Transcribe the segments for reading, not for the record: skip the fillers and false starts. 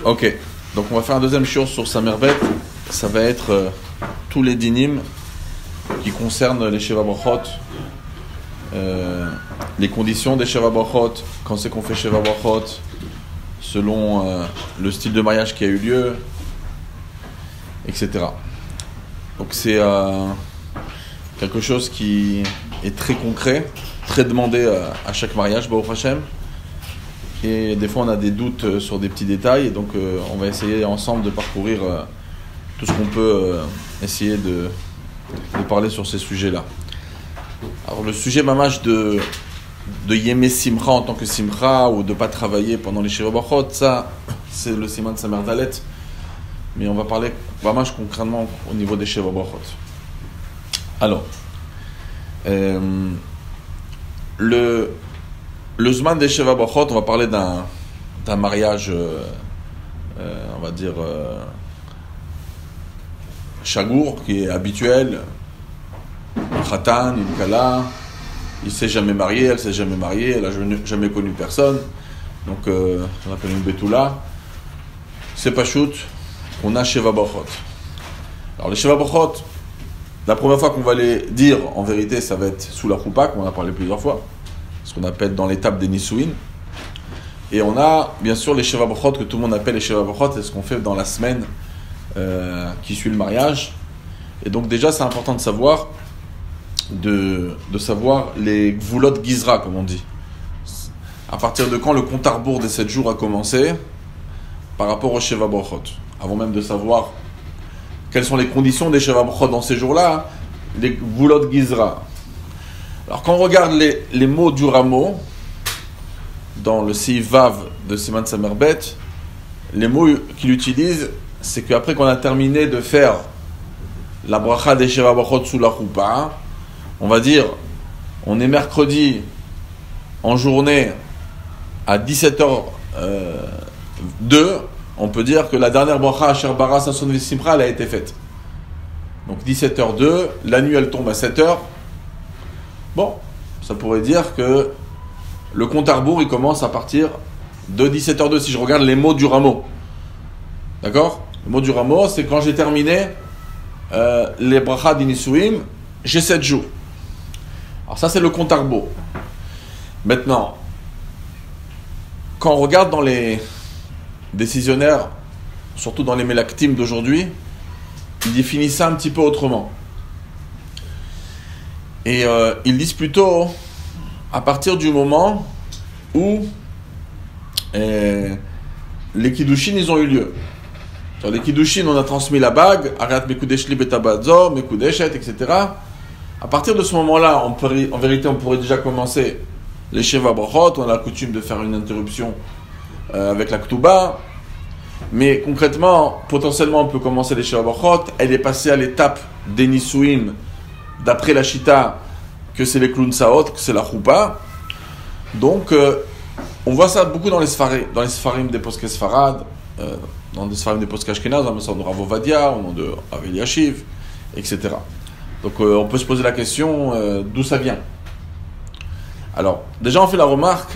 Ok, donc on va faire un deuxième shiur sur Samerbet. Ça va être tous les dinim qui concernent les Sheva Brachot, les conditions des Sheva Brachot, quand c'est qu'on fait Sheva Brachot, selon le style de mariage qui a eu lieu, etc. Donc c'est quelque chose qui est très concret, très demandé à chaque mariage, Baruch Hashem. Et des fois on a des doutes sur des petits détails, et donc on va essayer ensemble de parcourir tout ce qu'on peut essayer de parler sur ces sujets-là. Alors le sujet mamash de Yemé Simcha en tant que Simcha, ou de ne pas travailler pendant les Sheva Brachot, ça c'est le Siman de Samer Dalet, mais on va parler mamash concrètement au niveau des Sheva Brachot. Alors, le Zman des Sheva Brachot, on va parler d'un mariage, on va dire, chagour, qui est habituel. Khatan, une kala, il ne s'est jamais marié, elle ne s'est jamais mariée, elle n'a jamais connu personne. Donc, on appelle une Betula. C'est pas shoot, on a Sheva Brachot. Alors, les Sheva Brachot, la première fois qu'on va les dire, en vérité, ça va être sous la choupa, qu'on en a parlé plusieurs fois. Ce qu'on appelle dans l'étape des Nisouin. Et on a bien sûr les Sheva Brachot que tout le monde appelle les Sheva Brachot, c'est ce qu'on fait dans la semaine qui suit le mariage. Et donc déjà c'est important de savoir savoir les Gvulot Gizra, comme on dit. À partir de quand le compte à rebours des 7 jours a commencé par rapport aux Sheva Brachot. Avant même de savoir quelles sont les conditions des Sheva Brachot dans ces jours-là, les Gvulot Gizra. Alors quand on regarde les mots du rameau, dans le Seif Vav de Siman Samerbet, les mots qu'il utilise, c'est qu'après qu'on a terminé de faire la bracha des Sheva Brachot sous la choupa, on va dire, on est mercredi en journée à 17h02, on peut dire que la dernière bracha Asher Bara Sasson Vesimcha, elle a été faite. Donc 17h02, la nuit elle tombe à 7h. Bon, ça pourrait dire que le compte à rebours, il commence à partir de 17h02, si je regarde les mots du rameau. D'accord ? Le mot du rameau, c'est quand j'ai terminé les brachas d'inisuim, j'ai 7 jours. Alors ça, c'est le compte à rebours. Maintenant, quand on regarde dans les décisionnaires, surtout dans les mélaktim d'aujourd'hui, ils définissent ça un petit peu autrement. Et ils disent plutôt à partir du moment où les Kiddushin, ils ont eu lieu. Sur les Kiddushin, on a transmis la bague, Arat Mekudesh Li Betabadzo, Mekudeshet, etc. À partir de ce moment-là, en vérité, on pourrait déjà commencer les Sheva Brachot. On a la coutume de faire une interruption avec la Ktuba. Mais concrètement, potentiellement, on peut commencer les Sheva Brachot. Elle est passée à l'étape des Nisouim, d'après la Shita, que c'est les Kloun Saot, que c'est la Choupa. Donc, on voit ça beaucoup dans les Sfarim des Posques Sfarad, dans les Sfarim des Posques Ashkenaz, dans le sens de Rav Ovadia, au nom de Rav Eliashiv, etc. Donc, on peut se poser la question d'où ça vient. Alors, déjà, on fait la remarque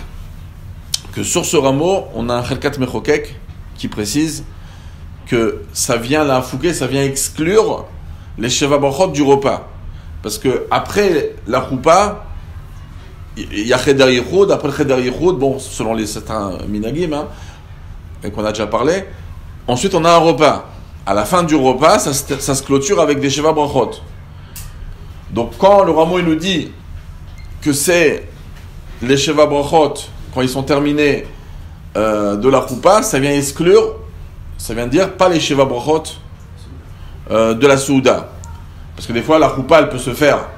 que sur ce rameau, on a un Chelkat Mechokek qui précise que ça vient la fouquer, ça vient exclure les Sheva Brachot du repas. Parce que après la choupa, il y a Cheder Yichud, après le Cheder Yichud, bon, selon les certains minagim, et qu'on a déjà parlé, ensuite on a un repas. À la fin du repas, ça se clôture avec des Sheva Brachot. Donc quand le rameau il nous dit que c'est les Sheva Brachot, quand ils sont terminés de la choupa, ça vient exclure, ça vient dire pas les Sheva Brachot de la Souda. Parce que des fois, la choupa, elle peut se faire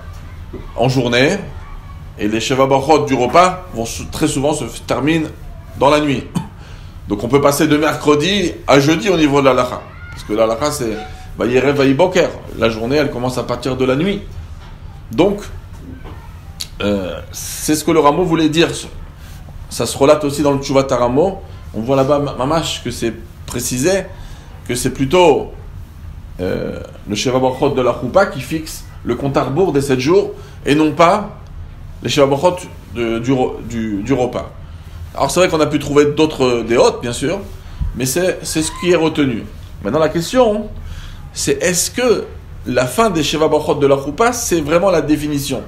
en journée, et les Sheva Brachot du repas vont très souvent se terminent dans la nuit. Donc on peut passer de mercredi à jeudi au niveau de la lacha. Parce que la lacha, c'est Vayerev Vayiboker. La journée, elle commence à partir de la nuit. Donc, c'est ce que le rameau voulait dire. Ça se relate aussi dans le Tchouvat Rameau. On voit là-bas, mamash, que c'est précisé, que c'est plutôt le Sheva Brachot de la choupa qui fixe le compte à rebours des 7 jours et non pas les Sheva Brachot du repas. Alors c'est vrai qu'on a pu trouver d'autres déotes bien sûr, Mais c'est ce qui est retenu. Maintenant, la question, c'est est-ce que la fin des Sheva Brachot de la Choupa, c'est vraiment la définition?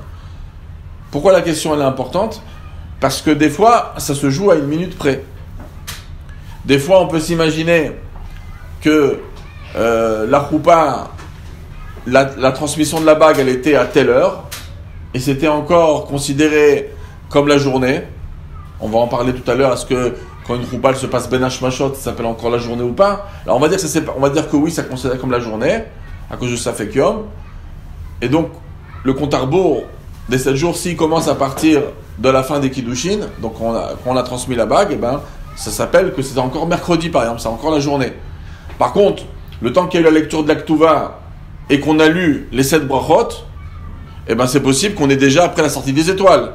Pourquoi la question elle est importante? Parce que des fois, ça se joue à une minute près. Des fois, on peut s'imaginer que la Choupa, la transmission de la bague, elle était à telle heure, et c'était encore considéré comme la journée. On va en parler tout à l'heure. Est-ce que quand une Choupa se passe Ben Hashmashot, ça s'appelle encore la journée ou pas? Alors on va dire que oui, ça considère comme la journée, à cause de Safek Yom. Et donc, le compte à rebours des 7 jours, s'il commence à partir de la fin des Kiddushin, donc quand on a transmis la bague, et ben, ça s'appelle que c'est encore mercredi par exemple, c'est encore la journée. Par contre, le temps qu'il y a eu la lecture de la Ktuva et qu'on a lu les 7 brachot, et ben c'est possible qu'on est déjà après la sortie des étoiles.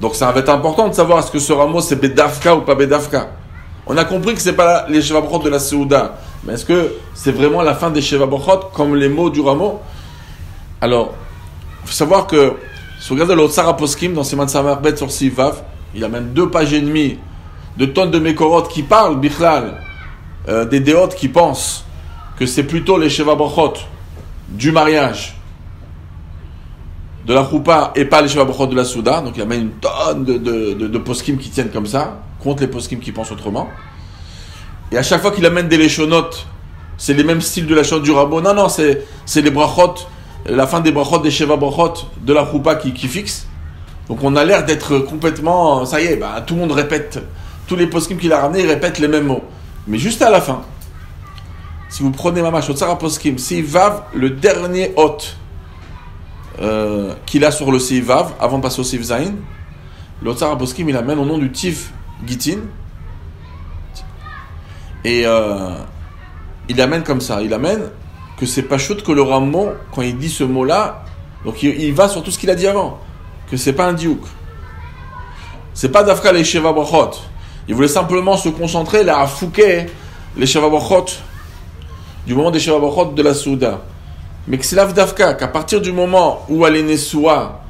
Donc ça va être important de savoir est-ce que ce rameau c'est Bedafka ou pas Bedafka. On a compris que c'est pas les Sheva Brachot de la Seuda, mais est-ce que c'est vraiment la fin des Sheva Brachot comme les mots du rameau? Alors, il faut savoir que si vous regardez l'autre Sarah Poskim dans Siman Samarbet sur Sivav, il y a même 2 pages et demie de tonnes de Mekorot qui parlent, Bichlal, des déotes qui pensent que c'est plutôt les Sheva Brachot du mariage de la Choupa et pas les Sheva Brachot de la Souda. Donc il y a même une tonne de poskim qui tiennent comme ça, contre les poskim qui pensent autrement. Et à chaque fois qu'il amène des Leshonot, c'est les mêmes styles de la chante du Rabot. Non, c'est les Brachot, la fin des Brachot, des Sheva Brachot de la Choupa qui fixe. Donc on a l'air d'être complètement, ça y est, tout le monde répète, tous les poskim qu'il a ramenés, ils répètent les mêmes mots. Mais juste à la fin, si vous prenez Mamash, Sarah Poskim, Sivav, le dernier hôte qu'il a sur le Sivav, avant de passer au Siv Zain, le Sarah Poskim, il amène au nom du Tif Gitin, et il amène comme ça, il amène que c'est pas chouette que le Ramon, quand il dit ce mot-là, donc il va sur tout ce qu'il a dit avant, que c'est pas un diouk, c'est pas d'Afka les Sheva Brachot. Il voulait simplement se concentrer là à fouquer les Sheva Brachot du moment des Sheva Brachot de la Souda. Mais que c'est l'Avdavka, qu'à partir du moment où elle est Nessoua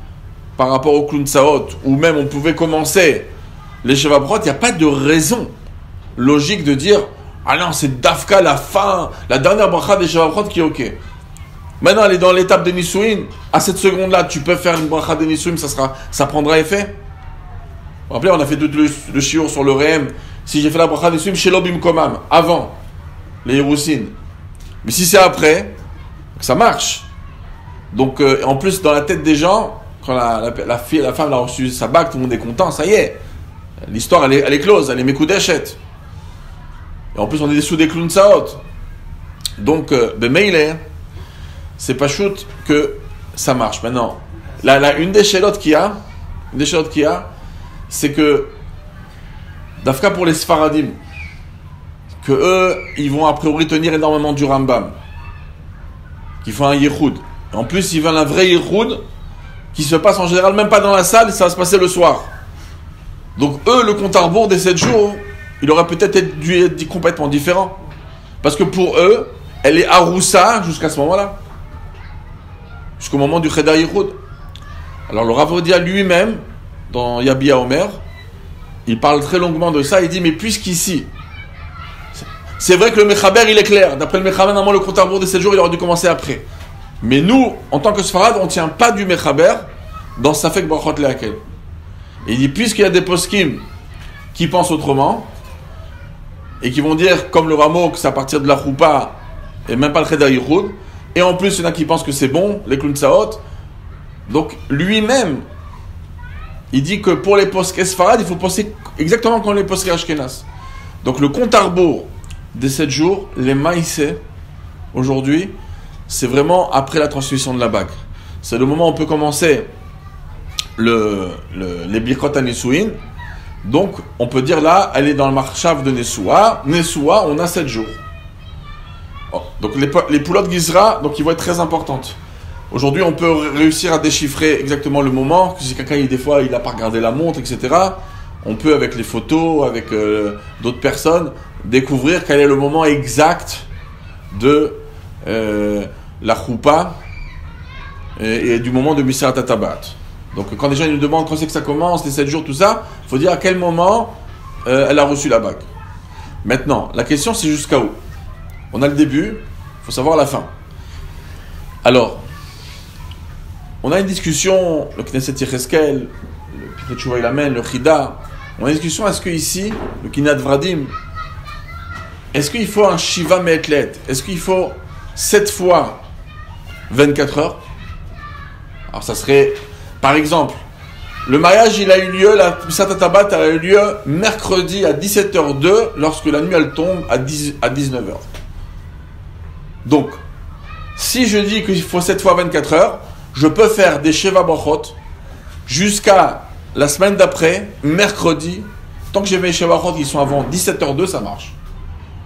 par rapport au Klun Tsaot, ou même on pouvait commencer les Sheva Brachot, il n'y a pas de raison logique de dire ah non, c'est Dafka la fin, la dernière bracha des Sheva Brachot qui est ok. Maintenant, elle est dans l'étape des Nisuin. À cette seconde-là, tu peux faire une bracha des Nisuin, ça prendra effet. Vous vous rappelez, on a fait tout le shiur sur le Rehem. Si j'ai fait la bracha des Nisuin chez l'Obim Komam, avant les Hirousin. Mais si c'est après, ça marche. Donc, en plus, dans la tête des gens, quand la femme a reçu sa bague, tout le monde est content, ça y est. L'histoire, elle est close, elle est Mekoudeshet. Et en plus, on est sous des Klun Tsaot. Donc, Bemeile, c'est pas shoot que ça marche. Maintenant, une des chélotes qu'il y a, c'est que, Dafka pour les Sfaradim, que eux, ils vont a priori tenir énormément du Rambam, qui font un Yehoud. En plus, ils veulent un vrai Yehoud, qui se passe en général même pas dans la salle, ça va se passer le soir. Donc eux, le compte à rebours des 7 jours, il aurait peut-être dû être complètement différent. Parce que pour eux, elle est Aroussa jusqu'à ce moment-là. Jusqu'au moment du Cheder Yehoud. Alors le Rav Odia lui-même, dans Yabia Omer, il parle très longuement de ça, il dit, mais puisqu'ici, c'est vrai que le Mechaber, il est clair. D'après le Mechaber, normalement, le compte à rebours des 7 jours, il aurait dû commencer après. Mais nous, en tant que Sfarad, on ne tient pas du Mechaber dans Safek Brachot Leakel. Et il dit, puisqu'il y a des poskim qui pensent autrement, et qui vont dire, comme le rameau, que c'est à partir de la Choupa, et même pas le Cheder Yichud, et en plus, il y en a qui pensent que c'est bon, les Klun Tsaot. Donc, lui-même, il dit que pour les poskim Sfarad, il faut penser exactement comme les poskim Ashkenaz. Donc, le compte à rebours des 7 jours, les maïsés, aujourd'hui, c'est vraiment après la transmission de la bague. C'est le moment où on peut commencer les Birkot à Nesouin. Donc, on peut dire là, elle est dans le marchav de Nessoua. Nessoua, on a 7 jours. Oh, donc, les poulottes Gizra, donc, ils vont être très importantes. Aujourd'hui, on peut réussir à déchiffrer exactement le moment. Si quelqu'un, des fois, il n'a pas regardé la montre, etc., on peut, avec les photos, avec d'autres personnes, découvrir quel est le moment exact de la choupa et du moment de Misirat Tabat. Donc quand les gens nous demandent quand c'est que ça commence, les 7 jours, tout ça, il faut dire à quel moment elle a reçu la bague. Maintenant, la question c'est jusqu'à où? On a le début, il faut savoir la fin. Alors, on a une discussion, le Knesset Yecheskel, le Pitrei Tshuva il amène, le Chida. On a une discussion, est-ce que ici, le Kinat Vradim, est-ce qu'il faut un Shiva Me'etlet? Est-ce qu'il faut 7 fois 24 heures? Alors ça serait, par exemple, le mariage il a eu lieu, la Psat Tabat a eu lieu mercredi à 17h02 lorsque la nuit elle tombe à 19h. Donc, si je dis qu'il faut 7 fois 24 heures, je peux faire des Sheva Brachot jusqu'à la semaine d'après, mercredi. Tant que j'ai mes Sheva Brachot qui sont avant 17h02, ça marche.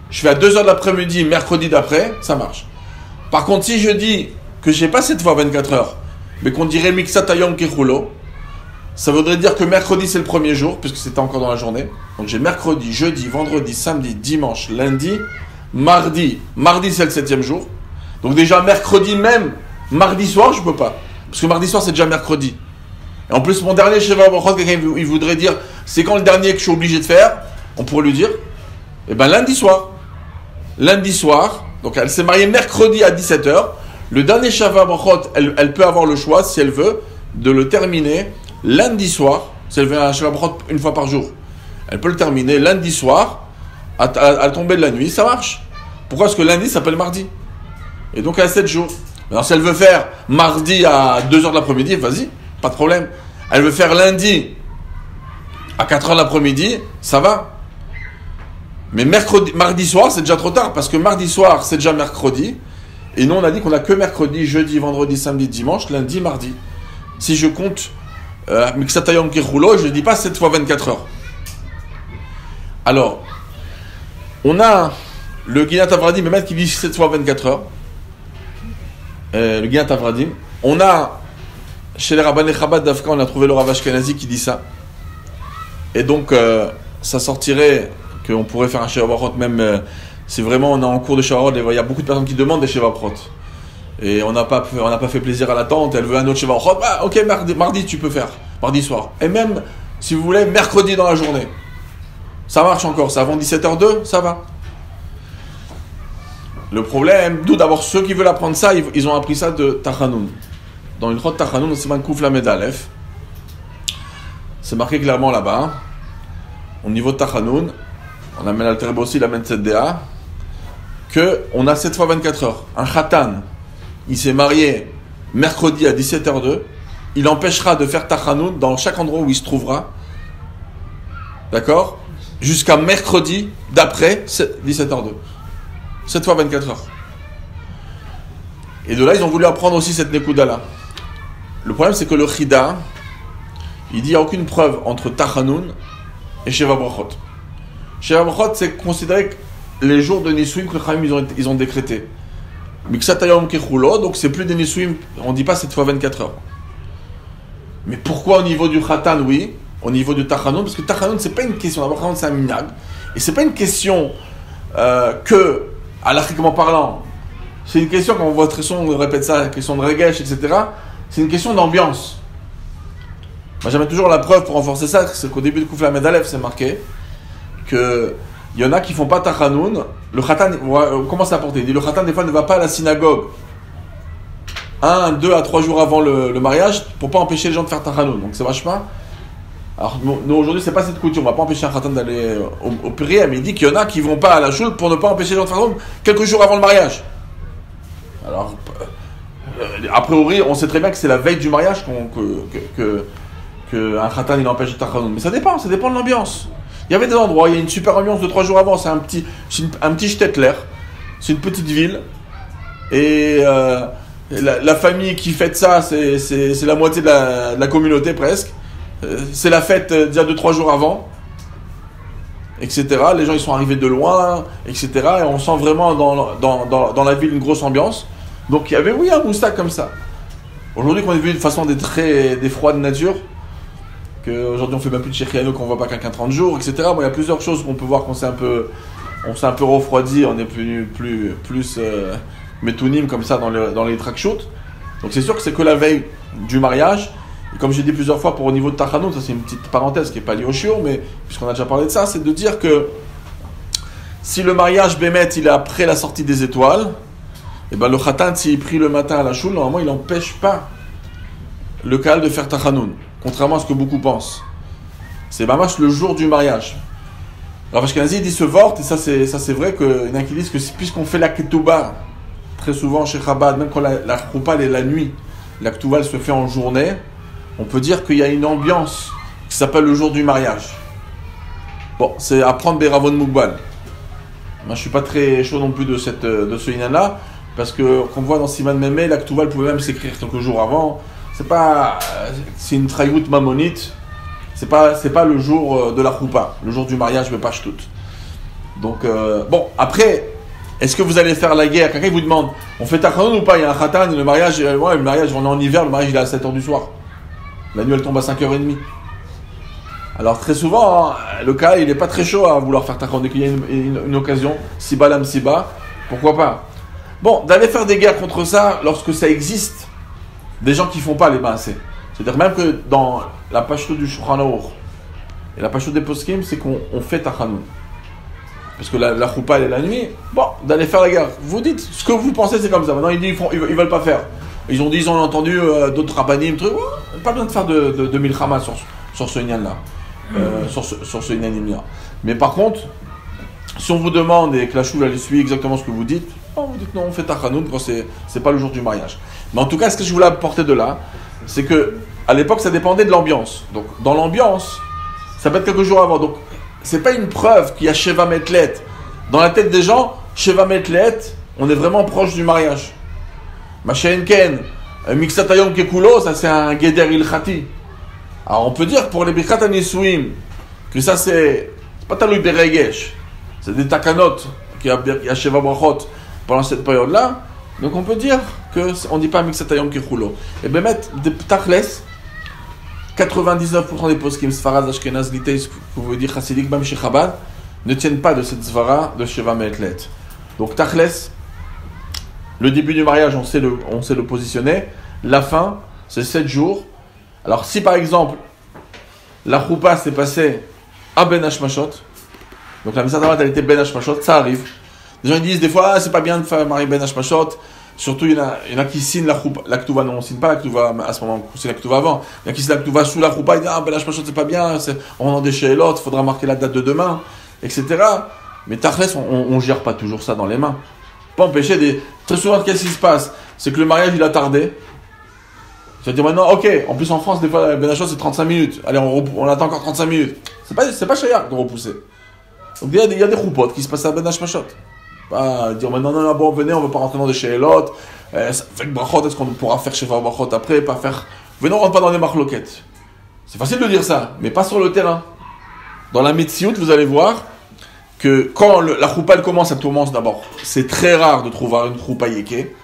Je fais à 2h de l'après-midi, mercredi d'après, ça marche. Par contre, si je dis que j'ai pas 7 fois 24 heures, mais qu'on dirait Mixatayom Kechulo, ça voudrait dire que mercredi c'est le premier jour, puisque c'était encore dans la journée. Donc j'ai mercredi, jeudi, vendredi, samedi, dimanche, lundi, mardi. Mardi c'est le 7e jour. Donc déjà mercredi même, mardi soir je peux pas. Parce que mardi soir c'est déjà mercredi. Et en plus mon dernier Sheva Brachot, quelqu'un il voudrait dire, c'est quand le dernier que je suis obligé de faire? On pourrait lui dire, eh ben lundi soir. Lundi soir, donc elle s'est mariée mercredi à 17h. Le dernier Sheva Brachot, elle peut avoir le choix, si elle veut, de le terminer lundi soir. Si elle veut un Sheva Brachot une fois par jour, elle peut le terminer lundi soir, à tomber de la nuit, ça marche. Pourquoi? Parce que lundi s'appelle mardi. Et donc elle a 7 jours. Alors si elle veut faire mardi à 2h de l'après-midi, vas-y, pas de problème. Elle veut faire lundi à 4h de l'après-midi, ça va. Mais mardi soir, c'est déjà trop tard, parce que mardi soir, c'est déjà mercredi. Et nous, on a dit qu'on a que mercredi, jeudi, vendredi, samedi, dimanche, lundi, mardi. Si je compte Mixatayom Kechulo, je ne dis pas 7 fois 24 heures. Alors, on a le Ginat Avradim, même qui dit 7 fois 24 heures. Le Ginat Avradim. On a, chez les Rabbanei Chabad d'Afka, on a trouvé le Rav Ashkenazi qui dit ça. Et donc, ça sortirait qu'on pourrait faire un Sheva Brachot, même si vraiment on est en cours de Sheva Brachot. Il y a beaucoup de personnes qui demandent des Sheva Brachot. Et on n'a pas fait plaisir à la tante, elle veut un autre Sheva Brachot. Ah, ok, mardi tu peux faire, mardi soir. Et même, si vous voulez, mercredi dans la journée. Ça marche encore, c'est avant 17h02, ça va. Le problème, d'où d'abord ceux qui veulent apprendre ça, ils ont appris ça de Tachanoun. Dans une Chot Tachanoun, c'est Mankouf Lamed Aleph. C'est marqué clairement là-bas. Au niveau de Tachanoun, on amène Alter Rebbe aussi, il amène cette DA, qu'on a 7 fois 24 heures. Un Khatan, il s'est marié mercredi à 17h02, il empêchera de faire Tachanoun dans chaque endroit où il se trouvera. D'accord? Jusqu'à mercredi d'après 17h02. 7 fois 24 heures. Et de là, ils ont voulu apprendre aussi cette Nekuda-là. Le problème, c'est que le Chida, il dit qu'il n'y a aucune preuve entre Tachanoun et Sheva Brachot. Sheva Brachot, c'est considéré que les jours de Nisuim que les Khamim ils ont décrété. Miksatayom Kechulo, donc c'est plus des Nisuim, on ne dit pas 7 fois 24 heures. Mais pourquoi au niveau du Khatan, oui, au niveau du Tachanoun? Parce que Tachanoun, c'est pas une question, d'abord, c'est un minag. Et c'est pas une question que, halachiquement parlant, c'est une question, quand on voit très souvent, on répète ça, question de regesh, etc. C'est une question d'ambiance. Moi, j'amène toujours la preuve pour renforcer ça, c'est qu'au début de Kouf Lamed Aleph, c'est marqué qu'il y en a qui font pas Tachanoun. Le Khatan, comment ça apporter? Il dit le Khatan, des fois, ne va pas à la synagogue 1, 2 à 3 jours avant le mariage pour pas empêcher les gens de faire Tachanoun. Donc, c'est vachement. Alors, nous, aujourd'hui, c'est pas cette coutume. On va pas empêcher un Khatan d'aller au prière, mais il dit qu'il y en a qui vont pas à la choule pour ne pas empêcher les gens de faire Tachanoun quelques jours avant le mariage. Alors, a priori, on sait très bien que c'est la veille du mariage qu'un Khatan il empêche le Tachanoun. Mais ça dépend de l'ambiance. Il y avait des endroits, il y a une super ambiance de 3 jours avant, c'est un petit Stetler, c'est une petite ville, et la famille qui fête ça, c'est la moitié de la communauté presque. C'est la fête déjà 2-3 jours avant, etc. Les gens ils sont arrivés de loin, etc. Et on sent vraiment dans la ville une grosse ambiance. Donc il y avait, oui, un moustak comme ça. Aujourd'hui qu'on est vu de façon des froides nature, qu'aujourd'hui on fait même plus de Shechiano, qu'on voit pas quelqu'un 30 jours, etc. Bon, il y a plusieurs choses qu'on peut voir qu'on s'est un peu refroidi, on est plus métounim comme ça dans les track shoots. Donc c'est sûr que c'est que la veille du mariage. Et comme j'ai dit plusieurs fois pour au niveau de Tachanoun, ça c'est une petite parenthèse qui n'est pas liée au shiur, mais puisqu'on a déjà parlé de ça, c'est de dire que Si le mariage Bémet, il est après la sortie des étoiles, et ben le Khatan, s'il est pris le matin à la choule, normalement, il n'empêche pas le Kahal de faire Tachanoun, contrairement à ce que beaucoup pensent. C'est mamash le jour du mariage. Alors, Ashkenazi dit ce vort, et ça c'est vrai qu'il y en a qui disent que puisqu'on fait la ketouba, très souvent chez Chabad, même quand la choupa est la nuit, la ketouba elle se fait en journée, on peut dire qu'il y a une ambiance qui s'appelle le jour du mariage. Bon, c'est apprendre Beravon Moukbal. Moi, je suis pas très chaud non plus de ce inan-là, parce que, comme on voit dans Siman Mémé, la ketouba pouvait même s'écrire quelques jours avant. C'est une trayout mamonite. C'est pas le jour de la choupa, le jour du mariage, mais pas tout. Donc, bon, après, est-ce que vous allez faire la guerre? Quelqu'un vous demande, on fait tachanoun ou pas? Il y a un khatan, le mariage, on est en hiver, le mariage il est à 7h du soir. La nuit elle tombe à 5h30. Alors très souvent, le cas il n'est pas très chaud à vouloir faire tachanoun. Dès qu'il y a une occasion, siba lam siba, pourquoi pas? Bon, d'aller faire des guerres contre ça, lorsque ça existe, des gens qui font pas les maasés. C'est-à-dire même que dans la pashto du Shulchan Aruch et la pashto des poskim, c'est qu'on fait tachanoun. Parce que la choupa elle est la nuit, bon, d'aller faire la guerre. Vous dites, ce que vous pensez c'est comme ça. Maintenant ils veulent pas faire. Ils ont entendu d'autres rabbanim, trucs. Pas besoin de faire de milchama sur ce inyan-là. Sur ce inyanim-là. Mais par contre, si on vous demande et que la choule elle suit exactement ce que vous dites non, on fait tachanoun quand c'est pas le jour du mariage. Mais en tout cas, ce que je voulais apporter de là, c'est que à l'époque ça dépendait de l'ambiance. Donc dans l'ambiance, ça peut être quelques jours avant. Donc c'est pas une preuve qu'il y a Sheva Metlet. Dans la tête des gens, Sheva Metlet, on est vraiment proche du mariage. Machéenken, Mixatayom Kekulo, ça c'est un Geder Ilchati. Alors on peut dire pour les Birkat Anisouim que ça c'est pas Taloui Beregesh, c'est des Takanot qui a Sheva Brachot pendant cette période-là. Donc on peut dire qu'on ne dit pas Mixatayom Kekulo. Et bien mettre des Tachles, 99% des poskim Sfarad, Ashkenaz, Litei, ce que vous voulez dire Chassidik, même chez Chabad, ne tiennent pas de cette Zvara de Sheva Metlet. Donc Tachles, le début du mariage, on sait le positionner. La fin, c'est 7 jours. Alors si par exemple, la choupa s'est passée à Ben Hashmashot, donc la Misa elle était Ben Hashmashot, ça arrive. Les gens ils disent des fois, c'est pas bien de faire marier Ben Hashmashot. Surtout, il y en a qui signent la ketouva. Non, on ne signe pas la ketouva à ce moment, c'est la ketouva avant. Il y en a qui signent la ketouva sous la choupa, ils disent ben Hashmashot c'est pas bien, on en déchire l'autre, il faudra marquer la date de demain, etc. Mais Tachles, on gère pas toujours ça dans les mains. Pas empêcher très souvent, qu'est-ce qui se passe? C'est que le mariage il a tardé. C'est-à-dire maintenant, ok, en plus en France, des fois, Ben Hashmashot c'est 35 minutes. Allez, on attend encore 35 minutes. C'est pas cher de repousser. Donc il y a des choupotes qui se passent à Ben Hashmashot. Pas dire maintenant, non, bon, venez, on ne veut pas rentrer dans des chélotes. Avec brachot, est-ce qu'on pourra faire chez brachot après? Pas faire. Venez, on ne rentre pas dans les marloquettes. C'est facile de dire ça, mais pas sur le terrain. Dans la Metsiout, vous allez voir que quand la choupa elle commence, elle commence d'abord. C'est très rare de trouver une choupa yéké.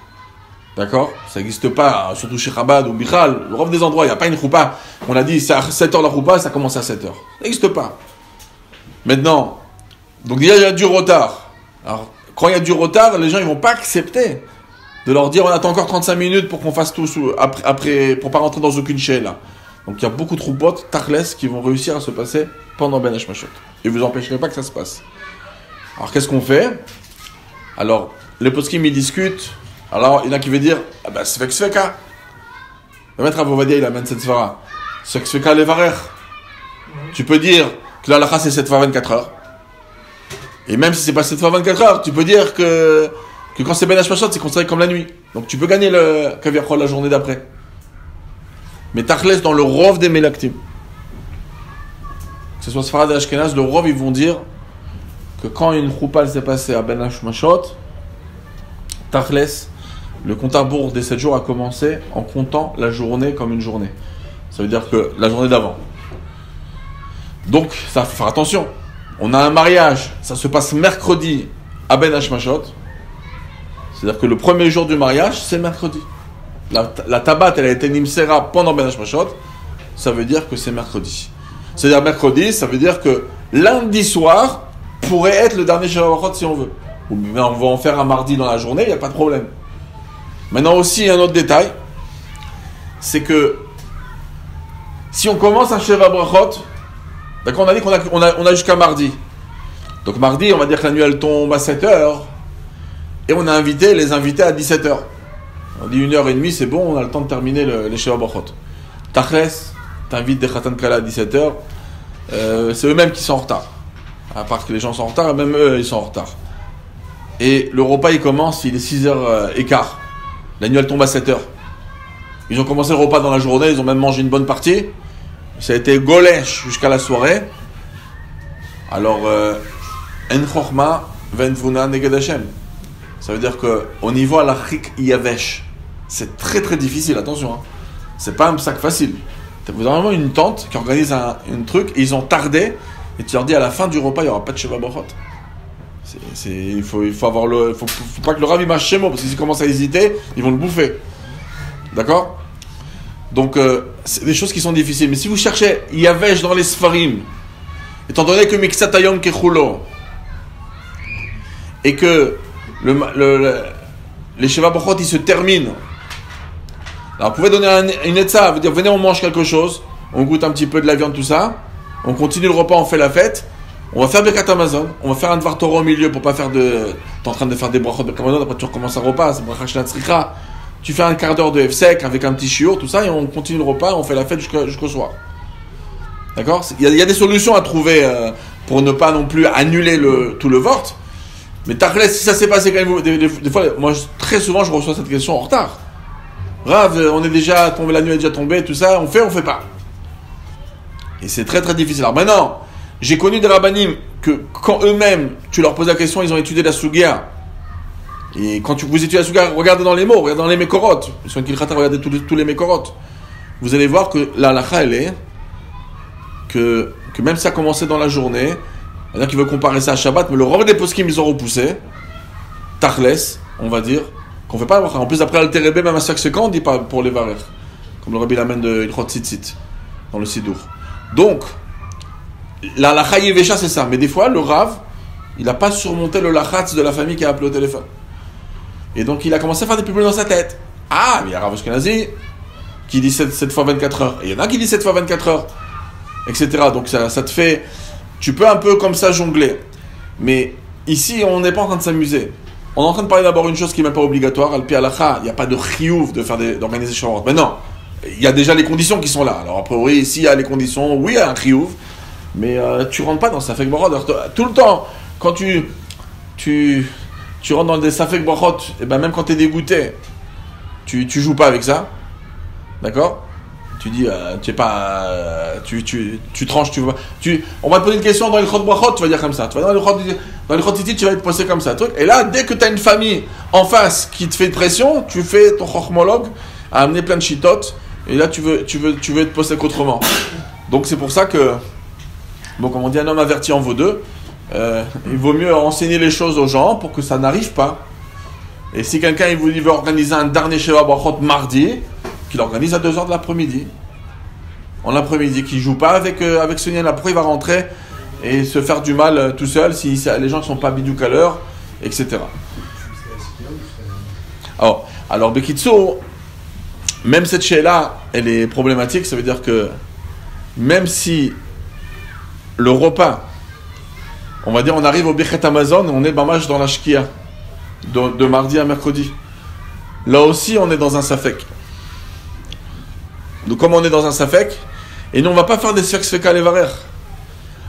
D'accord? Ça n'existe pas, surtout chez Chabad ou Bichal. Le reste des endroits, il n'y a pas une choupa. On a dit, c'est à 7h la choupa, ça commence à 7h. Ça n'existe pas. Maintenant, donc déjà, il y a du retard. Alors, quand il y a du retard, les gens ils vont pas accepter de leur dire on attend encore 35 minutes pour qu'on fasse tout après pour pas rentrer dans aucune chaîne là. Donc il y a beaucoup de troupotes, Tachles, qui vont réussir à se passer pendant Ben Hashmashot. Et vous empêcherez pas que ça se passe. Alors qu'est-ce qu'on fait? Alors les poskim ils discutent. Alors il y en a qui veut dire ah ben Svek Sveka. Le maître Avovadia il amène cette svara. Svek Sveka levarer. Tu peux dire que la lacha c'est 7 fois 24 heures. Et même si c'est pas 7 fois 24 heures, tu peux dire que quand c'est Ben Hashmashot, c'est considéré comme la nuit. Donc tu peux gagner le Kaviachol la journée d'après. Mais Tachles, dans le Rov des Melaktim, que ce soit Sfarad et Ashkenaz, le Rov, ils vont dire que quand une choupa s'est passée à Ben Hashmashot, Tachles, le compte à rebours des 7 jours a commencé en comptant la journée comme une journée. Ça veut dire que la journée d'avant. Donc, ça faut faire attention. On a un mariage, ça se passe mercredi à Ben Hashmashot. C'est-à-dire que le premier jour du mariage, c'est mercredi. La tabat, elle a été nimsera pendant Ben Hashmashot. Ça veut dire que c'est mercredi. C'est-à-dire mercredi, ça veut dire que lundi soir pourrait être le dernier Sheva Brachot si on veut. Ou bien on va en faire un mardi dans la journée, il n'y a pas de problème. Maintenant aussi, un autre détail, c'est que si on commence un Sheva Brachot, d'accord, on a dit qu'on a jusqu'à mardi. Donc mardi, on va dire que la nuit elle tombe à 7h. Et on a invité les invités à 17h. On dit 1h30, c'est bon, on a le temps de terminer les Sheva Brachot. Tachles, t'invites des Khatan Kala à 17h. C'est eux-mêmes qui sont en retard. À part que les gens sont en retard, même eux, ils sont en retard. Et le repas, il commence, il est 6h15. La nuit, elle tombe à 7h. Ils ont commencé le repas dans la journée, ils ont même mangé une bonne partie. Ça a été golèche jusqu'à la soirée. Alors, En Chochma, Ven Vuna Neged Hashem. Ça veut dire qu'au niveau à la Chik Yavesh, c'est très très difficile, attention. Hein. C'est pas un sac facile. Vous avez vraiment une tante qui organise un truc et ils ont tardé. Et tu leur dis à la fin du repas, il n'y aura pas de Sheva Brachot. Il faut pas que le Rav il mâche chez moi, parce que s'ils commencent à hésiter, ils vont le bouffer. D'accord? Donc, c'est des choses qui sont difficiles. Mais si vous cherchez Yavesh dans les Sfarim, étant donné que Miksatayom Kechulo, et que les Sheva Brachot ils se terminent, alors vous pouvez donner une etza, vous dire venez on mange quelque chose, on goûte un petit peu de la viande, tout ça, on continue le repas, on fait la fête, on va faire Birkat Hamazon, on va faire un Dvar Torah au milieu pour pas faire t'es en train de faire des brachot de Birkat Hamazon, après tu recommences un repas, c'est bracha Shnat Tzricha, tu fais un quart d'heure de F-Sec avec un petit shiur, tout ça, et on continue le repas, on fait la fête jusqu'au soir. D'accord? Il y a des solutions à trouver pour ne pas non plus annuler tout le vort. Mais Tachles, si ça s'est passé quand même, des fois, moi très souvent je reçois cette question en retard. Rav, on est déjà tombé, la nuit est déjà tombée, tout ça, on fait pas. Et c'est très très difficile. Alors maintenant, j'ai connu des rabbanim que quand eux-mêmes, tu leur poses la question, ils ont étudié la Sugia. Et quand vous étudiez la Sugia, regardez dans les mots, regardez dans les Mekorot. Ils sont Kilchata, regardez tous les Mekorot. Vous allez voir que la halakha, elle est que même si ça a commencé dans la journée, il y en a qui veulent comparer ça à Shabbat, mais le rôle des poskim, ils ont repoussé. Tachles, on va dire, qu'on fait pas. En plus, après Alter Rebbe, même à chaque seconde, on dit pas pour les varer. Comme le Rabbi l'amène de Ilchot Tzitzit, dans le Sidour. Donc, la lacha yevesha, c'est ça. Mais des fois, le Rav, il n'a pas surmonté le lachatz de la famille qui a appelé au téléphone. Et donc, il a commencé à faire des publics dans sa tête. Ah, mais il y a Rav Ashkenazi qui dit 7 fois 24 heures. Et il y en a qui dit 7 fois 24 heures. Etc. Donc, ça te fait... Tu peux un peu comme ça jongler. Mais ici, on n'est pas en train de s'amuser. On est en train de parler d'abord une chose qui n'est même pas obligatoire. Al-Pi Halacha, il n'y a pas de chiyuv d'organiser Shavuot. Mais non, il y a déjà les conditions qui sont là. Alors, a priori, s'il y a les conditions, oui, il y a un chiyuv. Mais tu rentres pas dans Safek Brachot. Tout le temps, quand tu rentres dans des Safek Brachot, et ben même quand tu es dégoûté, tu joues pas avec ça. D'accord? Tu dis, tu sais pas, tu tranches, tu vois. On va te poser une question dans le Chod Brachot, tu vas dire comme ça. Tu vas dans le Chod Titi, tu vas te poser comme ça. Truc. Et là, dès que tu as une famille en face qui te fait de pression, tu fais ton chormologue à amener plein de chitotes. Et là, tu veux te poser qu'autrement. Donc, c'est pour ça que, bon, comme on dit, un homme averti en vaut deux. Il vaut mieux enseigner les choses aux gens pour que ça n'arrive pas. Et si quelqu'un il veut organiser un dernier Sheva Brachot mardi, qu'il organise à 2h de l'après-midi. En l'après-midi, qu'il ne joue pas avec ce lien-là. Pourquoi il va rentrer et se faire du mal tout seul si les gens ne sont pas bidouk à l'heure, etc. Alors Bekitso, même cette chez-là, elle est problématique. Ça veut dire que même si le repas, on va dire, on arrive au Birkat Hamazon, on est bamash dans la Shkia, de mardi à mercredi. Là aussi, on est dans un safek. Donc, comme on est dans un safek, et nous, on ne va pas faire des sfek levarer.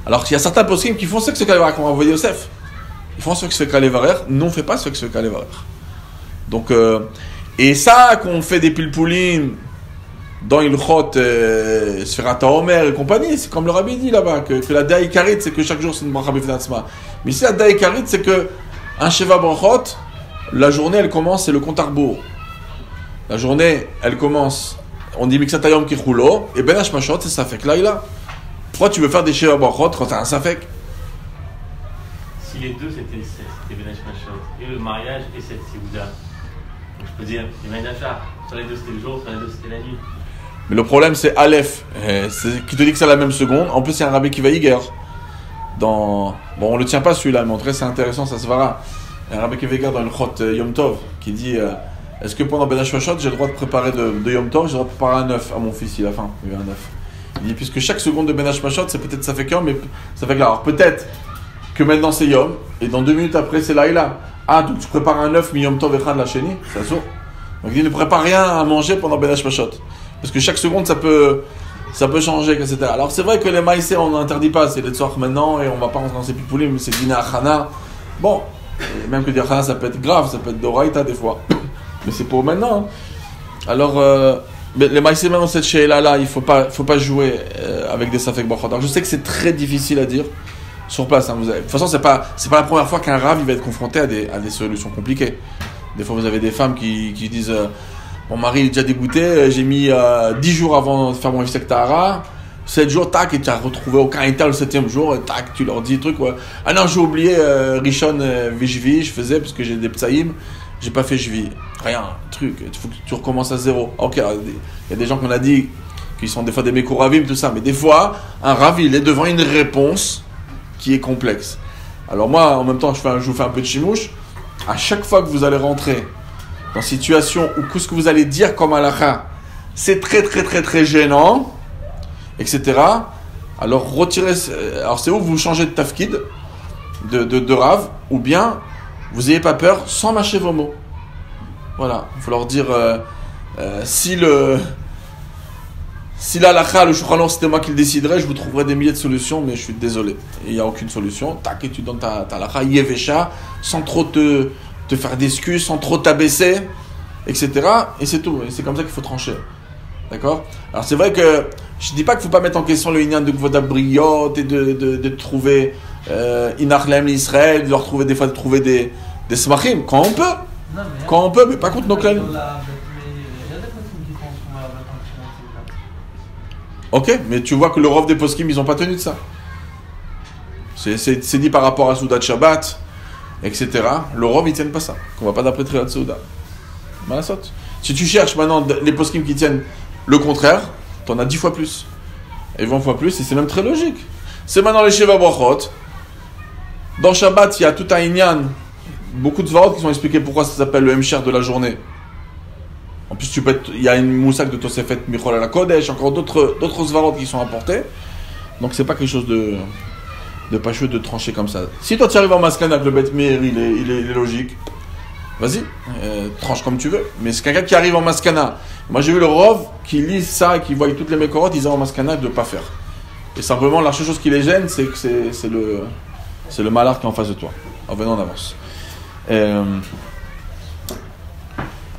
Alors qu'il y a certains poskim qui font sfek levarer, comme on va envoyer Yosef. Ils font sfek levarer, nous, on ne fait pas sfek levarer. Donc, et ça, qu'on fait des pilpoulim dans Ilchot, Sferata Omer et compagnie, c'est comme le Rabbi dit là-bas, que la Daï Karit, c'est que chaque jour, c'est une bracha b'fnatzma. Mais ici, la Daï Karit, c'est que un Sheva Brachot, la journée, elle commence, c'est le compte à rebours. La journée, elle commence... On dit Miksatayom Kichulo, et Ben Hashmashot, c'est Safek là. Pourquoi tu veux faire des Sheva Brachot quand tu as un Safek? Si les deux c'était Ben Hashmashot, et le mariage et cette Séouda, je peux dire, les Maïdachar, sur les deux c'était le jour, sur les deux c'était la nuit. Mais le problème c'est Aleph, qui te dit que c'est la même seconde. En plus, il y a un rabbi qui va Iger. Bon, on le tient pas celui-là, mais en tout cas c'est intéressant, ça se verra. Il y a un rabbi qui va Iger dans le Chot Yom Tov, qui dit. Est-ce que pendant Ben Hashmashot, j'ai le droit de préparer de Yom Tov, j'ai le droit de préparer un œuf à mon fils, il a faim, il veut un œuf. Il dit, puisque chaque seconde de Ben Hashmashot, c'est peut-être ça fait qu'un, mais ça fait que là. Alors peut-être que maintenant c'est Yom, et dans 2 minutes après c'est Laïla. Ah, donc tu prépares un œuf, mi-Yom Tov Echad la Sheni, ça sort. Donc il ne prépare rien à manger pendant Ben Hashpashot. Parce que chaque seconde ça peut changer, etc. Alors c'est vrai que les maïsés on n'interdit pas, c'est les tsoar maintenant, et on ne va pas rentrer dans ces pipoulim, mais c'est dîner achana. Bon, et même que dire achana ça peut être grave, ça peut être d'oraïta des fois. Mais c'est pour maintenant. Alors, les maïsés même dans cette sheila-là, il ne faut pas jouer avec des safek brachot. Alors je sais que c'est très difficile à dire sur place. Hein, de toute façon, c'est pas la première fois qu'un rav il va être confronté à des solutions compliquées. Des fois, vous avez des femmes qui disent mon mari est déjà dégoûté, j'ai mis 10 jours avant de faire mon ifsek tahara, 7 jours, tac, et tu n'as retrouvé aucun état le 7e jour, et tac, tu leur dis des trucs, ouais. Ah non, j'ai oublié Rishon Vishvi, je faisais parce que j'ai des psaïm, j'ai pas fait Jvi. Rien, truc, il faut que tu recommences à zéro. Ok, il y a des gens qu'on a dit qui sont des fois des mékoravim, tout ça, mais des fois, un rav, il est devant une réponse qui est complexe. Alors moi, en même temps, je vous fais un peu de chimouche. À chaque fois que vous allez rentrer dans une situation où tout ce que vous allez dire comme halakha, c'est très très très très gênant, etc. Alors retirez. Alors c'est où vous changez de tafkid, de rav, ou bien vous n'ayez pas peur sans mâcher vos mots. Voilà, il faut leur dire si l'halakha, le Shulchan Aruch, c'était moi qui le déciderais, je vous trouverais des milliers de solutions, mais je suis désolé. Il n'y a aucune solution. Tac, et tu donnes ta halakha, yevesha, sans trop te faire d'excuses, sans trop t'abaisser, etc. Et c'est tout. Et c'est comme ça qu'il faut trancher. D'accord? Alors c'est vrai que je ne dis pas qu'il ne faut pas mettre en question le inyan de Gvodabriot et de trouver Inachlem l'Israël, de leur trouver des fois de trouver des smachim, quand on peut. Non, quand on peut, mais pas contre nos clans. Ok, mais tu vois que le rov des poskim, ils n'ont pas tenu de ça. C'est dit par rapport à Souda de Shabbat, etc. Le rov, ils ne tiennent pas ça. Qu'on ne va pas d'après Trilat Souda. Malasot. Si tu cherches maintenant les poskim qui tiennent le contraire, tu en as 10 fois plus. Et 20 fois plus, et c'est même très logique. C'est maintenant les Sheva Brachot. Dans Shabbat, il y a tout un inyan, beaucoup de svarot qui sont expliqués pourquoi ça s'appelle le Hemsher de la journée. En plus, il y a une moussak de Tosefet Michol à la Kodesh, encore d'autres svarot qui sont apportés. Donc, c'est pas quelque chose de pacheux de trancher comme ça. Si toi, tu arrives en maskana avec le Bet Meir, il est logique. Vas-y, tranche comme tu veux. Mais c'est quelqu'un qui arrive en maskana. Moi, j'ai vu le Rov qui lit ça et qui voit toutes les mékorotes, ils ont en maskana de ne pas faire. Et simplement, la seule chose qui les gêne, c'est que c'est le malard qui est en face de toi. Alors, venons, on avance.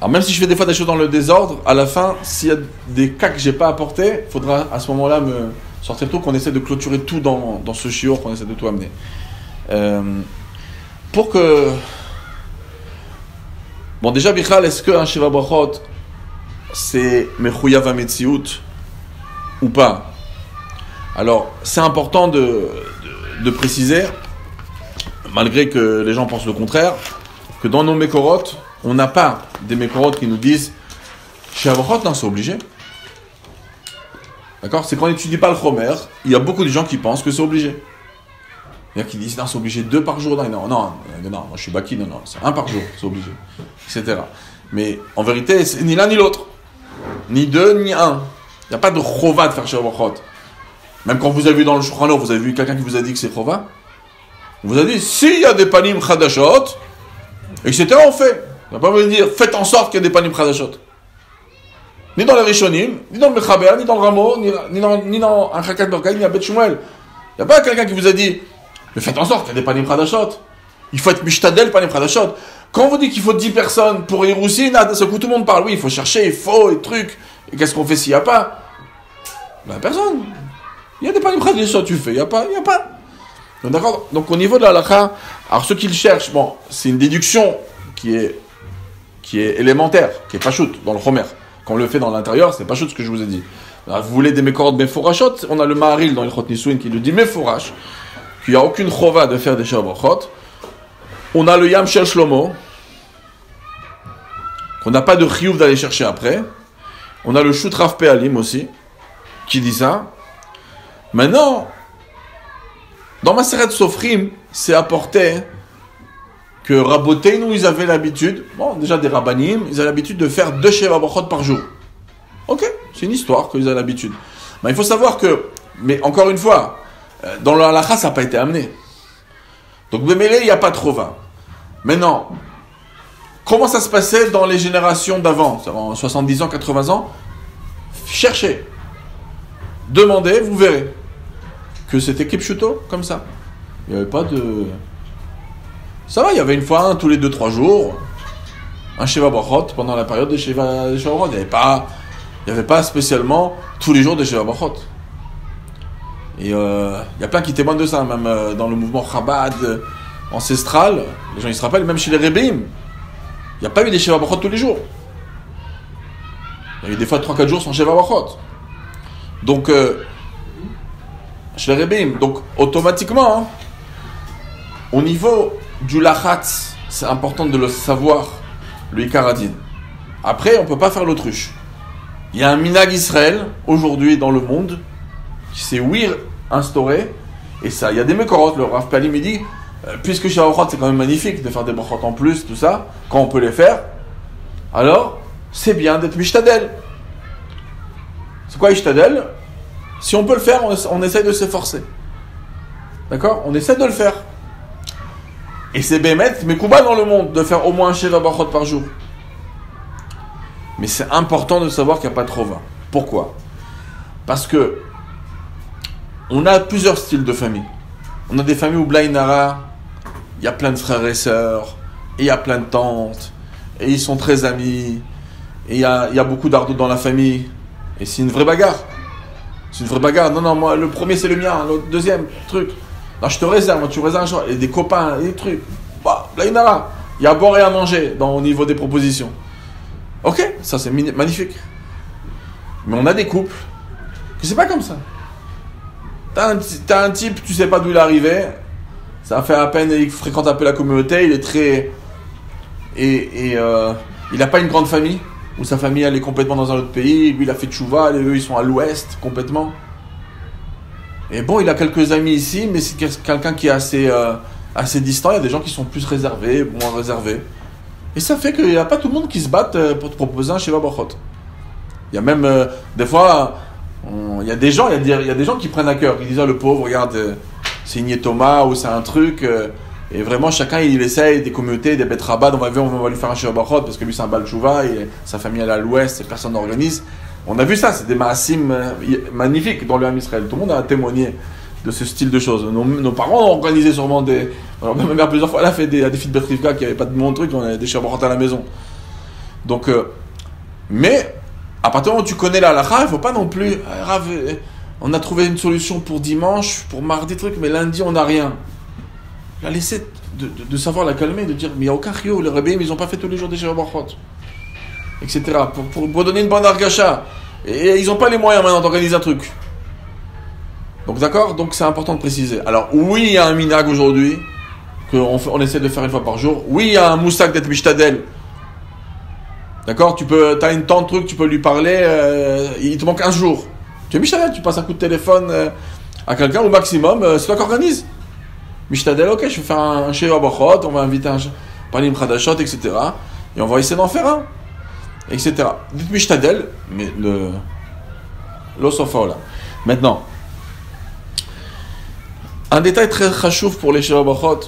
Alors même si je fais des fois des choses dans le désordre, à la fin, s'il y a des cas que j'ai pas apportés, il faudra à ce moment-là me sortir tout, qu'on essaie de clôturer tout dans ce shiur, qu'on essaie de tout amener. Pour que... Bon, déjà, Bichal, est-ce qu'un Sheva Brachot, c'est Mechouyav HaMetziut ou pas? Alors, c'est important de préciser, malgré que les gens pensent le contraire, que dans nos Mekorot, on n'a pas des Mekorot qui nous disent Sheva Brachot, non, c'est obligé. D'accord? C'est quand on n'étudie pas le Chomer, il y a beaucoup de gens qui pensent que c'est obligé. Il y en a qui disent non, c'est obligé 2 par jour. Non, moi je suis baki, non, c'est 1 par jour, c'est obligé, etc. Mais en vérité, c'est ni l'un ni l'autre. Ni 2, ni 1. Il n'y a pas de chova de faire Sheva Brachot. Même quand vous avez vu dans le Shulchan Aruch, vous avez vu quelqu'un qui vous a dit que c'est chova. On vous a dit, s'il y a des panim chadashot, etc., on fait. On n'a pas besoin de dire, faites en sorte qu'il y ait des panim chadashot. Ni dans les Rishonim, ni dans le Mechaber, ni dans le Ramo, ni dans un Chakat Berkay, ni à Bet Shmuel. Il n'y a pas quelqu'un qui vous a dit, mais faites en sorte qu'il y ait des panim chadashot. Il faut être mishtadel panim chadashot. Quand on vous dit qu'il faut 10 personnes pour Hiroussin, d'un seul coup tout le monde parle, oui, il faut chercher, il faut, et trucs. Et qu'est-ce qu'on fait s'il n'y a pas? Ben personne. Il y a des panim chadashot, tu fais, il n'y a pas. Donc, d'accord. Donc au niveau de la halakha, alors ceux qui le cherchent, bon, c'est une déduction qui est élémentaire, qui est pas shoot dans le Chomer. Quand on le fait dans l'intérieur, c'est pas shoot ce que je vous ai dit. Alors, vous voulez des mékorot meforachot, on a le Maharil dans Ilchot Nisuin qui le dit meforach, qu'il n'y a aucune chova de faire des Sheva Brachot. On a le Yam Shel Shlomo, qu'on n'a pas de chiyuv d'aller chercher après. On a le Shut Rav Pealim aussi, qui dit ça. Maintenant, dans Maseret Sofrim, c'est apporté que Raboteinu, ils avaient l'habitude, bon, déjà des Rabbanim, ils avaient l'habitude de faire 2 Sheva Brachot par jour. Ok, c'est une histoire qu'ils avaient l'habitude. Mais il faut savoir que, mais encore une fois, dans le halakha, ça n'a pas été amené. Donc, Bémélé, il n'y a pas trop 20. Maintenant, comment ça se passait dans les générations d'avant, en 70 ans, 80 ans? Cherchez. Demandez, vous verrez. Que c'était Kipchuto, comme ça. Il n'y avait pas de... Ça va, il y avait une fois un tous les 2-3 jours, un Sheva Brachot pendant la période des Sheva Brachot. Il n'y avait pas spécialement tous les jours des Sheva Brachot. Et il y a plein qui témoignent de ça, même dans le mouvement Chabad ancestral. Les gens ils se rappellent, même chez les Rebbeim, il n'y a pas eu des Sheva Brachot tous les jours. Il y a eu des fois 3-4 jours sans Sheva Brachot. Donc, chez les Rebbeim, donc automatiquement, hein, au niveau du lachatz, c'est important de le savoir, le Ikaradin. Après, on ne peut pas faire l'autruche. Il y a un minhag Israël, aujourd'hui dans le monde, qui s'est instauré, et ça, il y a des mekorot, le Rav Pali me dit, puisque chez Brachot, c'est quand même magnifique de faire des brachot en plus, tout ça, quand on peut les faire, alors, c'est bien d'être mishtadel. C'est quoi mishtadel? Si on peut le faire, on essaie de s'efforcer. D'accord? On essaie de le faire. Et c'est bémet, mais Kouba dans le monde, de faire au moins un Sheva Brachot par jour. Mais c'est important de savoir qu'il n'y a pas trop 20. Pourquoi? Parce que on a plusieurs styles de famille. On a des familles où Blainara, il y a plein de frères et sœurs, et il y a plein de tantes, et ils sont très amis, et il y a beaucoup d'ardos dans la famille, et c'est une vraie bagarre. C'est une vraie bagarre. Non, moi, le premier c'est le mien, le deuxième, truc. Non, je te réserve, moi, tu réserves, et des copains, et des trucs. Bah, Blainara, il y a à boire et à manger au niveau des propositions. Ok, ça c'est magnifique. Mais on a des couples que c'est pas comme ça. T'as un type, tu sais pas d'où il est arrivé, ça fait à peine, il fréquente un peu la communauté, il est très... il a pas une grande famille, où sa famille elle est complètement dans un autre pays, lui il a fait tchouva, eux ils sont à l'ouest, complètement. Et bon, il a quelques amis ici, mais c'est quelqu'un qui est assez distant, il y a des gens qui sont plus réservés, moins réservés. Et ça fait qu'il n'y a pas tout le monde qui se batte pour te proposer un Sheva Brachot. Il y a même, des fois, il y a des gens qui prennent à cœur, qui disent, le pauvre, regarde, c'est Igné Thomas, ou c'est un truc, et vraiment, chacun, il essaye, des communautés, des bêtes rabat, on va lui faire un Sheva Brachot, parce que lui, c'est un Baal Tchouva, et sa famille, elle est à l'ouest, et personne n'organise. On a vu ça, c'est des maasim magnifiques dans le Ham Israël. Tout le monde a témoigné de ce style de choses. Nos parents ont organisé sûrement des... Alors, ma mère, plusieurs fois, elle a fait des filles de Bet Rivka qui n'avaient pas de mon truc, on avait des Sheva Brachot à la maison. Donc, mais, à partir du moment où tu connais la halakha, il ne faut pas non plus... on a trouvé une solution pour dimanche, pour mardi, truc, mais lundi, on n'a rien. La laisser de savoir la calmer, de dire, mais il n'y a aucun rio, les Rebbeim, ils n'ont pas fait tous les jours des Sheva Brachot, etc. Pour donner une bonne argacha. Et ils n'ont pas les moyens maintenant d'organiser un truc. Donc d'accord? Donc c'est important de préciser. Alors oui, il y a un minhag aujourd'hui, qu'on essaie de faire une fois par jour. Oui, il y a un moussak d'être mishtadel. D'accord? T'as une tante truc, tu peux lui parler, il te manque un jour. Tu es mishtadel, tu passes un coup de téléphone à quelqu'un au maximum, c'est toi qui organise. Mishtadel, ok, je vais faire un Sheva Brachot, on va inviter un Panim Khadashot, etc. Et on va essayer d'en faire un. Etc. Dites mishtadel, mais l'osofa là. Maintenant, un détail très chachouf pour les Sheva Brachot,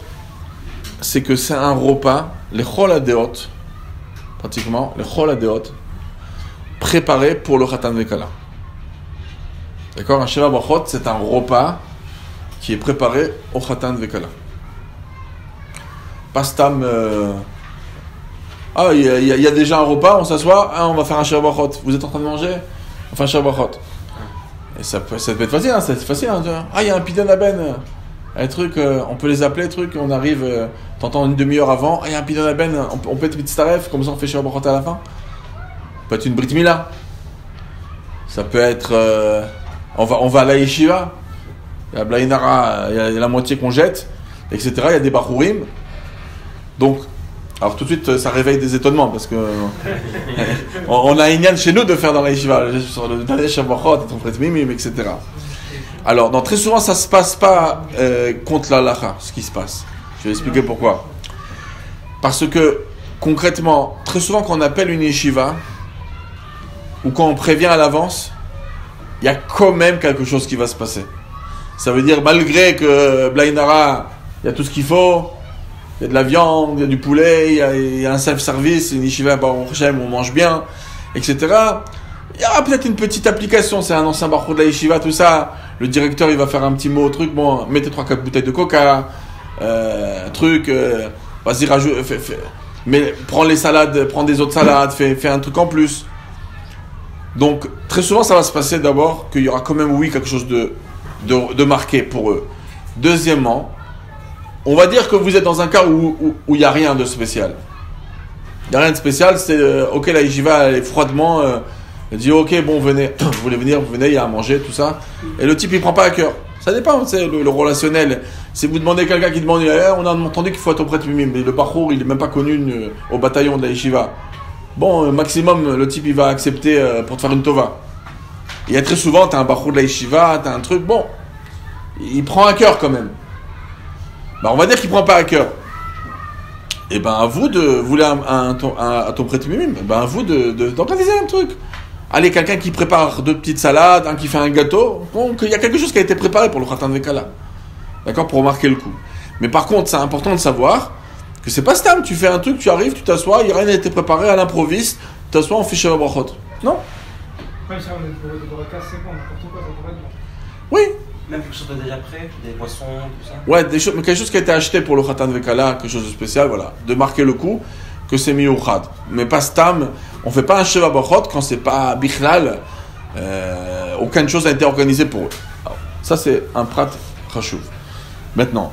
c'est que c'est un repas, les chol adeot, pratiquement, les chol adeot, préparé pour le Khatan Vekala. D'accord? Un Sheva Brachot, c'est un repas qui est préparé au Khatan Vekala. Pastam. Il y a déjà un repas, on s'assoit, on va faire un Sheva Brachot. Vous êtes en train de manger? On fait un Sheva Brachot. Et ça peut être facile, hein, c'est facile. Hein, il y a un pidon aben, un truc, on peut les appeler, truc, on arrive, t'entends une demi-heure avant, il y a un pidon aben, on peut être mitzaref, comme ça on fait Sheva Brachot à la fin. Ça peut être une Brit Mila. Ça peut être, on va à la yeshiva, il y a Blainara, il y a la moitié qu'on jette, etc. Il y a des bachurim. Donc, alors tout de suite, ça réveille des étonnements parce que on a une chez nous de faire dans la yeshiva, sur le dernier Shabbat, etc. Alors, très souvent, ça se passe pas contre la halakha, ce qui se passe. Je vais expliquer pourquoi. Parce que concrètement, très souvent, quand on appelle une yeshiva ou quand on prévient à l'avance, il y a quand même quelque chose qui va se passer. Ça veut dire malgré que Blainara il y a tout ce qu'il faut. Il y a de la viande, il y a du poulet, il y a un self-service, une yeshiva Baruch Hashem, on mange bien, etc. Il y aura peut-être une petite application, c'est un ancien baruch de la yeshiva, tout ça. Le directeur, il va faire un petit mot au truc, bon, mettez 3-4 bouteilles de coca, vas-y, rajoute, mais prends les salades, prends des autres salades, fais un truc en plus. Donc, très souvent, ça va se passer d'abord qu'il y aura quand même, oui, quelque chose de marqué pour eux. Deuxièmement, on va dire que vous êtes dans un cas où il n'y a rien de spécial. Il n'y a rien de spécial, c'est ok, la yeshiva, elle est froidement, elle dit ok, bon, venez, vous voulez venir, vous venez, il y a à manger, tout ça. Et le type, il prend pas à cœur. Ça dépend, c'est le relationnel. Si vous demandez quelqu'un qui demande, on a entendu qu'il faut être auprès de lui, mais le parcours, il n'est même pas connu au bataillon de la yeshiva. Bon, maximum, le type, il va accepter pour te faire une tova. Il y a très souvent, tu as un parcours de la yeshiva, tu as un truc, bon, il prend à cœur quand même. Bah, on va dire qu'il prend pas à cœur. Et ben à vous de voulez à ton prêtre mimim, ben à vous d'organiser un truc. Allez, quelqu'un qui prépare 2 petites salades, un qui fait un gâteau. Bon, il y a quelque chose qui a été préparé pour le Khatan Vekala. D'accord, pour marquer le coup. Mais par contre, c'est important de savoir que c'est pas stam. Tu fais un truc, tu arrives, tu t'assois, il n'y a rien n'a été préparé à l'improviste. Tu t'assois, on fait Sheva Brachot. Non. Même si on est pour le cas, c'est bon, n'importe quoi, ça pourrait être bon. Oui. Même quelque chose de déjà prêt, des boissons, tout ça. Ouais, mais quelque chose qui a été acheté pour le Khatan Vekala, quelque chose de spécial, voilà. De marquer le coup que c'est miyuchad. Mais pas stam. On fait pas un Sheva Brachot quand c'est pas bichlal. Aucune chose n'a été organisée pour eux. Alors, ça, c'est un prat chashuv. Maintenant,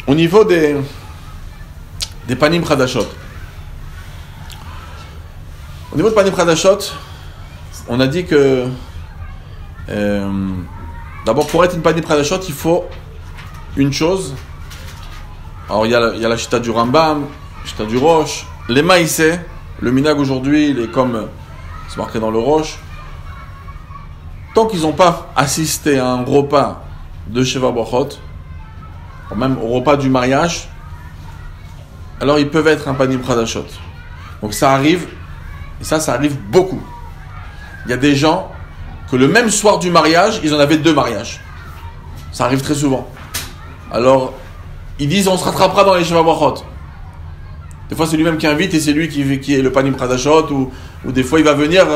au niveau des panim chadashot. Au niveau de panim chadashot, on a dit que d'abord, pour être une panim chadashot, il faut une chose. Alors, il y a la chita du Rambam, la chita du Rosh. Les maïsés, le minag aujourd'hui, il est comme c'est marqué dans le Rosh. Tant qu'ils n'ont pas assisté à un repas de Sheva Brachot, ou même au repas du mariage, alors ils peuvent être un panim chadashot. Donc ça arrive, et ça arrive beaucoup. Il y a des gens que le même soir du mariage, ils en avaient 2 mariages. Ça arrive très souvent. Alors, ils disent on se rattrapera dans les Sheva Brachot. Des fois c'est lui-même qui invite et c'est lui qui est le panim chadashot, ou des fois il va venir,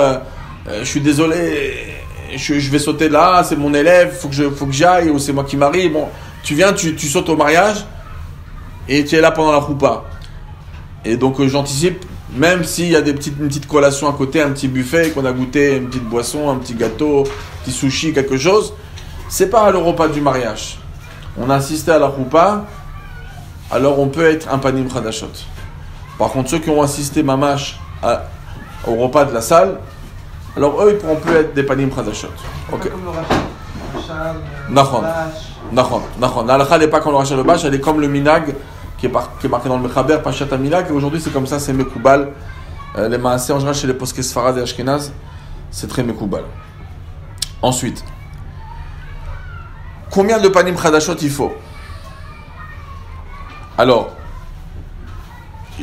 je suis désolé, je vais sauter là, c'est mon élève, faut que j'aille, ou c'est moi qui marie. Bon, tu viens, tu sautes au mariage et tu es là pendant la choupa. Et donc j'anticipe, même s'il y a une petite collation à côté, un petit buffet qu'on a goûté, une petite boisson, un petit gâteau, un petit sushi, quelque chose, c'est pas le repas du mariage. On a assisté à la choupa, alors on peut être un panim chadashot. Par contre, ceux qui ont assisté mamash au repas de la salle, alors eux, ils pourront plus être des panim chadashot. Ok. Comme le rachal, Nachon. Nachon. La halakha n'est pas comme le rachal le bâche, elle est comme le minag qui est marqué dans le mechaber, pachat minag. Et aujourd'hui, c'est comme ça, c'est mekoubal. Les maaseh en général chez les posques sfarad et ashkenaz, c'est très mekoubal. Ensuite, combien de panim chadashot il faut? Alors,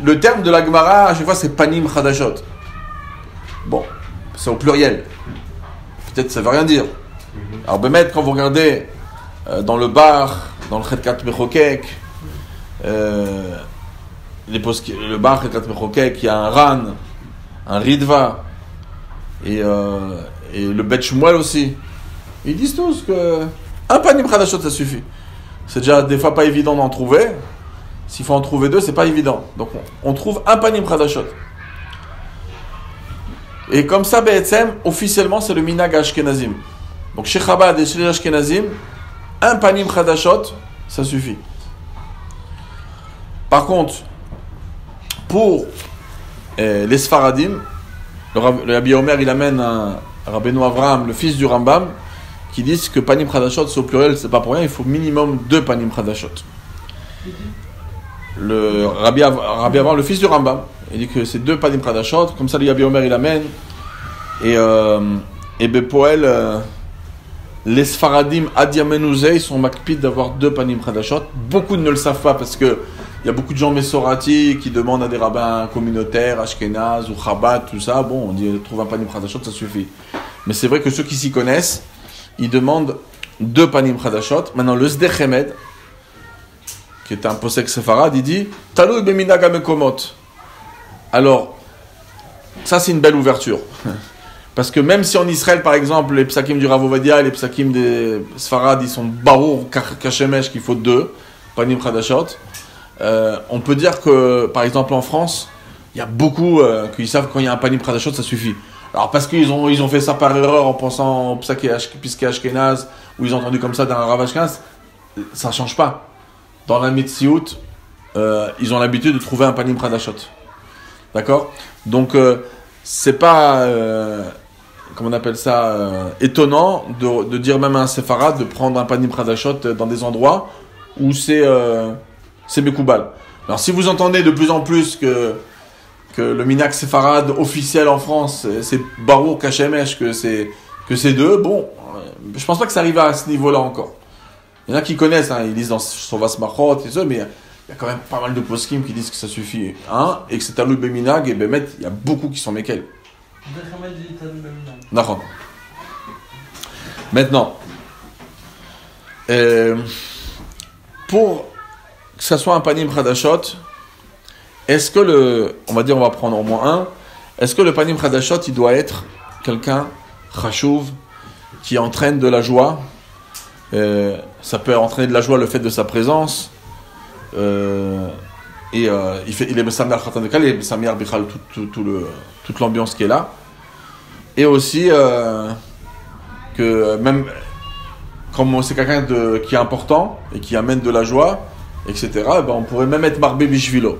le terme de la Gemara, à chaque fois, c'est panim chadashot. Bon, c'est au pluriel. Peut-être ça ne veut rien dire. Alors, Bémet, quand vous regardez dans le bar, dans le Chetkat Mechokek, le bar Chetkat Mechokek, il y a un Ran, un Ridva, et le Bet Shmuel aussi. Ils disent tous que un panim chadashot, ça suffit. C'est déjà des fois pas évident d'en trouver. S'il faut en trouver 2, c'est pas évident. Donc on trouve un panim chadashot. Et comme ça, Be'etzem, officiellement, c'est le minag ashkenazim. Donc chez Chabad et chez les ashkenazim, un panim chadashot, ça suffit. Par contre, pour les Sfaradim, le Rabbi Omer, il amène un Rabbeinu Avraham, le fils du Rambam, qui dit que panim chadashot, c'est au pluriel, c'est pas pour rien, il faut minimum 2 panim chadashot. Le Rabbi Avraham, le fils du Rambam, il dit que c'est 2 panim chadashot, comme ça le Rabbi Omer il amène, et Bepoel, les Sfaradim ad Yamenuzei sont makpid d'avoir 2 panim chadashot. Beaucoup ne le savent pas parce que il y a beaucoup de gens messorati qui demandent à des rabbins communautaires, Ashkenaz ou Chabad, tout ça. Bon, on dit trouve un panim chadashot, ça suffit. Mais c'est vrai que ceux qui s'y connaissent, ils demandent 2 panim chadashot. Maintenant, le Sdech Hemed, qui est un posek séfarade, il dit Talou beminag hamekomot. Alors, ça c'est une belle ouverture. Parce que même si en Israël, par exemple, les psakim du Rav Ovadia et les psakim des Sfarad, ils sont barour, kachemesh, qu'il faut 2, panim chadashot, on peut dire que, par exemple, en France, il y a beaucoup qui savent que quand il y a un panim chadashot, ça suffit. Alors, parce qu'ils ont fait ça par erreur en pensant au psaké ashkenaz, ou ils ont entendu comme ça d'un Rav Ashkenaz, ça ne change pas. Dans la Metsiout, ils ont l'habitude de trouver un panim chadashot. D'accord ? Donc, c'est pas... comment on appelle ça, étonnant de dire même à un séfarade de prendre un panim chadashot dans des endroits où c'est mekoubal. Alors si vous entendez de plus en plus que le minak séfarade officiel en France c'est barour kachemesh, que c'est 2, bon, je pense pas que ça arrive à ce niveau-là encore. Il y en a qui connaissent, hein, ils lisent dans Sovas Machot et ça, mais il y a quand même pas mal de poskim qui disent que ça suffit, hein, et que c'est talou beminag et bemet, il y a beaucoup qui sont mekel. D'accord. Maintenant, pour que ça soit un panim chadashot, est-ce que on va dire, on va prendre au moins un, est-ce que le panim chadashot, il doit être quelqu'un chashuv qui entraîne de la joie, ça peut entraîner de la joie le fait de sa présence, il est Bessamir Khatan de Kal, il est Bessamir Bichal, toute l'ambiance qui est là. Et aussi que même comme c'est quelqu'un qui est important et qui amène de la joie, etc., ben on pourrait même être Marbé Bishvilo.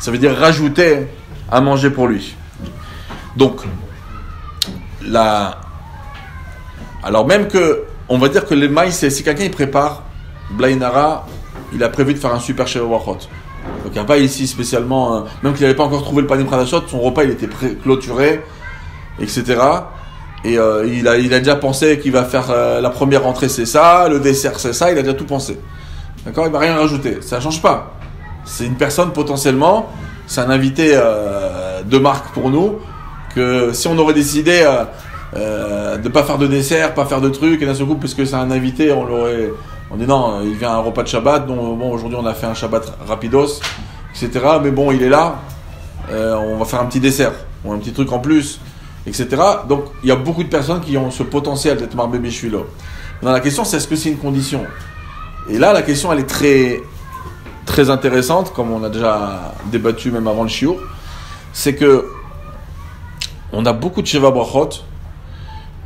Ça veut dire rajouter à manger pour lui. Donc, alors même que, on va dire que les maïs, si quelqu'un il prépare Blainara, il a prévu de faire un super Sheva Brachot. Donc il n'y a pas ici spécialement, même qu'il n'avait pas encore trouvé le panim chadashot, son repas il était clôturé, etc. Et il a déjà pensé qu'il va faire la première entrée c'est ça, le dessert c'est ça, il a déjà tout pensé. D'accord, il ne va rien rajouter, ça ne change pas. C'est une personne potentiellement, c'est un invité de marque pour nous, que si on aurait décidé de ne pas faire de dessert, pas faire de trucs, et d'un seul coup, parce que c'est un invité, on dit non, il vient à un repas de Shabbat, donc bon, aujourd'hui on a fait un Shabbat rapidos, etc. Mais bon, il est là, on va faire un petit dessert, ou un petit truc en plus, etc. Donc, il y a beaucoup de personnes qui ont ce potentiel d'être Marbé Bishvilo. Maintenant, la question, c'est est-ce que c'est une condition ? Et là, la question, elle est très, très intéressante, comme on a déjà débattu même avant le shiur, c'est que on a beaucoup de Sheva Brachot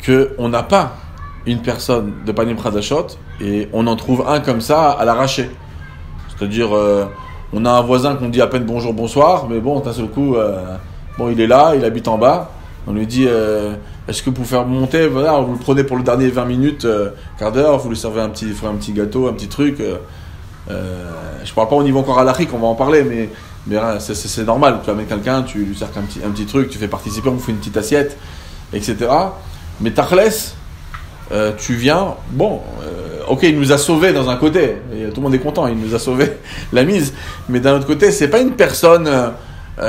qu'on n'a pas une personne de Panim Chadashot et on en trouve un comme ça à l'arraché. C'est-à-dire, on a un voisin qu'on dit à peine bonjour, bonsoir, mais bon, d'un seul coup, bon, il est là, il habite en bas, on lui dit est-ce que pour faire monter, voilà, vous le prenez pour le dernier 20 minutes, quart d'heure, vous lui servez un petit gâteau, un petit truc. Je parle pas au niveau encore halachique, on va en parler, mais c'est normal. Tu amènes quelqu'un, tu lui sers un petit truc, tu fais participer, on vous fait une petite assiette, etc. Mais tachles, tu viens, bon, ok, il nous a sauvés dans un côté, et tout le monde est content, il nous a sauvé la mise, mais d'un autre côté, c'est pas une personne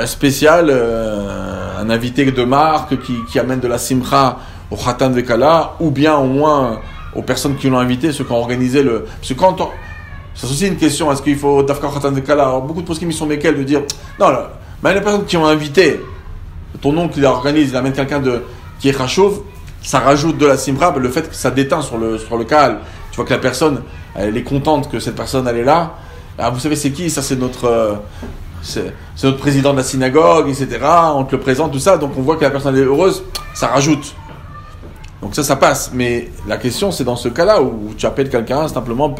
spéciale, un invité de marque qui amène de la simcha au Khatan Vekala, ou bien au moins aux personnes qui l'ont invité, ceux qui ont organisé le... Parce que quand c'est aussi une question, est-ce qu'il faut Dafka Khatan Vekala? Alors, beaucoup de poskim ils sont méquels de dire, non, mais les personnes qui ont invité, ton oncle qui l'organise, il amène quelqu'un qui est chachouv, ça rajoute de la simra, le fait que ça déteint sur le kal. Tu vois que la personne, elle est contente que cette personne, elle est là. Ah, vous savez, c'est qui? Ça, c'est notre président de la synagogue, etc. On te le présente, tout ça. Donc, on voit que la personne est heureuse. Ça rajoute. Donc, ça passe. Mais la question, c'est dans ce cas-là où tu appelles quelqu'un, simplement,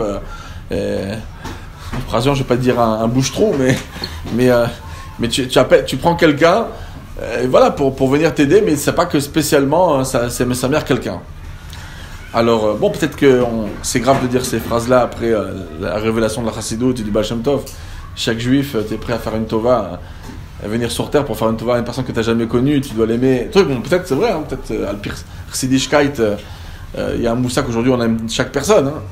je ne vais pas dire un bouche-trou, mais tu prends quelqu'un, voilà, pour venir t'aider, mais c'est pas que spécialement c'est sa mère quelqu'un. Alors, bon, peut-être que c'est grave de dire ces phrases-là après la révélation de la Chassidut et du Baal Shem Tov. Chaque juif, tu es prêt à faire une tova, à venir sur terre pour faire une tova à une personne que tu n'as jamais connue, tu dois l'aimer. Bon, peut-être c'est vrai, hein, peut-être Al-Pir Chassidishkeit, il y a un moussa qu'aujourd'hui on aime chaque personne. Hein.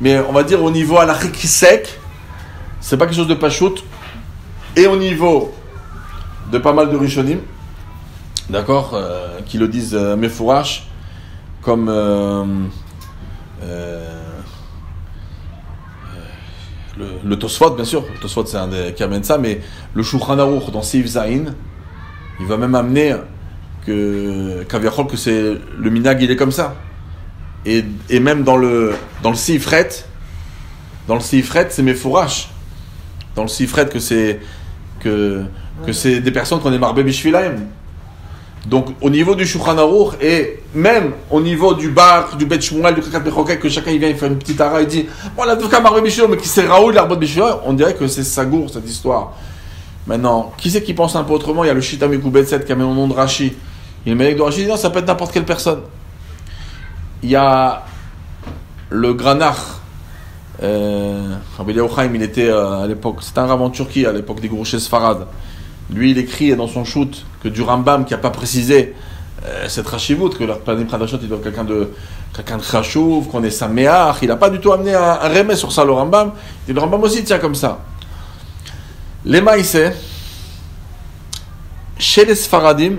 Mais on va dire au niveau halachik sec, c'est pas quelque chose de pachout. Et au niveau de pas mal de rishonim, d'accord, qui le disent mefourash, comme le Tosfot, bien sûr. Le Tosfot, c'est un des qui amène ça, mais le Shulchan Aruch, dans Seif Zayin, il va même amener que c'est le minag, il est comme ça. Et même dans le Seifret, c'est Mefourash. Dans le Seifret, que c'est des personnes qu'on est marbé bishvilaim. Donc, au niveau du Shulchan Aruch, et même au niveau du bar, du Bet Shmuel, du Kakat Bechokek, que chacun il vient, il fait une petite ara, il dit, bon, la Dovka marbé bishvilaim, mais qui c'est Raoul, l'arbot bishvilaim, on dirait que c'est Sagour, cette histoire. Maintenant, qui c'est qui pense un peu autrement? Il y a le Shita Mekubetset qui amène au nom de Rashi. Il y a le Melech de Rashi, dit non, ça peut être n'importe quelle personne. Il y a le Granach, Rabbi Eliyahu Chaim, il était à l'époque, c'était un rabbin en Turquie, à l'époque des Gourouchés Sfarad. Lui, il écrit dans son shoot que du Rambam qui n'a pas précisé cette Rashivut, que leur Panim Chadashot, il doit quelqu'un de Chashuv, qu'on est Sameach, il n'a pas du tout amené un remède sur ça, le Rambam. Et le Rambam aussi tient comme ça. Les Maïsé, chez les Sfaradim,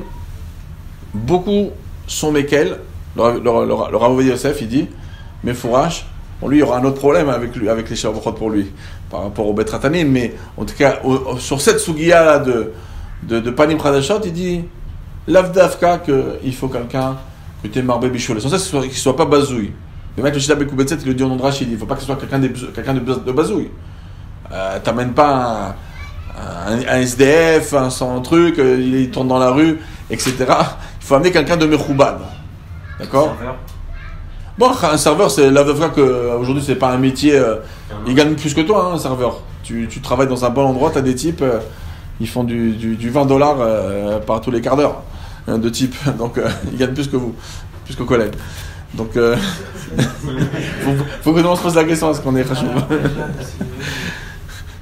beaucoup sont Mekel. Le Rav Ovadia Yosef, il dit, mais Fourash, bon, lui, il y aura un autre problème avec les Shavuot pour lui, par rapport au Bet Ratanim, mais en tout cas, sur cette Sugiya de Panim Chadashot, il dit, Lavdavka, qu'il faut quelqu'un que tu es marbé bicholet. Sans ça, qu'il ne soit pas bazouille. Le mec, le Shida Bekubetset, il le dit au nom de Rachid, il ne faut pas que ce soit quelqu'un de bazouille. T'amènes pas un SDF, un truc, il tourne dans la rue, etc. Il faut amener quelqu'un de Mechoubad. D'accord? Bon, un serveur, c'est la vrai qu'aujourd'hui, c'est pas un métier. Il gagne plus que toi, hein, un serveur. Tu travailles dans un bon endroit, tu as des types, ils font du $20 par tous les quarts d'heure, de type. Donc, ils gagnent plus que vous, plus qu'aux collègues. Donc, faut que nous on se pose la question, est-ce qu'on est rachou?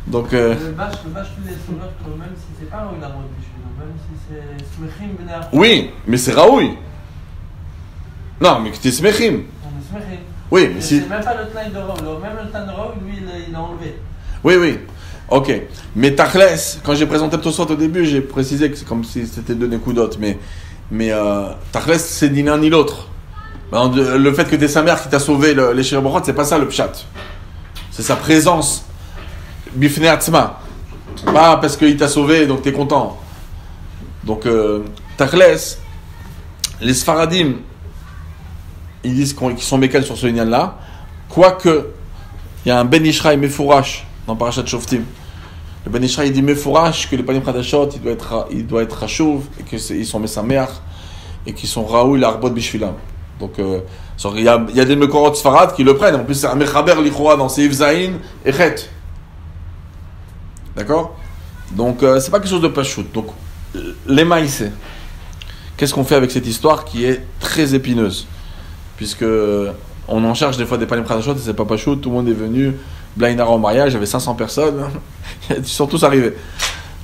Donc, le bâche tous les sauveurs, même si c'est pas Raoui la route, même si c'est Smechim Bener. Oui, mais c'est Raoui. Non, mais que t'es Smechim. On est Smechim. Oui, mais si. C'est même pas le Tlaï de Raoui. Même le Tlaï de Raoui, lui, il a enlevé. Oui. Ok. Mais Tachles, quand j'ai présenté le Tosfot au début, j'ai précisé que c'est comme si c'était deux Nekudot. Mais Tachles, c'est ni l'un ni l'autre. Le fait que t'es sa mère qui t'a sauvé les Shirabrot, c'est pas ça le pshat. C'est sa présence. Bifne Atzma. Pas parce qu'il t'a sauvé, donc t'es content. Donc, Tachles, les Sfaradim, ils disent qu'ils sont mécals sur ce lignan-là. Quoique, il y a un Ben Ishraï Mefourash dans Parashat Shoftim. Le Ben Ishraï dit Mefourash que les Panim Chadashot, il doit être Rashuv, et qu'ils sont Mesameach, et qu'ils sont Raoul l'Arbot Bishvilam. Donc, il y a des Mekorot Sfarad qui le prennent. En plus, c'est un Mechaber Lichoa dans Seif Zayin et Chet. D'accord? Donc, c'est pas quelque chose de pachout. Donc, les maïsés. Qu'est-ce qu'on fait avec cette histoire qui est très épineuse? Puisque on en cherche des fois des Panim Chadashot et c'est pas pachout. Tout le monde est venu. Blainara au mariage, il y avait 500 personnes. Ils sont tous arrivés.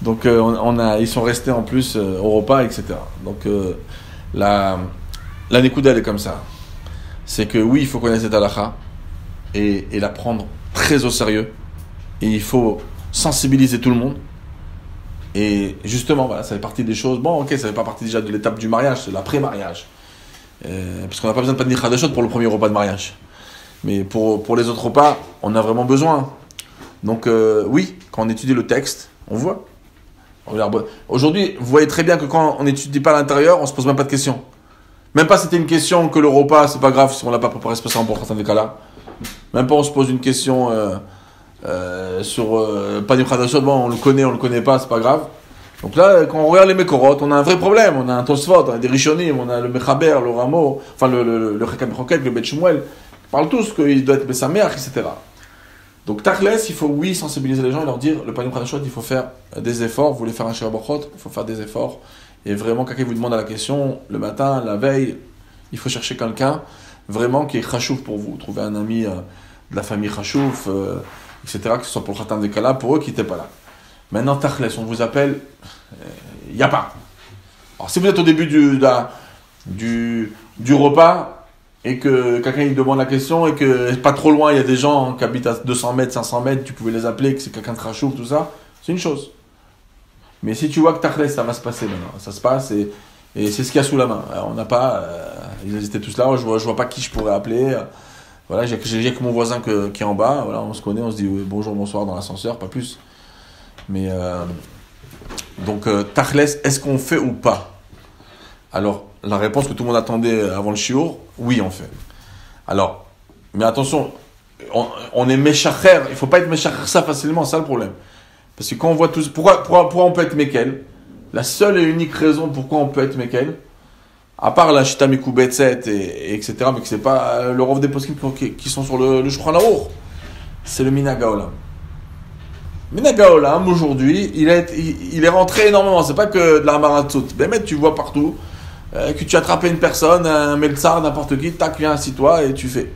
Donc, ils sont restés en plus au repas, etc. Donc, la Nekuda, elle est comme ça. C'est que oui, il faut connaître cette halakha et la prendre très au sérieux. Et il faut sensibiliser tout le monde. Et justement, voilà, ça fait partie des choses. Bon, ok, ça fait pas partie déjà de l'étape du mariage, c'est l'après-mariage. Parce qu'on n'a pas besoin de Panim Chadashot pour le premier repas de mariage. Mais pour les autres repas, on a vraiment besoin. Donc, oui, quand on étudie le texte, on voit. Aujourd'hui, vous voyez très bien que quand on n'étudie pas à l'intérieur, on se pose même pas de questions. Même pas c'était une question que le repas, c'est pas grave si on l'a pas préparé spécialement pour certains des cas-là. Même pas on se pose une question sur Panim Chadashot, bon, on le connaît pas, c'est pas grave. Donc là, quand on regarde les Mekorot, on a un vrai problème. On a un Tosfot, on a des Rishonim, on a le Mechaber, le Rameau, enfin le Chekam Bechokek, le Bet Shmuel. Ils parlent tous qu'il doit être Besameach, etc. Donc Tachles, il faut oui sensibiliser les gens et leur dire le Panim Chadashot, il faut faire des efforts. Vous voulez faire un Shirabrachot, il faut faire des efforts. Et vraiment, quelqu'un vous demande la question, le matin, la veille, il faut chercher quelqu'un vraiment qui est Chachouf pour vous. Trouver un ami de la famille Chachouf, etc., que ce soit pour le Khatam des Kala, pour eux qui n'étaient pas là. Maintenant, Tachles, on vous appelle, il n'y a pas. Alors, si vous êtes au début du repas et que quelqu'un il demande la question et que pas trop loin, il y a des gens qui habitent à 200 mètres, 500 mètres, tu pouvais les appeler, que c'est quelqu'un de Chachouf, tout ça, c'est une chose. Mais si tu vois que Tachles, ça va se passer maintenant, ça se passe et c'est ce qu'il y a sous la main. Alors, on n'a pas, ils étaient tous là, je vois pas qui je pourrais appeler. Voilà, j'ai que mon voisin qui est en bas, voilà, on se connaît, on se dit bonjour, bonsoir dans l'ascenseur, pas plus. Mais donc, Tachles, est-ce qu'on fait ou pas? Alors, la réponse que tout le monde attendait avant le shiur, oui, on fait. Alors, mais attention, on est méchacher, il ne faut pas être méchacher ça facilement, c'est ça le problème. Parce que quand on voit tous, pourquoi on peut être Mekel? La seule et unique raison pourquoi on peut être Mekel, à part la Shita Mikoubetset et etc., mais que c'est pas le Rov des poskim qui sont sur le Shulchan Aruch, c'est le Minhag Haolam. Minhag Haolam, aujourd'hui, il est rentré énormément, c'est pas que de la Maratzut. Mais tu vois partout, que tu attrapes une personne, un Meltsar, n'importe qui, tac, viens, assis-toi et tu fais.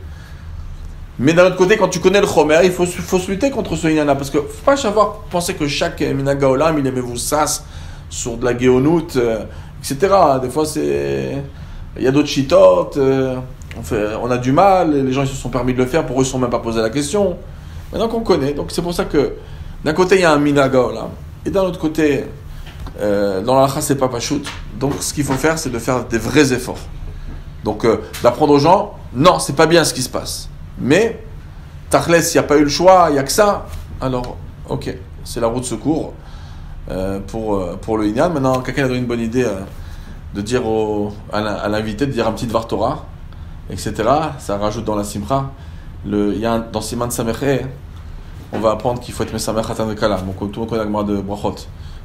Mais d'un autre côté, quand tu connais le Chomer, il faut se lutter contre ce Inyan-là. Parce que faut pas penser que chaque Minhag Haolam, il aimait vous sas sur de la Géonout, etc. Des fois, il y a d'autres chitotes, on a du mal, les gens ils se sont permis de le faire, pour eux ils ne se sont même pas posé la question. Maintenant qu'on connaît, donc c'est pour ça que d'un côté il y a un Minhag Haolam, et d'un autre côté, dans la halakha c'est pas pachout. Donc ce qu'il faut faire, c'est de faire des vrais efforts. Donc d'apprendre aux gens, non, c'est pas bien ce qui se passe. Mais, Tachles, il n'y a pas eu le choix, il n'y a que ça. Alors, ok, c'est la roue de secours pour le Inyan. Maintenant, quelqu'un a donné une bonne idée de dire à l'invité de dire un petit Dvar Torah, etc. Ça rajoute dans la Simcha. Il y a dans Siman Sameche, on va apprendre qu'il faut être Mesamech Hatan Vekala. Donc, tout le monde connaît la Gemara de Brachot.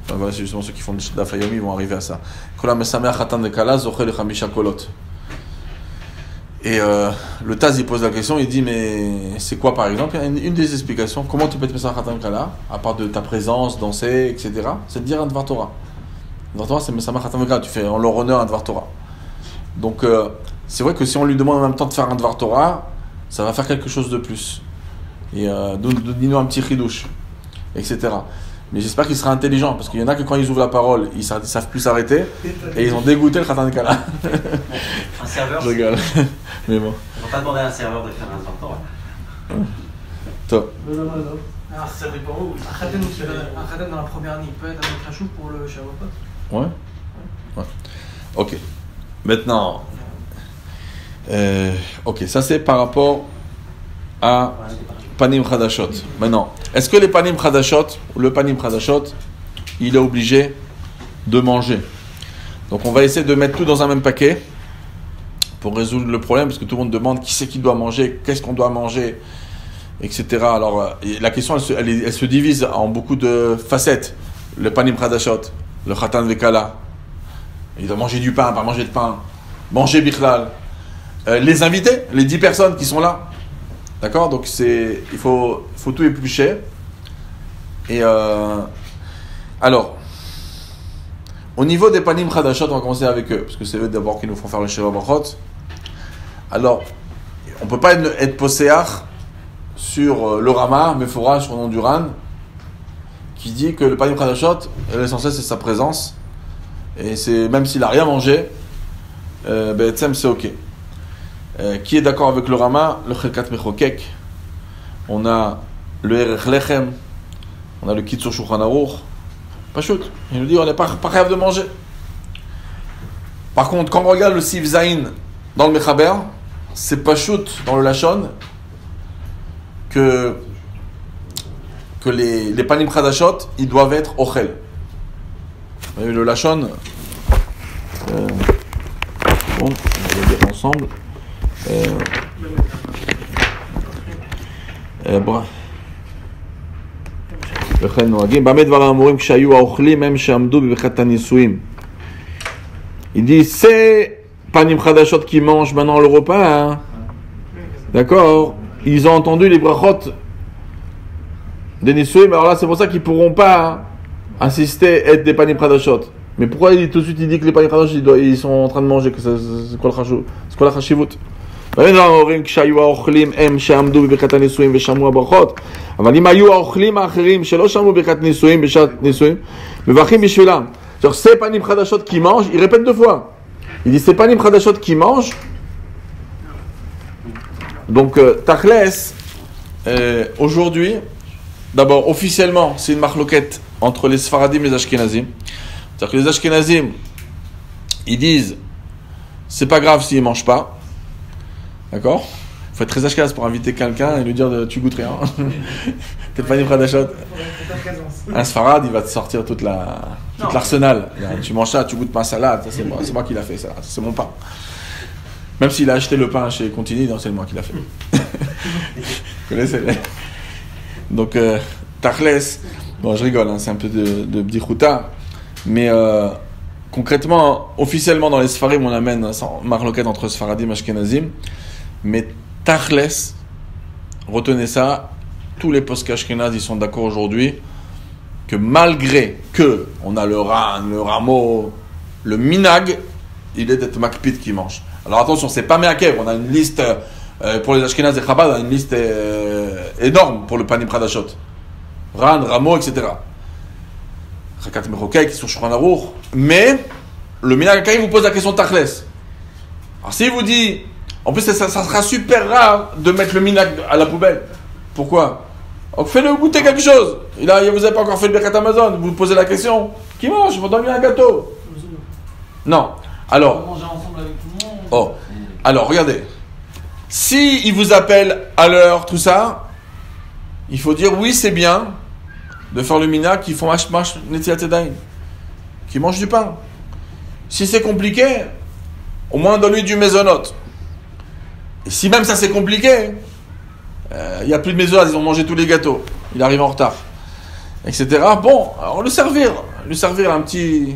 Donc, voilà, c'est justement ceux qui font le Daf Yomi, ils vont arriver à ça. Kola Mesamech Hatan Vekala, Zoché le Chamisha Kolot. Et le Taz il pose la question, il dit mais c'est quoi par exemple? Il y a une des explications, comment tu peux être Mesamech Hatan Vekala, à part de ta présence, danser, etc. C'est de dire un Dvar Torah. Dvar Torah c'est Mesamech Hatan Vekala, tu fais en leur honneur un Dvar Torah. Donc c'est vrai que si on lui demande en même temps de faire un Dvar Torah, ça va faire quelque chose de plus. Et dis-nous un petit chidouche, etc. Mais j'espère qu'il sera intelligent, parce qu'il y en a que quand ils ouvrent la parole, ils savent plus s'arrêter, et ils ont dégoûté le Khatan Kala. Un serveur, je rigole. Mais bon. On va pas demander à un serveur de faire un Dvar Torah. Toi. Non. Alors, ça dépend où. Un Khaten dans la première année peut être un Krachou pour le Shavuot. Ouais. Ok. Maintenant. Ok, ça c'est par rapport à Panim Chadashot. Maintenant, est-ce que les Panim Chadashot, ou le Panim Chadashot, il est obligé de manger? Donc on va essayer de mettre tout dans un même paquet pour résoudre le problème, parce que tout le monde demande qui c'est qui doit manger, qu'est-ce qu'on doit manger, etc. Alors la question elle se divise en beaucoup de facettes. Le Panim Chadashot, le Khatan Vekala, il doit manger du pain, pas manger de pain, manger Bichlal. Les invités, les 10 personnes qui sont là. D'accord? Donc il faut tout éplucher. Et alors, au niveau des Panim Chadashot, on va commencer avec eux, parce que c'est eux d'abord qui nous font faire le Sheva Brachot. Alors, on ne peut pas être poséach sur le Rama, Mephora, sur le nom du Ran, qui dit que le Panim Chadashot, l'essentiel c'est sa présence. Et c'est, même s'il n'a rien mangé, c'est ok. Qui est d'accord avec le Rama? Le Chelkat Mechokek. On a le Erech Lechem. On a le Kitzur Shulchan Aruch. Pas chut. Il nous dit on n'est pas capable de manger. Par contre, quand on regarde le Sif Zain dans le Mechaber, c'est pas chut dans le Lachon que les Panim Chadashot, ils doivent être Ochel. Vous voyez le Lachon. Bon, on va le dire ensemble. וכן נוהגים במה דבר האמורים כשהיו האוכלים הם שעמדו בברכת הנישואים. Il dit c'est Panim Chadashot qui mangent maintenant le repas, hein? D'accord, ils ont entendu les brachot des Nisuim, alors là c'est pour ça qu'ils pourront pas assister être des Panim Chadashot. Mais pourquoi tout de suite il dit que les Panim Chadashot ils sont en train de manger, que c'est quoi la chashivut? כשהיו האוכלים הם שעמדו בברכת הנישואים ושמעו הברכות, אבל אם היו האוכלים האחרים שלא שמעו ברכת נישואים בשעת נישואים, מברכים בשבילם. Genre c'est Panim Chadashot qui mange, il répète 2 fois. Il dit c'est Panim Chadashot qui mange. Donc Tachles, aujourd'hui, d'abord officiellement c'est une marloquette entre les Sfaradim et les Ashkenazim. C'est-à-dire que les Ashkenazim, ils disent c'est pas grave s'ils ne mangent pas. D'accord? Il faut être très ashkenaz pour inviter quelqu'un et lui dire tu goûtes rien. T'es pas libre d'achat. Un Sfarad, il va te sortir toute l'arsenal. Tu manges ça, tu goûtes ma salade, ça, c'est moi qui l'a fait, ça, c'est mon pain. Même s'il a acheté le pain chez Contini, non, c'est moi qui l'a fait. Vous connaissez Donc, Tachles, bon, je rigole, hein, c'est un peu de bdichouta, mais concrètement, officiellement dans les Sfarim, on amène marloquette entre Sfaradim et Ashkenazim, mais Tachles, retenez ça, tous les postes Ashkenaz, ils sont d'accord aujourd'hui que malgré que on a le ran, le rameau, le minag, il est d'être makpid qui mange. Alors attention, c'est pas meakev, on a une liste pour les Ashkenaz et Chabad, on a une liste énorme pour le panim pradashot. Ran, rameau, etc. Chakat mechokek, qui sont Shulchan Aruch, mais le minag quand il vous pose la question Tachles. Alors s'il vous dit, en plus ça sera super rare de mettre le minag à la poubelle. Pourquoi? Donc faites-le goûter quelque chose. Vous n'avez pas encore fait le Birkat Amazon, vous posez la question. Qui mange? Vous donnez un gâteau? Non. Alors. On va manger ensemble avec tout le monde. Oh. Alors, regardez. Si il vous appelle à l'heure, tout ça, il faut dire oui, c'est bien de faire le mina qui font mach netilat yadayim, qui mangent du pain. Si c'est compliqué, au moins donne-lui du mésonote. Et si même ça c'est compliqué, il n'y a plus de mésonote, ils ont mangé tous les gâteaux, il arrive en retard, etc. Bon, alors lui servir un petit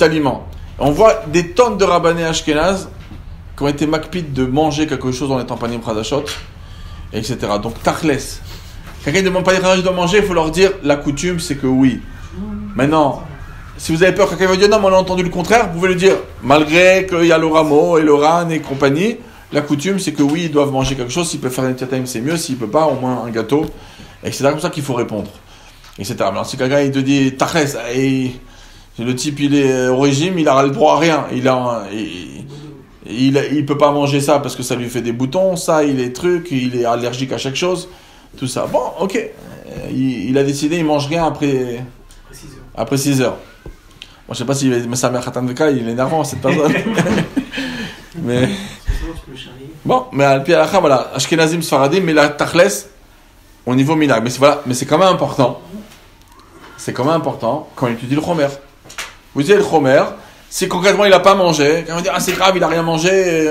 aliment. On voit des tonnes de rabbanés ashkénazes qui ont été makpid de manger quelque chose en étant panim pradashot, etc. Donc tachles. Quelqu'un ne demande pas de manger, il faut leur dire la coutume c'est que oui. Maintenant, si vous avez peur que quelqu'un va dire non, mais on a entendu le contraire, vous pouvez lui dire malgré qu'il y a le rameau et le ran et compagnie, la coutume c'est que oui, ils doivent manger quelque chose. S'il peut faire un tiataim, c'est mieux. S'il peut pas, au moins un gâteau. Et c'est comme ça qu'il faut répondre. Etc. Maintenant, si quelqu'un il te dit tachles, le type il est au régime, il a le droit à rien. Il peut pas manger ça parce que ça lui fait des boutons. Ça, il est il est allergique à chaque chose. Tout ça. Bon, ok. Il a décidé, il mange rien après 6 heures. Moi, je sais pas si sa mère Khatan Veka, il est énervant, cette personne. Mais. Bon, mais à la voilà. Ashkenazim, Sfaradim, mais la Tachles, au niveau minag. Mais c'est quand même important. C'est quand même important quand il étudie le Chomer. Vous dites le Chomer, si concrètement il n'a pas mangé, quand on dit ah c'est grave, il n'a rien mangé,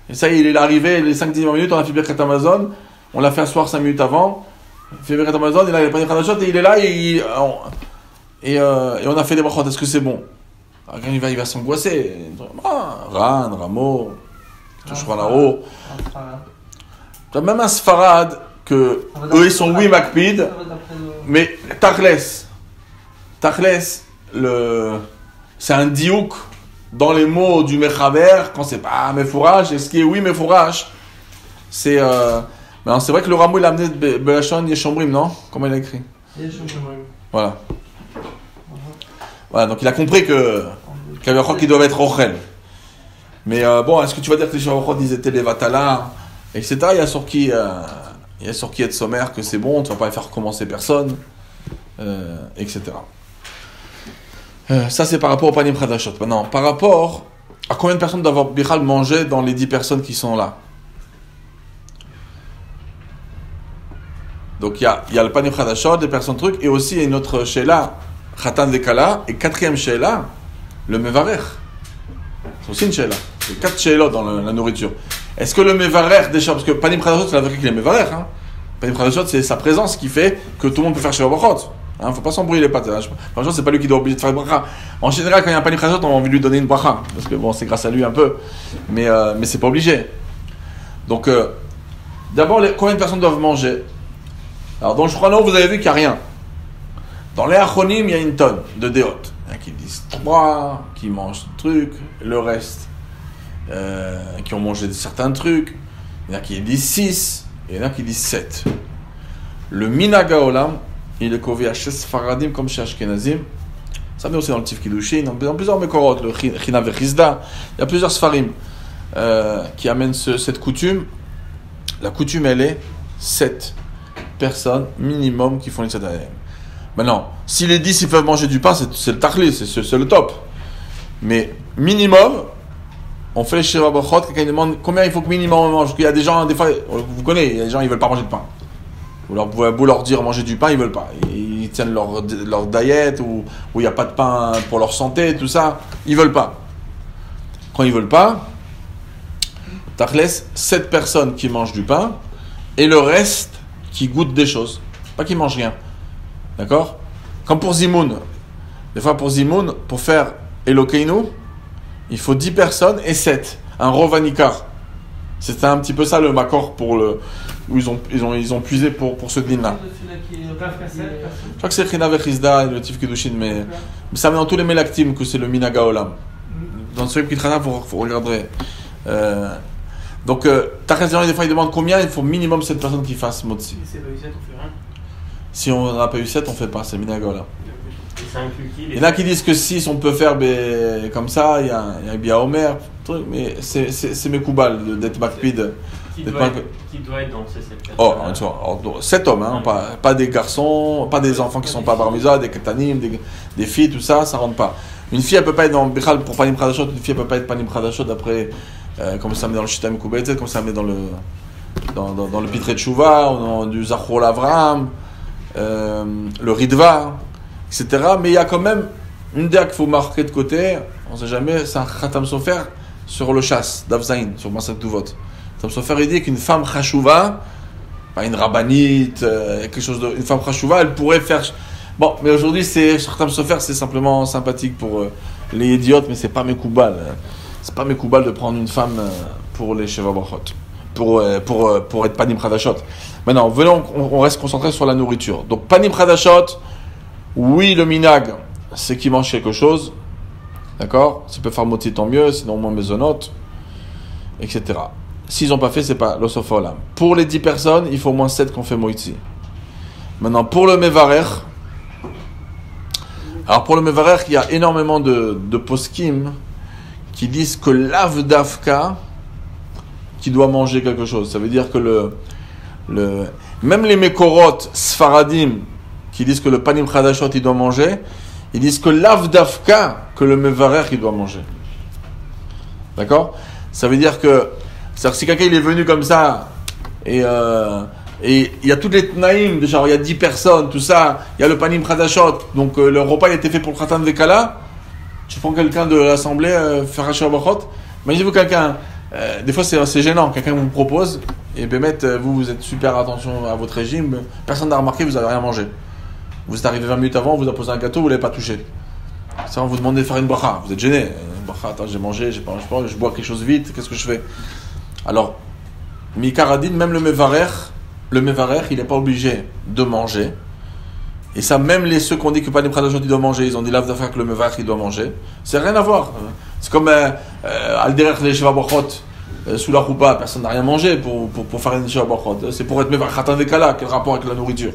et ça il est arrivé, les 5-10 minutes, on a fait Birkat Amazon, on l'a fait asseoir 5 minutes avant, il fait Birkat Amazon, et là il n'a pas dit Khadashot, et il est là, et on a fait des brachot, est-ce que c'est bon? Alors, quand il va s'angoisser, Ran, Rameau, Shulchan Aruch. Même un Sfarad, que eux ils sont oui makpid, mais Tachles, c'est un diouk dans les mots du Mechaber, quand c'est pas Mefourash, et ce qui est oui Mefourash, c'est c'est vrai que le Rameau il a amené Belachon Yeshomrim, non? Comment il a écrit? Voilà. Voilà, donc il a compris qu'il y avait un qui doivent être Rochel. Mais bon, est-ce que tu vas dire que les Shavarochot ils étaient les Vatala, etc. Il y a sur qui être sommaire que c'est bon, tu vas pas faire recommencer personne, etc. Ça c'est par rapport au panim pradashot. Maintenant, par rapport à combien de personnes doivent Bichal manger dans les 10 personnes qui sont là. Donc il y a le panim pradashot, des personnes trucs, et aussi il y a une autre sheila, Khatan Vekala, et 4e sheila, le mevarech. C'est aussi une sheila. C'est 4 sheilot dans la nourriture. Est-ce que le mevarech déjà, parce que panim pradashot c'est la vraie qu'il est mevarech, hein. Panim pradashot c'est sa présence qui fait que tout le monde peut faire Shavachot. Faut pas s'embrouiller les pattes. Franchement, c'est pas lui qui doit obliger de faire une bracha. En général, quand il y a un panim pradashot, on a envie de lui donner une bracha. Parce que bon, c'est grâce à lui un peu. Mais c'est pas obligé. Donc, d'abord, combien de personnes doivent manger? Alors, dans le Shulchan Aruch, vous avez vu qu'il n'y a rien. Dans les Achonim, il y a une tonne de déot. Il y en a qui disent 3, qui mangent des trucs. Le reste, qui ont mangé certains trucs. Il y en a qui disent 6. Il y en a qui disent 7. Le Minag Haolam, il est convié à chez Sfaradim comme chez Ashkenazim. Ça vient aussi dans le Tif Kiddushin, dans plusieurs Mekorot, le China Vechizda. Il y a plusieurs Sfarim qui amènent cette coutume. La coutume, elle est 7 personnes minimum qui font les Tzadayim. Maintenant, si les 10 ils peuvent manger du pain, c'est le Tachli, c'est le top. Mais minimum, on fait les Sheva Brachot, quelqu'un demande combien il faut que minimum on mange. Parce qu'il y a des gens, des fois, vous connaissez, il y a des gens, ils veulent pas manger de pain. Vous leur pouvez beau leur dire manger du pain, ils veulent pas. Ils tiennent leur diète, ou il n'y a pas de pain pour leur santé, tout ça, ils veulent pas. Quand ils veulent pas, Tachles, 7 personnes qui mangent du pain, et le reste qui goûtent des choses. Pas qui mangent rien. D'accord? Comme pour Zimoun. Des fois pour Zimoun, pour faire Elokeinu, il faut 10 personnes et 7. Un rovanikar. C'était un petit peu ça le makor pour le, où ils ont puisé pour ce din-là. Je crois que c'est China Vechizda, le Tif Kedushin, mais ça met dans tous les Melaktim que c'est le Minaga Olam. Dans ce Kitrana, vous regarderez. Donc, Tachas des fois, ils demandent combien, il faut minimum 7 personnes qui fassent Motzi. Si on n'a pas eu 7, on ne fait pas, c'est Minaga Olam. Il y en a qui disent que 6 on peut faire comme ça, il y a Bia Omer, mais c'est Mekoubal d'être Makpid. Qui doit être dans ces 7 personnes? Oh, 7 hommes, hein, pas des garçons, pas des enfants qui sont pas bar mitzvah, des ketanim, des filles, tout ça, ça rentre pas. Une fille elle peut pas être dans Bichal pour Panim Khadashot, une fille elle peut pas être Panim Khadashot après, comme ça met dans le Shita Mekoubetzet, comme ça met dans le Pitre Tshuva, ou dans du Zachor Avraham, le Ridva, etc. Mais il y a quand même une idée qu'il faut marquer de côté, on sait jamais, c'est un Khatam Sofer sur le chasse, d'Avzaïn, sur Masak Tuvot. Khatam Sofer, il dit qu'une femme Chashouva, pas une rabbinite, quelque chose de, une femme Chashouva, elle pourrait faire. Bon, mais aujourd'hui, Khatam Sofer, c'est simplement sympathique pour les idiotes, mais c'est pas Mekoubal. C'est pas Mekoubal de prendre une femme pour les Sheva Brachot, pour être Panim Khadashot. Maintenant, venons, on reste concentré sur la nourriture. Donc, Panim Khadashot, oui, le minag, c'est qu'ils mangent quelque chose, d'accord? S'ils peuvent faire moti, tant mieux, sinon au moins maisonnote, etc. S'ils n'ont pas fait, c'est pas l'osofolam. Pour les 10 personnes, il faut au moins 7 qu'on fait moiti. Maintenant, pour le mevarer, alors pour le mevarer, il y a énormément de poskim qui disent que l'avdavka qui doit manger quelque chose. Ça veut dire que même les mekorot sfaradim qui disent que le panim chadashot il doit manger, ils disent que l'avdavka que le mevarer il doit manger. D'accord? Ça veut dire que si quelqu'un il est venu comme ça et il y a toutes les tnaïm, déjà il y a 10 personnes, tout ça, il y a le panim chadashot, donc le repas il a été fait pour le khatan vekala. Tu prends quelqu'un de l'assemblée, faire un shabachot. Imaginez-vous quelqu'un, des fois c'est gênant, quelqu'un vous propose, et Bémet, vous êtes super attention à votre régime, personne n'a remarqué, vous n'avez rien mangé. Vous êtes arrivé 20 minutes avant, on vous a posé un gâteau, vous ne l'avez pas touché. Ça, on vous demande de faire une bracha, vous êtes gêné. Une bracha, attends, j'ai mangé, je bois quelque chose vite, qu'est-ce que je fais? Alors, Mikaradin, même le mevarer, il n'est pas obligé de manger. Et ça, même ceux qui ont dit que pas des pradachot il doit manger, ils ont dit l'avdafka que le mevarer il doit manger. C'est rien à voir. C'est comme Alderer les Sheva Brachot sous la choupa, personne n'a rien mangé pour faire une Sheva Brachot. C'est pour être mevarer khatan vekala, quel rapport avec la nourriture?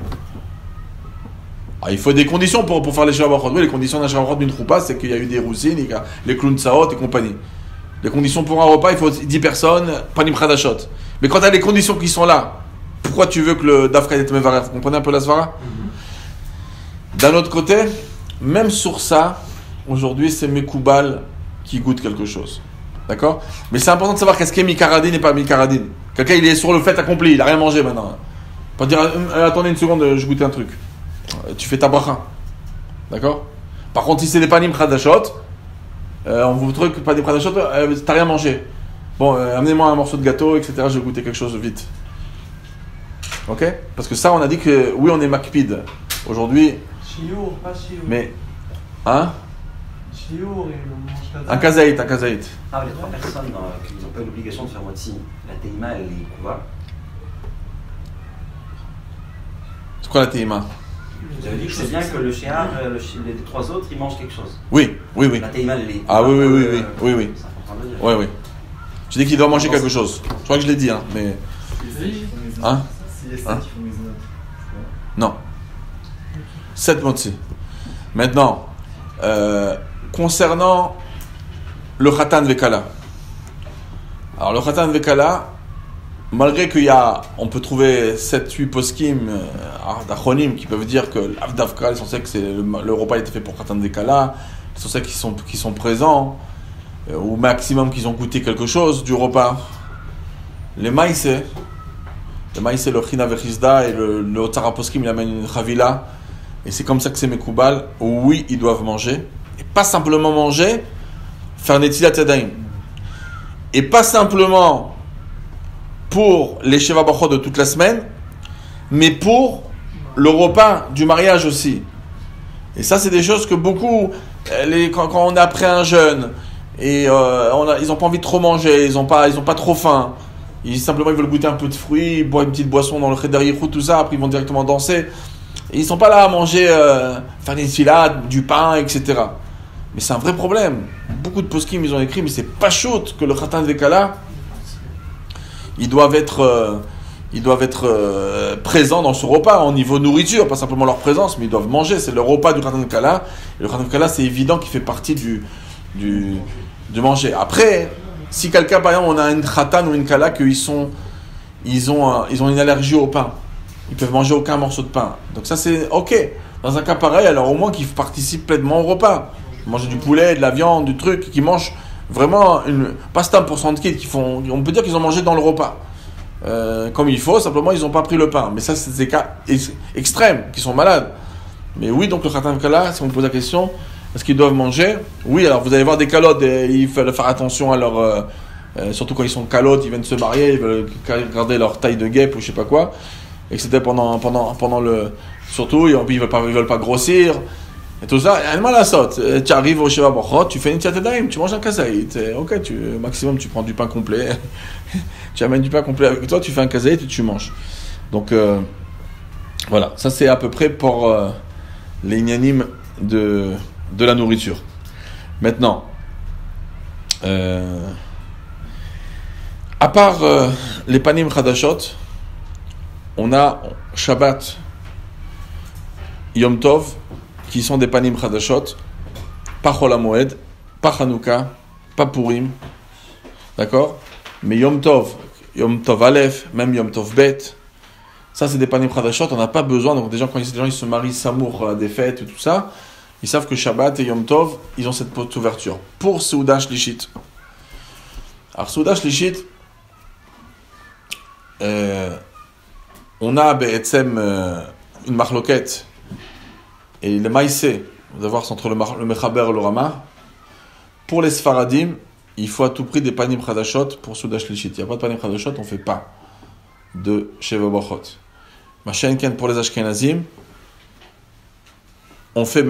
Ah, il faut des conditions pour faire les Sheva Brachot. Oui, les conditions d'un Sheva Brachot d'une choupa, c'est qu'il y a eu des rousines, il y a les clowns saot et compagnie. Les conditions pour un repas, il faut 10 personnes, panim khadashot. Mais quand tu as les conditions qui sont là, pourquoi tu veux que le dafka est mevarer? Vous comprenez un peu la svara? D'un autre côté, même sur ça, aujourd'hui, c'est Mekoubal qui goûte quelque chose. D'accord? Mais c'est important de savoir qu'est-ce qu'est Mikaradin et pas Mikaradin. Quelqu'un, il est sur le fait accompli, il n'a rien mangé maintenant. Pas dire, attendez une seconde, je goûte un truc. Tu fais ta bracha. D'accord? Par contre, si c'est des panim khadashot, on vous truc, pas des khadashot, t'as rien mangé. Bon, amenez-moi un morceau de gâteau, etc. Je vais goûter quelque chose vite. Ok? Parce que ça, on a dit que, oui, on est makpid. Aujourd'hui. Chiour, pas chiour. Mais. Hein? Chiour et le mange un kazaït. Ah, les 3 personnes qui n'ont pas l'obligation de faire moitié, la teima, elle est kouva. C'est quoi la teima? Vous avez dit que c'est bien que le shéar, les 3 autres, ils mangent quelque chose. Oui. La teima, elle est. Ah oui. Oui. C'est important de le dire. Oui. Je dis qu'il doit manger quelque chose. Je crois que je l'ai dit, hein, mais. Hein? Non. 7 motzi. Maintenant, concernant le khatan vekala. Alors le khatan vekala, malgré on peut trouver 7-8 poskim d'achonim qui peuvent dire que l'avdavka, ils sont censés que le repas a été fait pour khatan vekala, ils sont censés qui sont présents. au maximum qu'ils ont goûté quelque chose du repas. Les maïsé, le china vechizda et le Otzara Poskim, il amène une chavila. Et c'est comme ça que c'est Mekoubal. Oui, ils doivent manger. Et pas simplement manger, faire Netilat Yadayim. Et pas simplement pour les Sheva Brachot de toute la semaine, mais pour le repas du mariage aussi. Et ça, c'est des choses que beaucoup, quand on est après un jeûne, et ils n'ont pas envie de trop manger, ils n'ont pas trop faim, ils veulent goûter un peu de fruits, boire une petite boisson dans le Cheder Yichud, tout ça, après ils vont directement danser. Et ils ne sont pas là à manger, faire des filades, du pain, etc. Mais c'est un vrai problème. Beaucoup de poskim, ils ont écrit, mais c'est pas shoot que le Khatan Vekala, ils doivent être présents dans ce repas, au niveau nourriture, pas simplement leur présence, mais ils doivent manger. C'est le repas du Khatan Vekala. Et le Khatan Vekala, c'est évident qu'il fait partie de manger. Après, si quelqu'un, par exemple, on a une Khatan ou une Kala, qu'ils ils ont une allergie au pain. Ils peuvent manger aucun morceau de pain. Donc ça, c'est OK. Dans un cas pareil, alors au moins qu'ils participent pleinement au repas. Manger du poulet, de la viande, du truc, qu'ils mangent vraiment pas 100% de kids, on peut dire qu'ils ont mangé dans le repas. Comme il faut, simplement ils n'ont pas pris le pain. Mais ça, c'est des cas extrêmes, qui sont malades. Mais oui, donc le Khatan Kala, si on me pose la question, est-ce qu'ils doivent manger? Oui, alors vous allez voir des calottes, il faut faire attention à leur... surtout quand ils sont calottes, ils viennent se marier, ils veulent garder leur taille de guêpe ou je sais pas quoi. Et que c'était pendant le... Surtout, ils veulent pas grossir. Et tout ça, il y a mal à saute. Tu arrives au Sheva Brachot, tu fais une Tiyatadaim, tu manges un kazaït. Ok, maximum tu prends du pain complet. Tu amènes du pain complet avec toi, tu fais un kazaït et tu manges. Donc, voilà. Ça, c'est à peu près pour les inanimes de la nourriture. Maintenant, à part les panim chadashot, on a Shabbat, Yom Tov, qui sont des panim chadashot, pas Chol HaMoed, pas Hanouka, pas Purim, d'accord? Mais Yom Tov Aleph, même Yom Tov Bet, ça c'est des panim chadashot, on n'a pas besoin. Donc des gens, quand ils se marient Samour à des fêtes et tout ça, ils savent que Shabbat et Yom Tov, ils ont cette porte ouverture. Pour Seuda Shlishit. Alors Seuda Shlishit, on a une marloquette et le maïsé, vous allez voir, c'est entre le Mechaber et le Rama. Pour les Sfaradim, il faut à tout prix des panim chadashot pour Seuda Shlishit. Il n'y a pas de panim chadashot, on ne fait pas de Sheva Brachot. Machenken pour les Ashkenazim, on fait,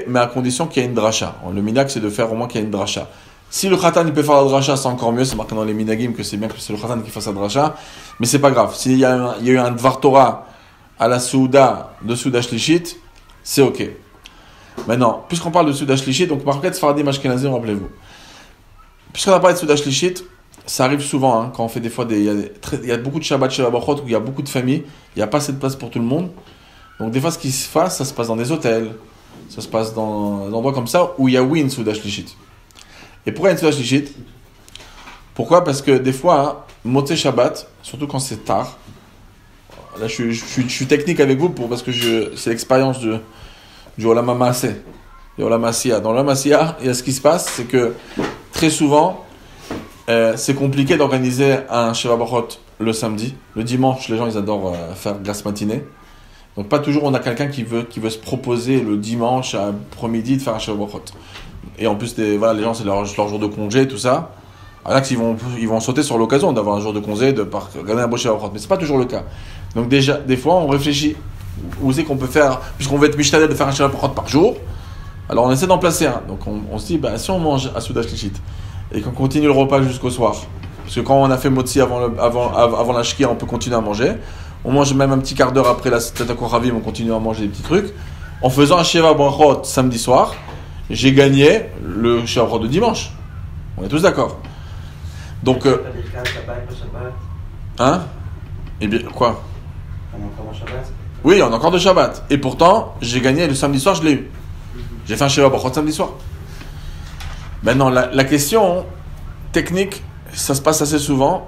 mais à condition qu'il y ait une dracha. Le minag, c'est de faire au moins qu'il y ait une dracha. Si le khatan il peut faire la dracha, c'est encore mieux. C'est marqué dans les minagim que c'est bien que c'est le khatan qui fasse la dracha. Mais c'est pas grave. S'il y a eu un dvar Torah à la Souda de Seuda Shlishit, c'est ok. Maintenant, puisqu'on parle de Seuda Shlishit, donc marquette Sfaradim Ashkenazim, rappelez-vous. Puisqu'on a parlé de Seuda Shlishit, ça arrive souvent, quand on fait des fois il y a beaucoup de Shabbat Sheva Brachot où il y a beaucoup de familles, il n'y a pas assez de place pour tout le monde. Donc des fois, ce qui se passe, ça se passe dans des hôtels, ça se passe dans des endroits comme ça où il y a une Seuda Shlishit. Et pourquoi il y a une Seuda Shlishit? Pourquoi? Parce que des fois, Motzei Shabbat, surtout quand c'est tard, là je suis technique avec vous parce que c'est l'expérience du Olam HaMaaseh, du Olam HaSiyah. Dans l'Olam HaSiyah, il y a ce qui se passe, c'est que très souvent, c'est compliqué d'organiser un Sheva Brachot le samedi. Le dimanche, les gens ils adorent faire glace matinée. Donc pas toujours on a quelqu'un qui veut se proposer le dimanche à après-midi de faire un Sheva Brachot. Et en plus les gens c'est leur jour de congé tout ça. Alors là ils vont sauter sur l'occasion d'avoir un jour de congé de regarder un beau Sheva Brachot, mais c'est pas toujours le cas. Donc déjà des fois on réfléchit où c'est qu'on peut faire, puisqu'on veut être mishtadel de faire un Sheva Brachot par jour. Alors on essaie d'en placer un. Donc on se dit si on mange à Seuda Shlishit et qu'on continue le repas jusqu'au soir, parce que quand on a fait motzi avant la shkia, on peut continuer à manger. On mange même un petit quart d'heure après la Tata Koravim, on continue à manger des petits trucs. En faisant un Sheva Brachot samedi soir, j'ai gagné le Sheva Brachot de dimanche. On est tous d'accord. Donc, Eh bien, quoi? Oui, on a encore de Shabbat. Et pourtant, j'ai gagné le samedi soir, je l'ai eu. J'ai fait un Sheva Brachot samedi soir. Maintenant, la question technique, ça se passe assez souvent.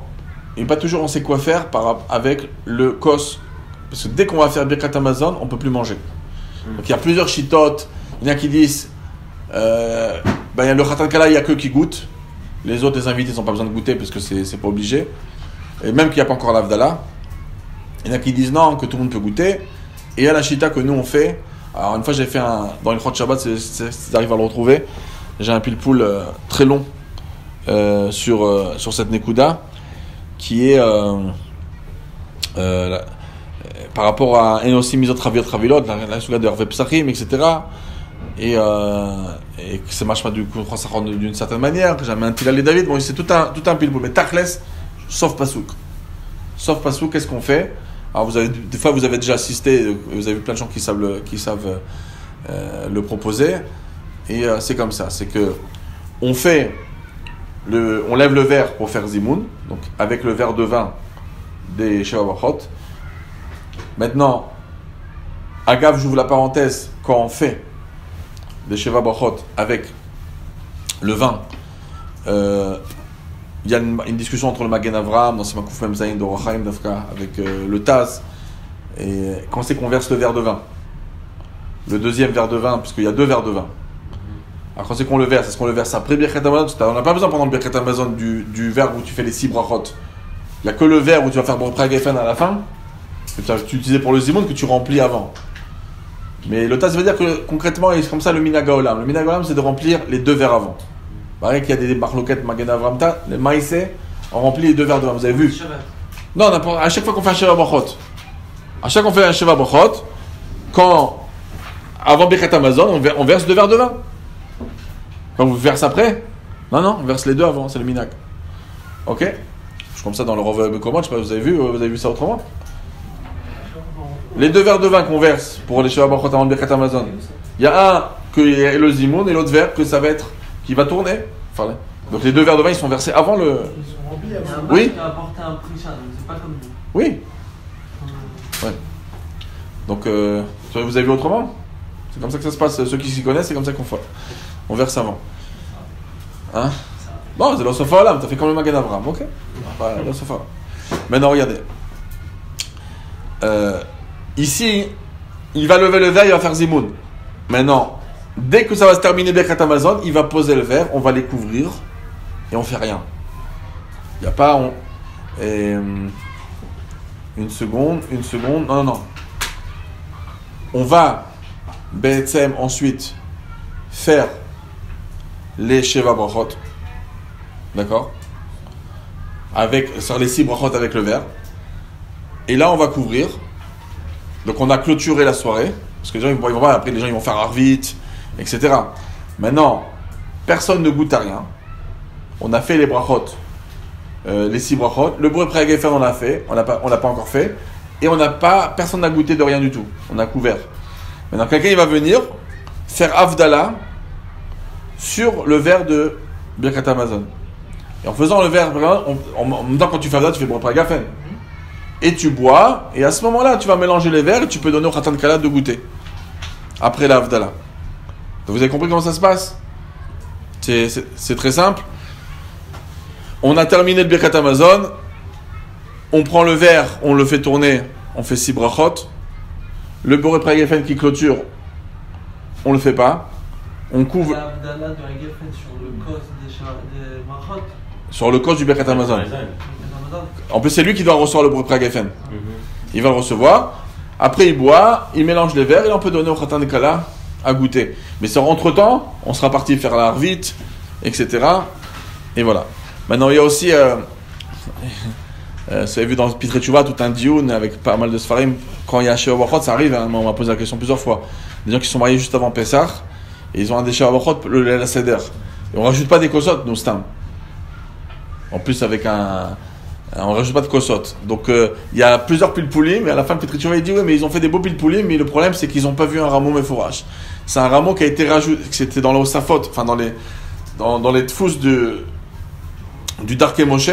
Et pas toujours on sait quoi faire avec le kos. Parce que dès qu'on va faire Birkat Hamazon, on ne peut plus manger. Donc il y a plusieurs chitotes. Il y en a qui disent ben, il y a le Khatan Kala, il n'y a que qui goûte. Les autres, les invités, ils n'ont pas besoin de goûter parce que c'est pas obligé. Et même qu'il n'y a pas encore l'Avdallah. Il y en a qui disent non, que tout le monde peut goûter. Et il y a la Shita que nous on fait. Alors une fois j'ai fait dans une Khot Shabbat, si arrive à le retrouver, j'ai un pile-poule très long sur cette Nekuda qui est par rapport à Enosim Mizot Raviot Ravilot, la Souga de Hervé Psachim, etc. Et que c'est machma du coup d'une certaine manière, que j'avais un Tilal et David, bon c'est tout un pile-poule, mais Tachles, sauf Pasouk. Sauf Pasouk, qu'est-ce qu'on fait? Alors des fois vous avez déjà assisté, vous avez vu plein de gens qui savent le proposer, et c'est comme ça, c'est que on lève le verre pour faire Zimoun, donc avec le verre de vin des Sheva Brachot. Maintenant, Agav, j'ouvre la parenthèse, quand on fait des Sheva Brachot avec le vin, il y a une discussion entre le Magen Avraham, dans Simakouf Memzaïn de Rochaim Dafka, avec le Taz, et quand c'est qu'on verse le verre de vin, le deuxième verre de vin, puisqu'il y a 2 verres de vin. Alors quand c'est qu'on le verse, est-ce qu'on le verse après Birkat Hamazon? On n'a pas besoin pendant le Birkat Hamazon du verre où tu fais les 6 brachot. Il n'y a que le verre où tu vas faire Brachot Geffen à la fin, que tu utilisais pour le Zimoun, que tu remplis avant. Mais le Taz veut dire que concrètement, c'est comme ça le Minhag Haolam. Le Minhag Haolam, c'est de remplir les 2 verres avant. Pareil qu'il y a des marloquettes Magen Avraham, les maïsés, on remplit les 2 verres de vin. Vous avez vu? Non, à chaque fois qu'on fait un Sheva Brachot, avant Birkat Hamazon, on verse 2 verres de vin. Quand vous versez après, non, on verse les 2 avant, c'est le Minhag. Ok? Je suis comme ça dans le Rov Mekomot, je sais pas, vous avez vu ça autrement? Les 2 verres de vin qu'on verse pour les Sheva Brachot avant Birkat Hamazon, il y a un qui est le Zimoun et l'autre verre que ça va être qui va tourner. Enfin, donc les 2 verres de vin ils sont versés avant le. Ils sont remplis avant. Oui. Qui a apporté un prix ça, donc c'est pas comme nous. Oui. Ouais. Donc vous avez vu autrement? C'est comme ça que ça se passe. Ceux qui s'y connaissent, c'est comme ça qu'on fait. On verse avant. Hein? Bon, c'est l'Osofa Olam, t'as fait comme le Magen Avraham, ok? L'Osofa. Maintenant, regardez. Ici, il va lever le verre, il va faire Zimoun. Maintenant, dès que ça va se terminer Birkat Hamazon, il va poser le verre, on va les couvrir et on fait rien. Il n'y a pas. Une seconde. Non. On va ensuite faire les Sheva Brachot. D'accord? Sur les 6 brachot avec le verre. Et là, on va couvrir. Donc, on a clôturé la soirée. Parce que les gens, ils vont voir, après, les gens, ils vont faire Arvit, etc. Maintenant, personne ne goûte à rien. On a fait les brachot, les 6 brachot. Le Boré Pré Geffen, on l'a fait. On l'a pas encore fait. Et personne n'a goûté de rien du tout. On a couvert. Maintenant, quelqu'un, il va venir faire Avdallah sur le verre de Birkat Hamazon. Et en faisant le verre, en même temps, quand tu fais Avdallah, tu fais Boré Pré Geffen. Et tu bois, et à ce moment-là, tu vas mélanger les verres et tu peux donner au Khatan Kala de goûter. Après la Avdallah. Vous avez compris comment ça se passe? C'est très simple. On a terminé le Birkat Hamazon. On prend le verre, on le fait tourner, on fait 6 brachot. Le Boré Pré Geffen qui clôture, on le fait pas. On couvre. L'Avdallah de Geffen sur le cos des brachot. Sur le cos du Birkat Hamazon. En plus, c'est lui qui doit recevoir le Boré Pré Geffen. Il va le recevoir. Après, il boit, il mélange les verres et on peut donner au Khatan Kala à goûter. Mais c'est entre-temps, on sera parti faire la Arvit, etc. Et voilà. Maintenant, il y a aussi, vous avez vu dans Pitrei Tshuva, tout un dioun avec pas mal de Sfarim. Quand il y a Sheva Brachot, ça arrive, hein, on m'a posé la question plusieurs fois. Des gens qui sont mariés juste avant Pessah, et ils ont un des Sheva Brachot, le la Seder. Et on rajoute pas des kosot, nous, stam. En plus, on rajoute pas de kosot. Donc, il y a plusieurs pilpoulim, mais à la fin, Pitrei Tshuva, il dit, oui, mais ils ont fait des beaux pilpoulim, mais le problème, c'est qu'ils n'ont pas vu un rameau mefourach. C'est un rameau qui a été rajouté, c'était dans l'Osafot, enfin, dans les tfous du Darké Moshe,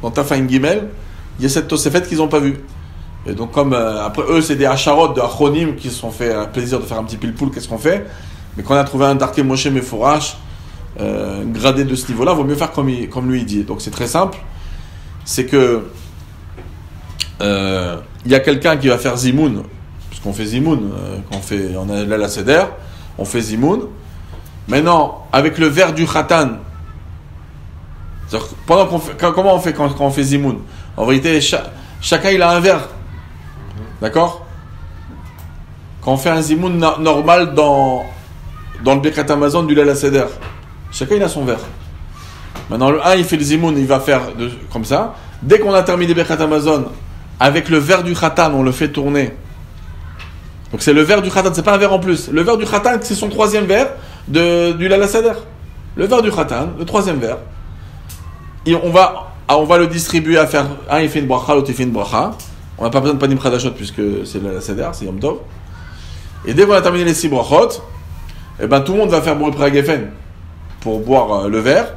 dans Tafaïn Gimel, il y a cette Tosefet qu'ils n'ont pas vue. Et donc, comme après eux, c'est des Hacharot de Achronim qui se sont fait un plaisir de faire un petit pilpoul, qu'est-ce qu'on fait? Mais quand on a trouvé un Darké Moshe Mefourach, gradé de ce niveau-là, il vaut mieux faire comme lui il dit. Donc, c'est très simple. C'est que il y a quelqu'un qui va faire Zimoun, puisqu'on fait Zimoun, on a là la Seder, on fait Zimoun. Maintenant, avec le verre du khatan, comment on fait quand on fait zimoun? En vérité, chacun il a un verre. D'accord? Quand on fait un zimoun normal dans le Birkat Hamazon du Leil HaSeder, chacun il a son verre. Maintenant, le 1 il fait le zimoun, il va faire comme ça. Dès qu'on a terminé Birkat Hamazon, avec le verre du khatan, on le fait tourner. Donc c'est le verre du khatan, c'est pas un verre en plus. Le verre du khatan, c'est son troisième verre du Leil HaSeder. Le verre du khatan, le troisième verre. Et on va le distribuer à faire. Un il fait une bracha, l'autre il fait une bracha. On n'a pas besoin de panim chadashot puisque c'est le seder, c'est Yom Tov. Et dès qu'on a terminé les 6 brachot, eh ben tout le monde va faire Boré Pri Geffen pour boire le verre.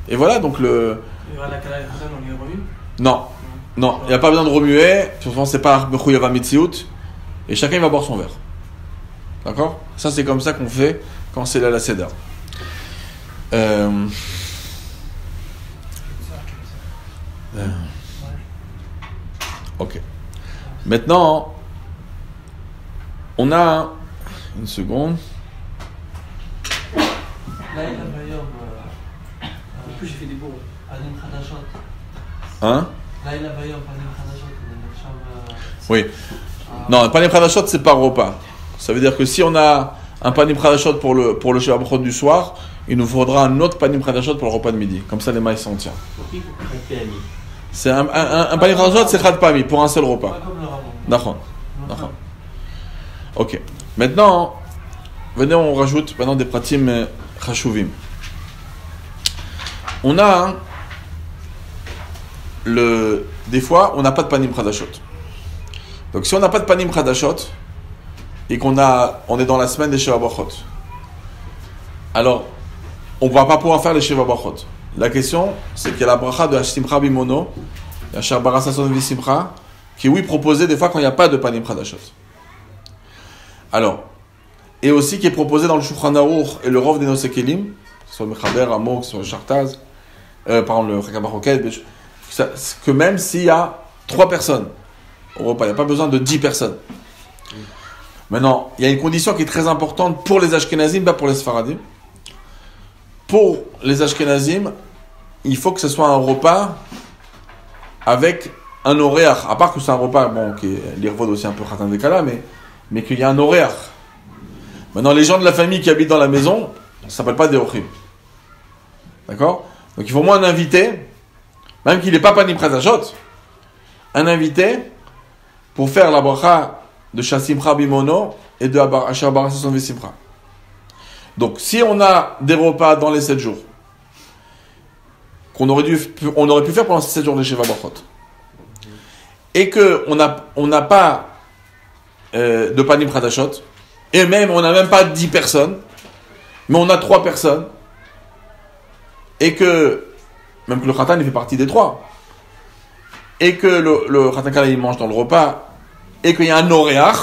Et voilà, donc le. Il y aura la Kala et Khatan, on y remue? Non, il n'y a pas besoin de remuer. Souvent, c'est pas Bechuyava Mitziout. Et chacun il va boire son verre. D'accord? Ça, c'est comme ça qu'on fait quand c'est la seder. Ok. Maintenant, on a une seconde. Là, il a d'ailleurs. En plus, j'ai fait des bourres. Panim Khadashot. Hein? Là, il a d'ailleurs Panim Khadashot. Oui. Non, un panim chadashot, c'est pas repas. Ça veut dire que si on a un panim chadashot pour le Sheva Brachot du soir, il nous faudra un autre panim chadashot pour le repas de midi. Comme ça, les mailles s'en tiennent. C'est un panim chadashot, c'est chad pami pour un seul repas. Pas comme le Rabon. D'accord. D'accord. Ok. Maintenant, venez, on rajoute maintenant des pratim chashuvim. On a des fois, on n'a pas de panim chadashot. Donc si on n'a pas de panim chadashot et qu'on est dans la semaine des Sheva Brachot, alors on ne va pas pouvoir faire les Sheva Brachot. La question, c'est qu'il y a la bracha de Simcha Bimono, Yashar Bara Sasson Visimcha, qui est proposée des fois quand il n'y a pas de panim chadashot. Alors, et aussi qui est proposé dans le Shulchan Aruch et le Rov des Nosekelim, soit le Mechaber, Amok, soit le Shartaz, par exemple le Chakabach Roket, que même s'il y a 3 personnes au repas, il n'y a pas besoin de 10 personnes. Maintenant, il y a une condition qui est très importante pour les Ashkenazim, pas pour les Sfaradim. Pour les Ashkenazim, il faut que ce soit un repas avec un oréach. À part que c'est un repas, qui est l'irvod aussi un peu khatan dekala, mais qu'il y a un oréach. Maintenant, les gens de la famille qui habitent dans la maison, ça ne s'appelle pas des ochim. D'accord? Donc il faut au moins un invité, même qu'il n'est pas panim chadashot, un invité pour faire la bracha de Simcha Bimono et de Asher Bara Sasson V'Simcha. Donc, si on a des repas dans les 7 jours, on aurait pu faire pendant ces 7 jours de Sheva Brachot, et qu'on n'a pas de panim chadashot, et même on n'a même pas 10 personnes, mais on a 3 personnes, et que, même que le khatan il fait partie des 3, et que le khatan kala il mange dans le repas, et qu'il y a un oréach,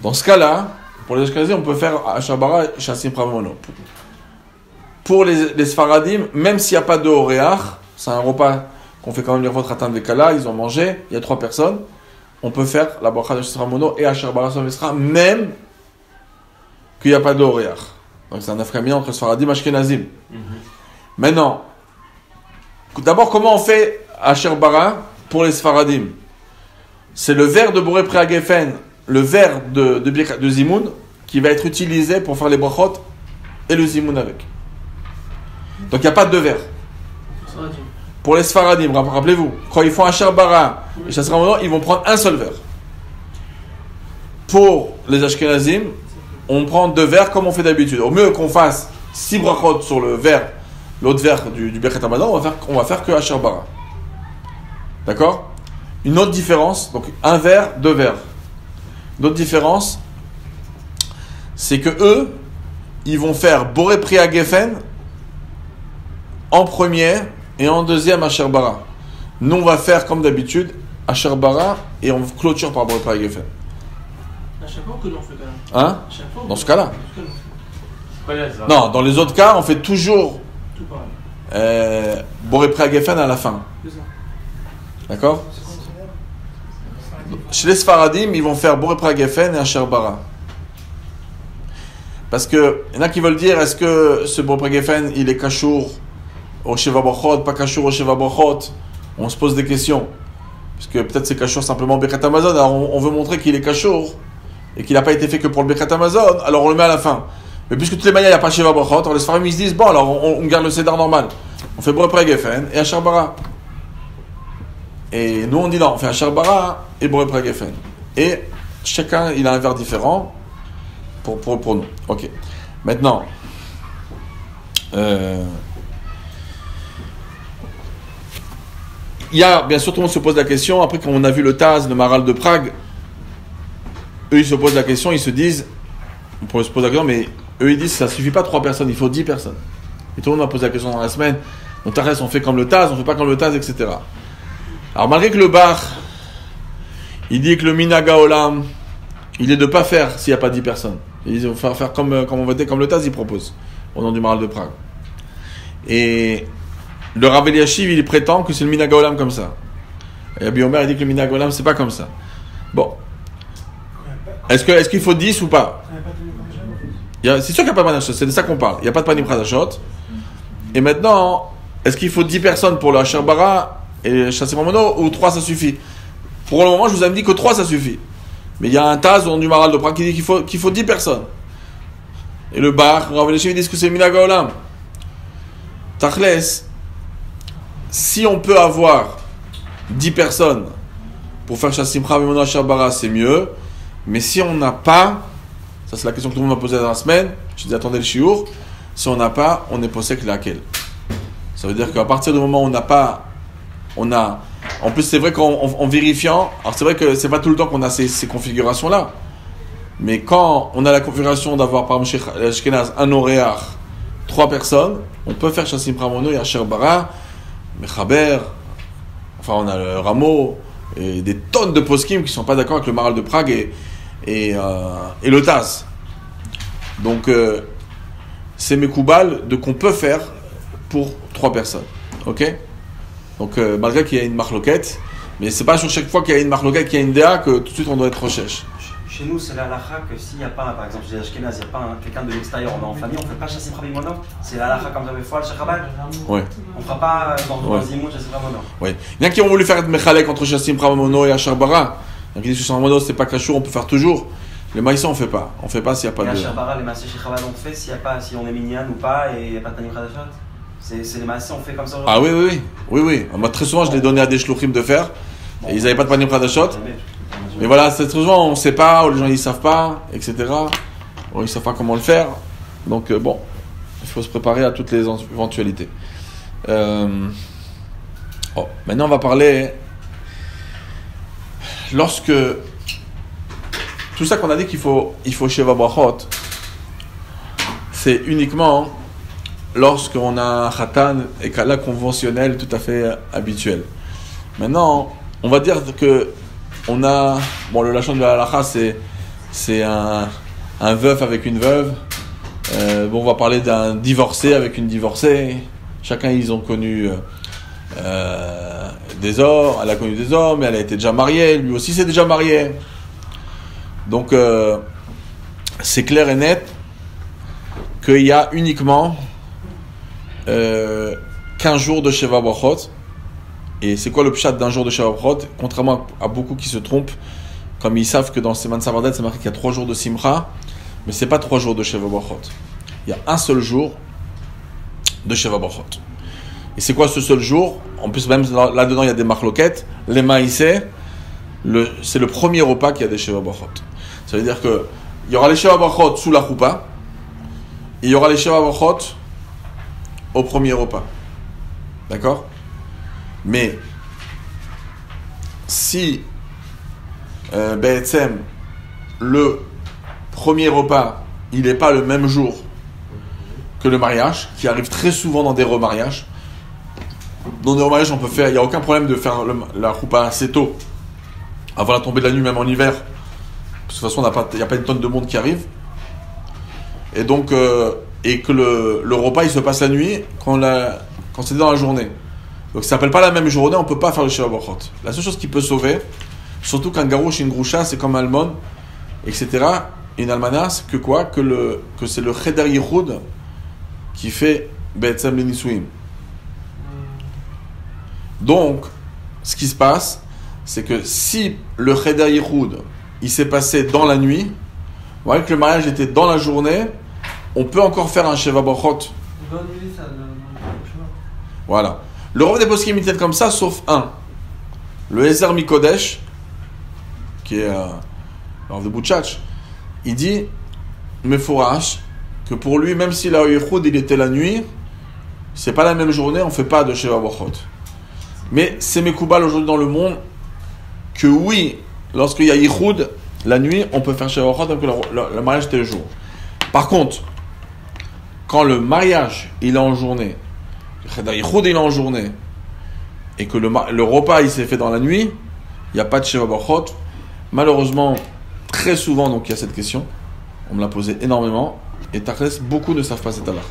dans ce cas-là, pour les Ashkenazim, on peut faire Asher Bara Shassim Pravono. Pour les Sfaradim, même s'il n'y a pas de oréach, c'est un repas qu'on fait quand même l'irvot khatan vekala, ils ont mangé, il y a 3 personnes, on peut faire la bracha de Shassim Pravono et Asher Bara Shassim V'Simcha, même qu'il n'y a pas de oréach. Donc c'est un affrémien entre Sfaradim et Ashkenazim. Maintenant, d'abord, comment on fait Asher Bara pour les Sfaradim? C'est le verre de Boré Pri Geffen, le verre de Zimoun, qui va être utilisé pour faire les brachot et le Zimoun avec. Donc il n'y a pas de 2 verres. Pour les Sfaradim, rappelez-vous, quand ils font Asher Bara et Shassim Pravono, ils vont prendre un seul verre. Pour les Ashkenazim, on prend 2 verres comme on fait d'habitude. Au mieux qu'on fasse 6 brachot sur le verre, l'autre verre du Birkat Hamazon, on va faire que Asher Bara. D'accord? Une autre différence, donc 1 verre, 2 verres. L'autre différence, c'est que eux, ils vont faire Boré Pri Geffen en premier et en deuxième Asher Bara. Nous, on va faire comme d'habitude Asher Bara et on clôture par Boré Pri Geffen. À chaque fois que l'on fait quand même. Hein? Dans ce cas-là. Voilà, ça. Non, dans les autres cas, on fait toujours Tout pareil. Boré Pri Geffen à la fin. C'est ça. D'accord? Chez les Sfaradim, ils vont faire Boré Pri Geffen et Asher Bara. Parce que il y en a qui veulent dire, est-ce que ce Boré Geffen, il est kashour au Sheva Brachot, pas kashour au Sheva Brachot? On se pose des questions. Parce que peut-être c'est kashour simplement Birkat Hamazon. Alors on veut montrer qu'il est kashour et qu'il n'a pas été fait que pour le Birkat Hamazon, alors on le met à la fin. Mais puisque de toutes les manières, il n'y a pas Sheva Brachot, alors les Sfarim ils se disent, bon, alors on garde le Seder normal. On fait Boré Geffen et Asher Bara. Et nous on dit non, on fait Asher Bara et Boré Geffen. Et chacun, il a un verre différent pour nous. Ok. Maintenant, il y a, bien sûr, tout le monde se pose la question, après quand on a vu le Taz, le Maral de Prague, eux ils se posent la question, ils se disent, on pourrait se poser la question, mais eux ils disent, ça suffit pas 3 personnes, il faut 10 personnes. Et tout le monde m'a posé la question dans la semaine, donc t'arrêtes, on fait comme le Taz, on fait pas comme le Taz, etc. Alors malgré que le Bar, il dit que le Minaga Olam, il est de pas faire s'il n'y a pas 10 personnes. Ils vont faire comme on votait, comme le Taz il propose, au nom du Maral de Prague. Et le Rav Eliashiv, il prétend que c'est le Minaga Olam comme ça. Et Rabbi Omer, il dit que le Minaga Olam, c'est pas comme ça. Bon. Est-ce qu'il faut 10 ou pas? C'est sûr qu'il n'y a pas de Panachot, c'est de ça qu'on parle. Il n'y a pas de Panim Pradashot. Et maintenant, est-ce qu'il faut 10 personnes pour le Asher Bara et Chasser Mamono, ou 3 ça suffit? Pour le moment, je vous ai dit que 3 ça suffit. Mais il y a un Taz au nom du Maral de Prague qui dit qu'il faut 10 personnes. Et le Bar, Rav Eliashiv, dit que c'est le Minaga Olam. Tachles, si on peut avoir 10 personnes pour faire Chassimcha Mamono Asher Bara, c'est mieux. Mais si on n'a pas, ça c'est la question que tout le monde m'a posée dans la semaine, je dis attendez le shiur, si on n'a pas, on est possèque laquelle. Ça veut dire qu'à partir du moment où on n'a pas, en plus c'est vrai qu'en vérifiant, alors c'est vrai que c'est pas tout le temps qu'on a ces configurations-là, mais quand on a la configuration d'avoir par exemple chez Ashkenaz un Oréach, 3 personnes, on peut faire Chassim Pramono et Asher Bara, Mechaber, enfin on a le Rameau, et des tonnes de poskim qui ne sont pas d'accord avec le Maral de Prague et le Taz. Donc c'est Mekoubal de qu'on peut faire pour 3 personnes. Ok? Donc malgré qu'il y a une marloquette, mais c'est pas sur chaque fois qu'il y a une marloquette, qu'il y a une DA que tout de suite on doit être recherche. Chez nous, c'est la halakha que s'il n'y a pas, par exemple, chez Ashkenaz, il n'y a pas quelqu'un de l'extérieur, on est en famille, on ne fait pas chasser Rabbi Mono. C'est la halakha comme j'avais fait le Shachabal. Ouais. On ne fera pas dans le Zimoun chasser Rabbi Mono. Oui. Il y en a qui ont voulu faire Mechalek entre Chassim Pramono et Asher Bara. Il y en a qui disent que Chassim Pramono, c'est pas Kachour, on peut faire toujours. Les maïsons, on ne fait pas. On ne fait pas s'il n'y a pas de. Et Asher Bara, les massés Shachabal, on fait s'il y a pas, si on est minyan ou pas et il n'y a pas de Tanim Khadashat. C'est les massés, on fait comme ça aujourd'hui. Ah oui. Moi, très souvent, je l'ai donné à des shluchim de faire. Et ils n'avaient pas de Panim Khadashot. Mais voilà, c'est très souvent, on ne sait pas, ou les gens ils ne savent pas, etc. Ou ils ne savent pas comment le faire. Donc, bon, il faut se préparer à toutes les éventualités. Maintenant, on va parler. Lorsque. Tout ça qu'on a dit qu'il faut Sheva Brachot, c'est uniquement lorsqu'on a un Khatan et Kala conventionnel tout à fait habituel. Maintenant, on va dire que on a, bon, le lachon de la halacha, c'est un veuf avec une veuve. On va parler d'un divorcé avec une divorcée. Chacun, ils ont connu des hommes. Elle a connu des hommes, mais elle a été déjà mariée. Lui aussi, s'est déjà marié. Donc, c'est clair et net qu'il y a uniquement 15 jours de Sheva Brachot. Et c'est quoi le pshat d'un jour de Sheva Brachot? Contrairement à beaucoup qui se trompent, comme ils savent que dans Seman Savardet, c'est marqué qu'il y a 3 jours de Simcha, mais c'est pas 3 jours de Sheva Brachot. Il y a un seul jour de Sheva Brachot. Et c'est quoi ce seul jour? En plus, même là-dedans, il y a des marloquettes. Les maïsés, c'est le premier repas qu'il y a des Sheva Brachot. Ça veut dire que il y aura les Sheva Brachot sous la choupa, et il y aura les Sheva Brachot au premier repas. D'accord? Mais si BSM, le premier repas, il n'est pas le même jour que le mariage, qui arrive très souvent dans des remariages. Dans des remariages, on peut faire, il n'y a aucun problème de faire la choupa assez tôt, avant la tombée de la nuit, même en hiver. Parce que de toute façon, il n'y a pas une tonne de monde qui arrive. Et donc, et que le repas, il se passe la nuit quand c'est dans la journée. Donc ça s'appelle pas la même journée, on peut pas faire le Sheva Brachot. La seule chose qui peut sauver, surtout qu'un garouche et une groucha, c'est comme Almon, etc. une almana, que quoi? Que c'est le Cheder Yichud qui fait Be'etzem le Nisuim. Donc, ce qui se passe, c'est que si le Cheder Yichud il s'est passé dans la nuit, vous voyez que le mariage était dans la journée, on peut encore faire un Sheva Brachot. Voilà. Le Rav des Poskim il était comme ça, sauf un. Le Ezer Mikodesh, qui est le Rav de Bouchach, il dit, Mefourash, que pour lui, même si la Yichud il était la nuit, c'est pas la même journée, on fait pas de Sheva Brachot. Mais c'est Mekoubal aujourd'hui dans le monde que oui, lorsqu'il y a Yichud, la nuit, on peut faire Sheva Brachot, donc le mariage était le jour. Par contre, quand le mariage il est en journée, le Yichud il est en journée, et que le repas il s'est fait dans la nuit, il n'y a pas de Sheva Brachot. Malheureusement, très souvent, donc il y a cette question, on me l'a posé énormément, et Tachlis, beaucoup ne savent pas cette halakha.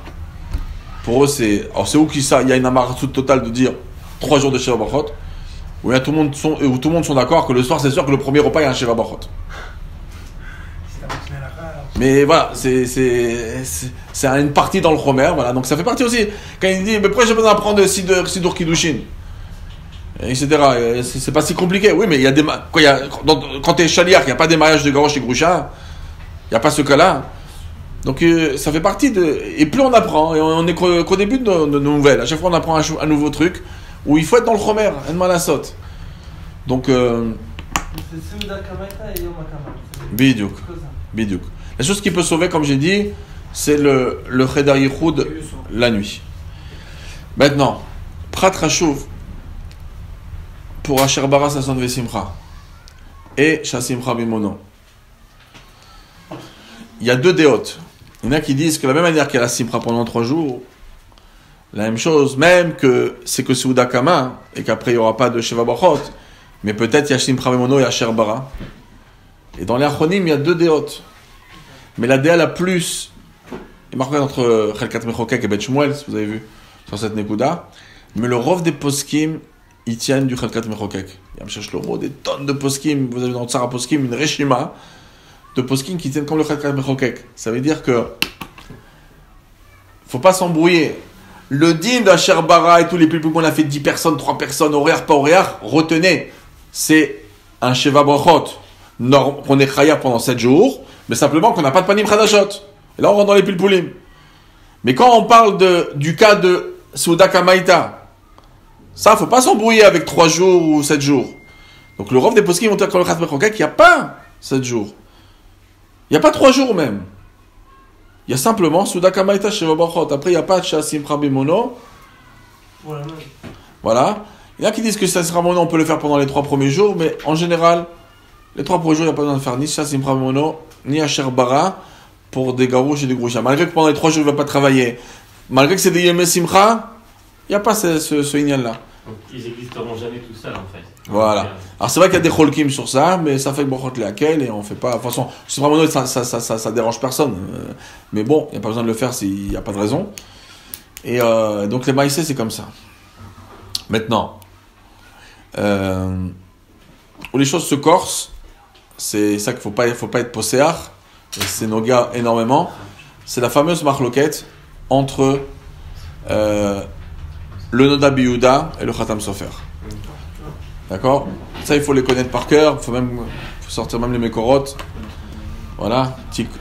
Pour eux, c'est où qu'il ça, il y a une amaratut totale de dire 3 jours de Sheva Brachot, où tout le monde sont d'accord que le soir, c'est sûr que le premier repas, il y a un Sheva Brachot. Mais voilà, c'est une partie dans le Chomer, voilà. Donc ça fait partie aussi, quand il dit, mais pourquoi j'ai besoin d'apprendre Sidur Kiddushin, etc. C'est pas si compliqué. Oui, mais il y a des quand tu es chaliar, il n'y a pas des mariages de Garosh et Groucha, il n'y a pas ce cas-là. Donc ça fait partie de... Et plus on apprend, et on est qu'au début de nos nouvelles, à chaque fois on apprend un nouveau truc, où il faut être dans le Chomer, un malasot. Donc... C'est Seuda Kamaita et Yom HaKamal. Bidiouk. La chose qui peut sauver, comme j'ai dit, c'est le Cheder Yichud la nuit. Maintenant, Prat Rashuv pour Asher Bara Sasson Vesimcha et Shasimcha Bimono. Il y a 2 déotes. Il y en a qui disent que la même manière qu'il y a la Simcha pendant 3 jours, la même chose, même que c'est que Seuda Kama et qu'après il n'y aura pas de Sheva Brachot, mais peut-être il y a Simcha Bimono et Asher Bara. Et dans les Achonim, il y a 2 déotes. Mais la déa la plus, il marque entre Chelkat Mechokek et Bet Shmuel, si vous avez vu, sur cette Nekuda. Mais le Rov des Poskim, ils tiennent du Chelkat Mechokek. Il y a Shlomo, des tonnes de Poskim. Vous avez dans Tsara Poskim une Reshima de Poskim qui tiennent comme le Chelkat Mechokek. Ça veut dire que faut pas s'embrouiller. Le din d'Asher Bara et tous les plus qu'on a fait 10 personnes, 3 personnes, horaire, pas horaire, retenez, c'est un Sheva Brachot qu'on est Chaya pendant 7 jours, mais simplement qu'on n'a pas de panim Chadashot. Et là, on rentre dans les pilpulim. Mais quand on parle du cas de Seuda Kamaita, ça, faut pas s'embrouiller avec 3 jours ou 7 jours. Donc, le Rav des Poskim, on dit que le Chat Mechokek, il n'y a pas 7 jours. Il n'y a pas 3 jours même. Il y a simplement Seuda Kamaita Sheva Brachot. Après, il n'y a pas de Shasimcha Bimono. Voilà. Il y en a qui disent que Shasimcha Bimono, on peut le faire pendant les 3 premiers jours, mais en général, les 3 premiers jours, il n'y a pas besoin de faire ni Shasimcha Bimono, ni Asher Bara pour des garouches et des grouchas. Malgré que pendant les 3 jours, il ne va pas travailler. Malgré que c'est des Yemé Simcha, il n'y a pas ce ignal-là. Donc, ils n'existeront jamais tout seuls, en fait. Voilà. Alors, c'est vrai qu'il y a des cholkim sur ça, mais ça fait Brachot Leakel et on fait pas. De toute façon, c'est vraiment ça dérange personne. Mais bon, il n'y a pas besoin de le faire s'il n'y a pas de raison. Et donc, les maïsés, c'est comme ça. Maintenant, où les choses se corsent, c'est ça qu'il faut pas être posséar, et c'est nos gars énormément. C'est la fameuse marloquette entre le Noda Biyuda et le Khatam Sofer. D'accord? Ça, il faut les connaître par cœur. Il faut sortir même les Mekorot. Voilà.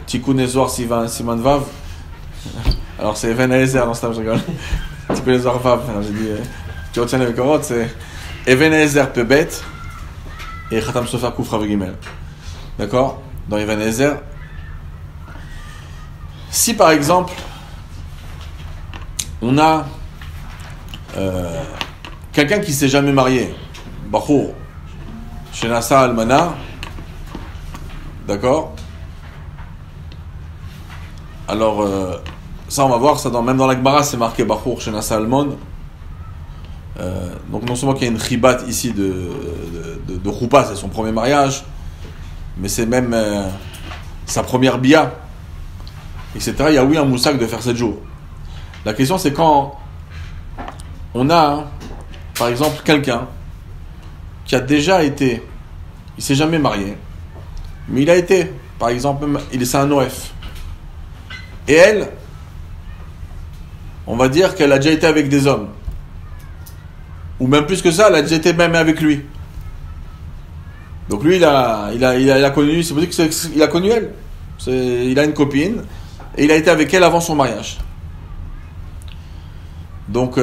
Tikkun Ezor Siman Vav. Alors, c'est Even Ezer. Non, je rigole. Tikkun Ezor Vav. Alors, j'ai dit, tu retiens les Mekorot, c'est Even Ezer Pebet et Khatam Sofer Kufra Vegimel. D'accord? Dans Even Ezer. Si, par exemple, on a quelqu'un qui s'est jamais marié, Bachour, Shenasa Almana, d'accord? Alors, ça on va voir, ça même dans la Gemara c'est marqué Bachour, Shenasa Almon. Donc non seulement qu'il y a une chibat ici de Choupa, c'est son premier mariage, mais c'est même sa première bia, etc. Il y a oui un moussak de faire 7 jours. La question c'est quand on a, par exemple, quelqu'un qui a déjà été, il s'est jamais marié, mais il a été par exemple, c'est un OF. Et elle, on va dire qu'elle a déjà été avec des hommes. Ou même plus que ça, elle a déjà été même avec lui. Donc lui, il a connu, c'est pour dire qu'il a connu elle. Il a une copine, et il a été avec elle avant son mariage. Donc,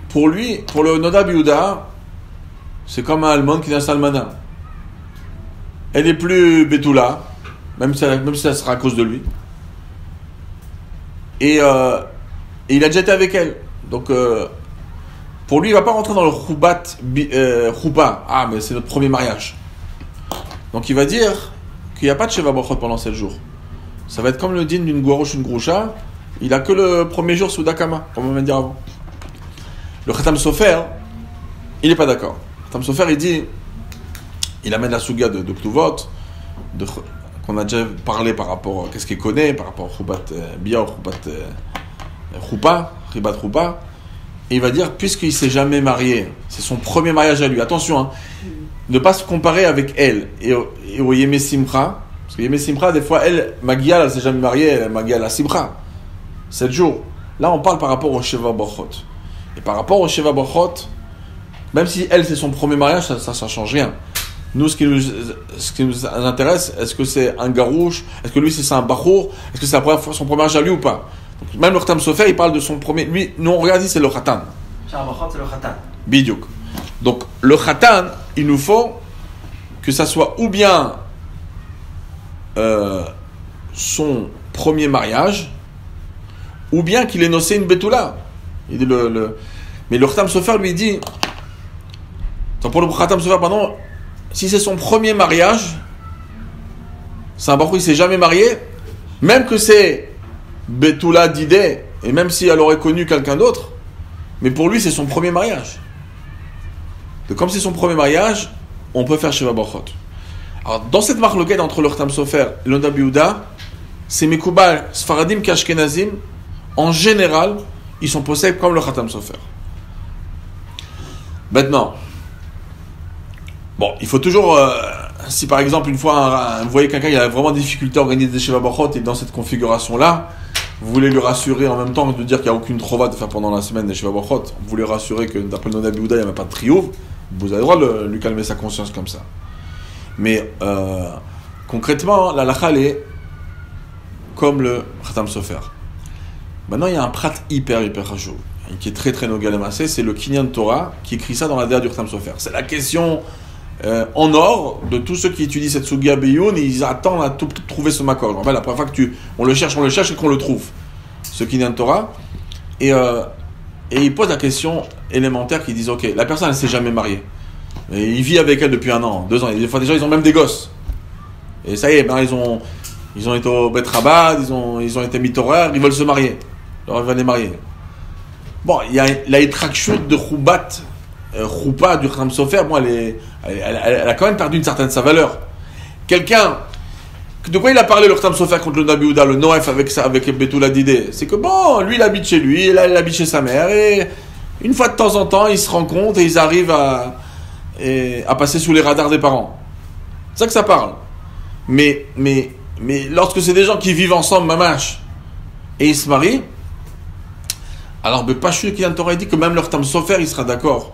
pour lui, pour le Nodab Yehuda, c'est comme un Almond qui est un Salmana. Elle est plus Betula, même si ça sera à cause de lui. Et il a déjà été avec elle. Donc, pour lui, il ne va pas rentrer dans le Choupa. Ah, mais c'est notre premier mariage. Donc, il va dire qu'il n'y a pas de Sheva Brachot pendant 7 jours. Ça va être comme le din d'une Gouarouche, une Groucha. Il n'a que le premier jour sous Dakama, comme on vient de dire avant. Le Khatam Sofer, il n'est pas d'accord. Le Khatam Sofer, il amène la Souga de Ktuvot, qu'on a déjà parlé par rapport à qu'est-ce qu'il connaît, par rapport au Choubat Bia, au Choubat Choupa, Ribat Choupa. Et il va dire, puisqu'il ne s'est jamais marié, c'est son premier mariage à lui. Attention, hein, ne pas se comparer avec elle et au Yemé Simcha. Parce que Yemé Simcha, des fois, elle, Magial, elle ne s'est jamais mariée, elle Magial à Simcha. 7 jours. Là, on parle par rapport au Sheva Brachot. Et par rapport au Sheva Brachot, même si elle, c'est son premier mariage, ça ne change rien. Nous, ce qui nous intéresse, est-ce que c'est un garouche? Est-ce que lui, c'est un bachour? Est-ce que c'est son premier mariage à lui ou pas? Donc, même le Khatam Sofer, il parle de son premier. Lui, nous, on regarde ici, c'est le Khatan. Sheva Brachot, c'est le Khatan. Bidiouk. Donc, le Khatan, il nous faut que ça soit ou bien son premier mariage, ou bien qu'il ait nocé une Betula. Il dit mais le Khatam Sofer lui dit, pour le Khatam Sofer, pardon, si c'est son premier mariage, c'est un barou, il ne s'est jamais marié, même que c'est Betula d'idée, et même si elle aurait connu quelqu'un d'autre, mais pour lui c'est son premier mariage. Donc comme c'est son premier mariage, on peut faire Sheva Brachot. Alors dans cette marloquette entre le Khatam Sofer et le Nodab Yehuda, c'est Mekubal, Sfaradim Kashkenazim, en général, ils sont possèdés comme le Khatam Sofer. Maintenant, bon, il faut toujours, si par exemple une fois vous voyez quelqu'un qui a vraiment des difficultés à organiser des Sheva Brachot et dans cette configuration-là, vous voulez lui rassurer en même temps de dire qu'il n'y a aucune trova de faire pendant la semaine des Sheva Brachot, vous voulez rassurer que d'après le Nodab Yehuda, il n'y a même pas de triomphe, vous avez le droit de lui calmer sa conscience comme ça. Mais concrètement, la halakha est comme le Khatam Sofer. Maintenant, il y a un prat hyper chachou, qui est très très nogal et massé, c'est le Kinyan Torah qui écrit ça dans la DA du Khatam Sofer. C'est la question en or de tous ceux qui étudient cette Sugia Beyoun, ils attendent à tout trouver ce makor. En fait, la première fois que on le cherche et qu'on le trouve, ce Kinyan Torah. Et il pose la question élémentaire qui disent, ok, la personne elle s'est jamais mariée. Et il vit avec elle depuis 1 an, 2 ans. Et des fois, déjà, ils ont même des gosses. Et ça y est, ben, ils ont été au Bet Rabad, ils ont été mitorer, ils veulent se marier. Alors, ils veulent les marier. Bon, il y a la Yitrakshout de Choupa du Khatam Sofer. Bon, elle a quand même perdu une certaine sa valeur. Quelqu'un, de quoi il a parlé le Khatam Sofer contre le Nodab Yehuda, le Noef avec Betula d'idée? C'est que bon, lui il habite chez lui, elle habite chez sa mère, et une fois de temps en temps, ils se rencontrent et ils arrivent à passer sous les radars des parents. C'est ça que ça parle. Mais lorsque c'est des gens qui vivent ensemble, mamash, et ils se marient, alors Bepashu qui Torah dit que même leur Khatam Sofer il sera d'accord.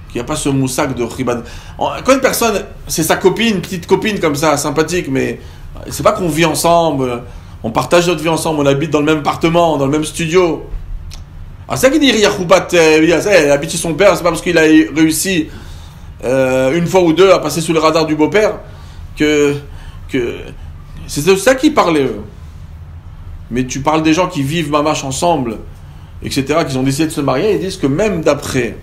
Qu'il n'y a pas ce moussak de Ribad. Quand une personne, c'est sa copine, petite copine comme ça, sympathique, mais c'est pas qu'on vit ensemble, on partage notre vie ensemble, on habite dans le même appartement, dans le même studio. Alors c'est ça qu'il dit Yachoubat, elle habite chez son père, c'est pas parce qu'il a réussi une fois ou deux à passer sous le radar du beau-père que c'est de ça qu'ils parlaient eux. Mais tu parles des gens qui vivent mamache ensemble, etc., qui ont décidé de se marier, ils disent que même d'après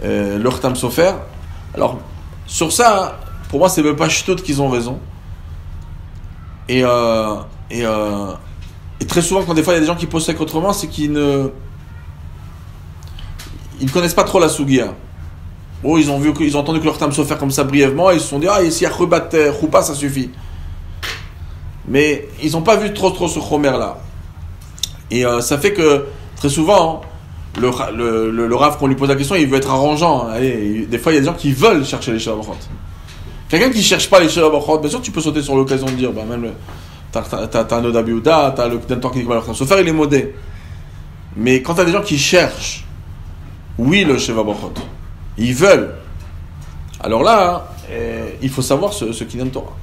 le Khatam Sofer, alors sur ça, pour moi c'est même pas ch'tot qu'ils ont raison. Et très souvent quand des fois il y a des gens qui possèdent autrement, c'est qu'ils ne connaissent pas trop la Sugia. Oh, ils ont entendu que le Khatam Sofer comme ça brièvement, et ils se sont dit s'il y a Choupa ça suffit. Mais ils n'ont pas vu trop ce Chomer là. Et ça fait que très souvent le Rav, qu'on lui pose la question, il veut être arrangeant. Allez, des fois il y a des gens qui veulent chercher les Sheva Brachot. Quelqu'un qui cherche pas les Sheva Brachot, bien sûr tu peux sauter sur l'occasion de dire, même t'as un Oda Biouda, t'as le Dentor qui va se faire, il est modé. Mais quand t'as des gens qui cherchent, oui, le Sheva Brachot, ils veulent, alors là, il faut savoir ce Kinyan Torah.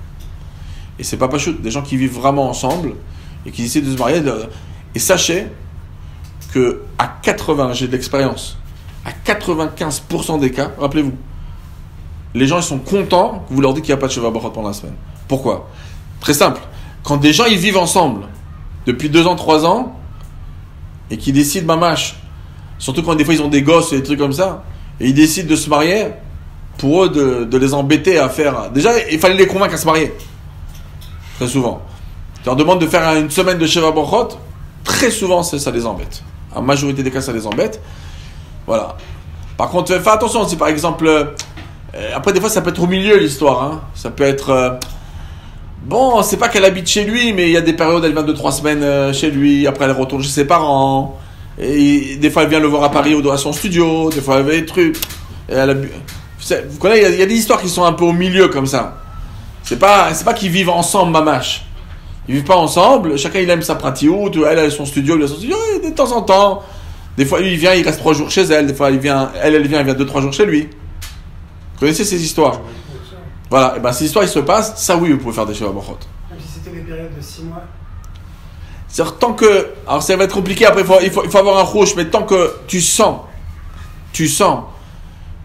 Et c'est pas Pachout, des gens qui vivent vraiment ensemble et qui décident de se marier. Et sachez que à 80, j'ai de l'expérience, à 95% des cas, rappelez-vous, les gens ils sont contents que vous leur dites qu'il n'y a pas de Sheva Brachot pendant la semaine. Pourquoi ? Très simple. Quand des gens ils vivent ensemble depuis 2 ans, 3 ans et qu'ils décident mamache, surtout quand des fois ils ont des gosses et des trucs comme ça, et ils décident de se marier, pour eux de les embêter à faire. Déjà, il fallait les convaincre à se marier. Très souvent. Tu leur demandes de faire une semaine de Sheva Brachot, très souvent ça les embête. En majorité des cas ça les embête. Voilà. Par contre, fais attention si par exemple. Après, des fois, ça peut être au milieu l'histoire. Hein. Ça peut être. Bon, c'est pas qu'elle habite chez lui, mais il y a des périodes, elle vient 2-3 semaines chez lui, après elle retourne chez ses parents. Et des fois, elle vient le voir à Paris ou à son studio, des fois, elle avait des trucs. Et vous connaissez, il y a des histoires qui sont un peu au milieu comme ça. C'est pas qu'ils vivent ensemble, mamache. Ils vivent pas ensemble, chacun il aime sa pratique, elle a son studio, lui a son studio, et de temps en temps. Des fois, lui, il vient, il reste 3 jours chez elle, des fois, elle vient 2-3 jours chez lui. Vous connaissez ces histoires? Voilà, et ben ces histoires, ils se passent, ça oui, vous pouvez faire des Sheva Brachot. Même si c'était des périodes de 6 mois. C'est-à-dire, tant que. Alors, ça va être compliqué, après, il faut avoir un rouge, mais tant que tu sens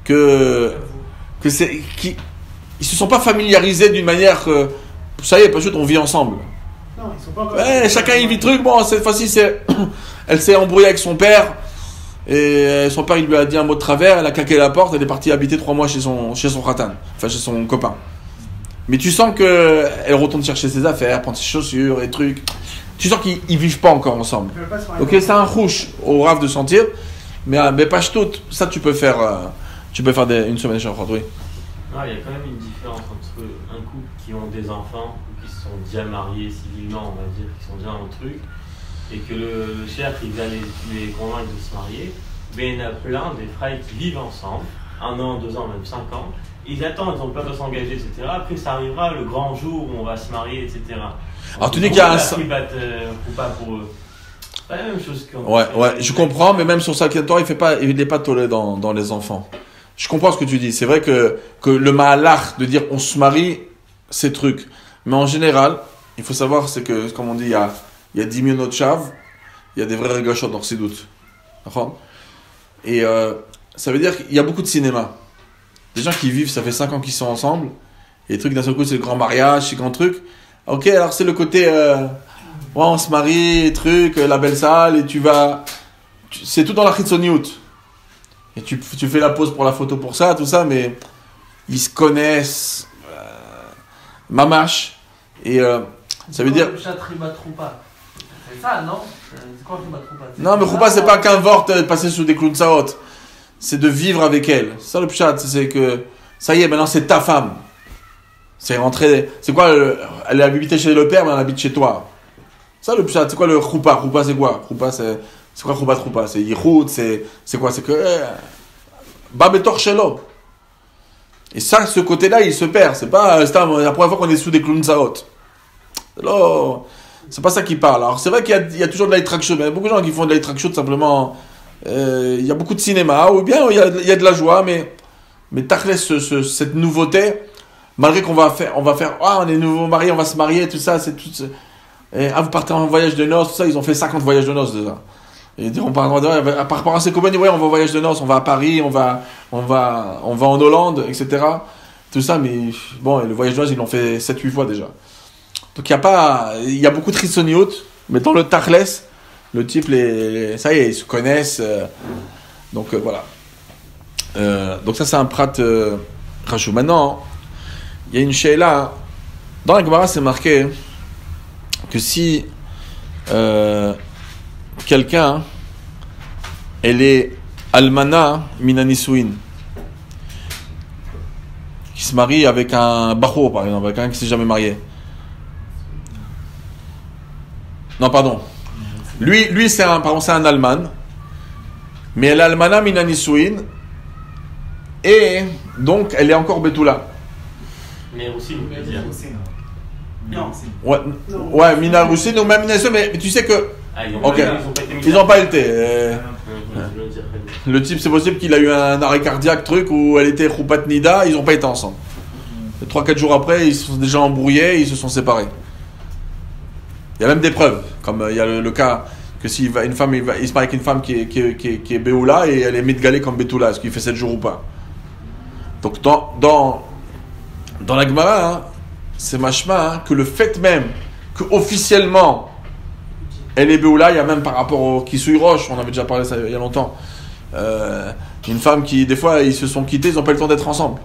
que c'est. Ils se sont pas familiarisés d'une manière que. Ça y est, parce qu'on vit ensemble. Non, ils sont pas encore. Ouais, chacun il vit truc, bon, cette fois-ci, elle s'est embrouillée avec son père. Et son père il lui a dit un mot de travers, elle a claqué la porte, elle est partie habiter 3 mois chez son khatan, enfin chez son copain. Mais tu sens que elle retourne chercher ses affaires, prendre ses chaussures et trucs. Tu sens qu'ils vivent pas encore ensemble. Ok, c'est un rouge au rave de sentir, mais pas tout. Ça tu peux faire une semaine de Shabbat, oui. Non, il y a quand même une différence entre un couple qui ont des enfants ou qui se sont déjà mariés civilement, on va dire, qui sont déjà dans le truc. Et que le chef il va les convaincre de se marier, mais il y en a plein des frères qui vivent ensemble, 1 an, 2 ans, même 5 ans, ils attendent, ils ont peur de s'engager, etc. Après ça arrivera le grand jour où on va se marier, etc. Alors tu dis qu'il y a un... Qui battent ou pas pour eux. C'est pas la même chose que... Ouais, je comprends, mais même sur sa Torah, il n'est pas toléré dans les enfants. Je comprends ce que tu dis, c'est vrai que le ma'alach de dire on se marie, c'est truc. Mais en général, il faut savoir, c'est que, comme on dit, il y a 10 minutes de chave, il y a des vrais régachot dans ces doutes. D'accord ? Et ça veut dire qu'il y a beaucoup de cinéma. Des gens qui vivent, ça fait 5 ans qu'ils sont ensemble, et les trucs d'un seul coup, c'est le grand mariage, c'est le grand truc. Ok, alors c'est le côté, on se marie, truc, la belle salle, et c'est tout dans la chitsoniout. Et tu fais la pause pour la photo pour ça, tout ça, mais ils se connaissent, mamache, et ça veut dire... C'est ça, non? C'est quoi Ribat Troupa? Non, mais Troupa, c'est pas qu'un vort de passer sous des clous de saot. C'est de vivre avec elle. Ça, le pshat, c'est que ça y est, maintenant c'est ta femme. C'est rentrer. C'est quoi elle est habitée chez le père, mais elle habite chez toi. Ça, le pshat, c'est quoi le Troupa? Troupa, c'est quoi? Troupa, c'est quoi Troupa? C'est Yichud, c'est quoi? C'est que. Babetor Shelo. Et ça, ce côté-là, il se perd. C'est pas la première fois qu'on est sous des clous de saot. C'est pas ça qui parle. Alors c'est vrai qu'il y a toujours de la traction, mais il y a beaucoup de gens qui font de la traction simplement. Il y a beaucoup de cinéma, ou bien il y a de la joie, mais tachlès cette nouveauté, malgré qu'on va faire, on est nouveau mariés, on va se marier, tout ça, c'est tout. Vous partez en voyage de noces, tout ça, ils ont fait 50 voyages de noces déjà. Et on part par rapport à ces copains, ouais, on va en voyage de noces, on va à Paris, on va en Hollande, etc. Tout ça, mais bon, le voyage de noces, ils l'ont fait 7-8 fois déjà. Donc il y a beaucoup de trissoniout, mais dans le tachlès, le type, ça y est, ils se connaissent. Donc voilà. Donc ça c'est un prat rachou. Maintenant, il y a une sheila. Dans la Gemara, c'est marqué que si quelqu'un, elle est almana minanisuin, qui se marie avec un bacho, par exemple, avec un qui s'est jamais marié. Non, pardon. Lui c'est un Alman. Mais elle est Almana Minanisuin. Et donc, elle est encore Betula. Mais aussi, vous pouvez dire. Non. Ouais, Mina Roussin ou même Mina Roussin, mais tu sais que. Ah, ils ont Ok. pas été Ils n'ont pas été. Je veux dire. Le type, c'est possible qu'il a eu un arrêt cardiaque, truc, où elle était Khoupat Nida, ils n'ont pas été ensemble. 3-4 jours après, ils se sont déjà embrouillés, ils se sont séparés. Il y a même des preuves, comme il y a le cas que s'il va, il se marie avec une femme qui est Béoula et elle est Midgalée comme Bétoula, est-ce qu'il fait 7 jours ou pas? Donc dans la Gemara, hein, c'est machma, hein, que le fait même que officiellement elle est Béoula, il y a même par rapport au Kisui Roche, on avait déjà parlé ça il y a longtemps, une femme qui, des fois, ils se sont quittés, ils n'ont pas eu le temps d'être ensemble.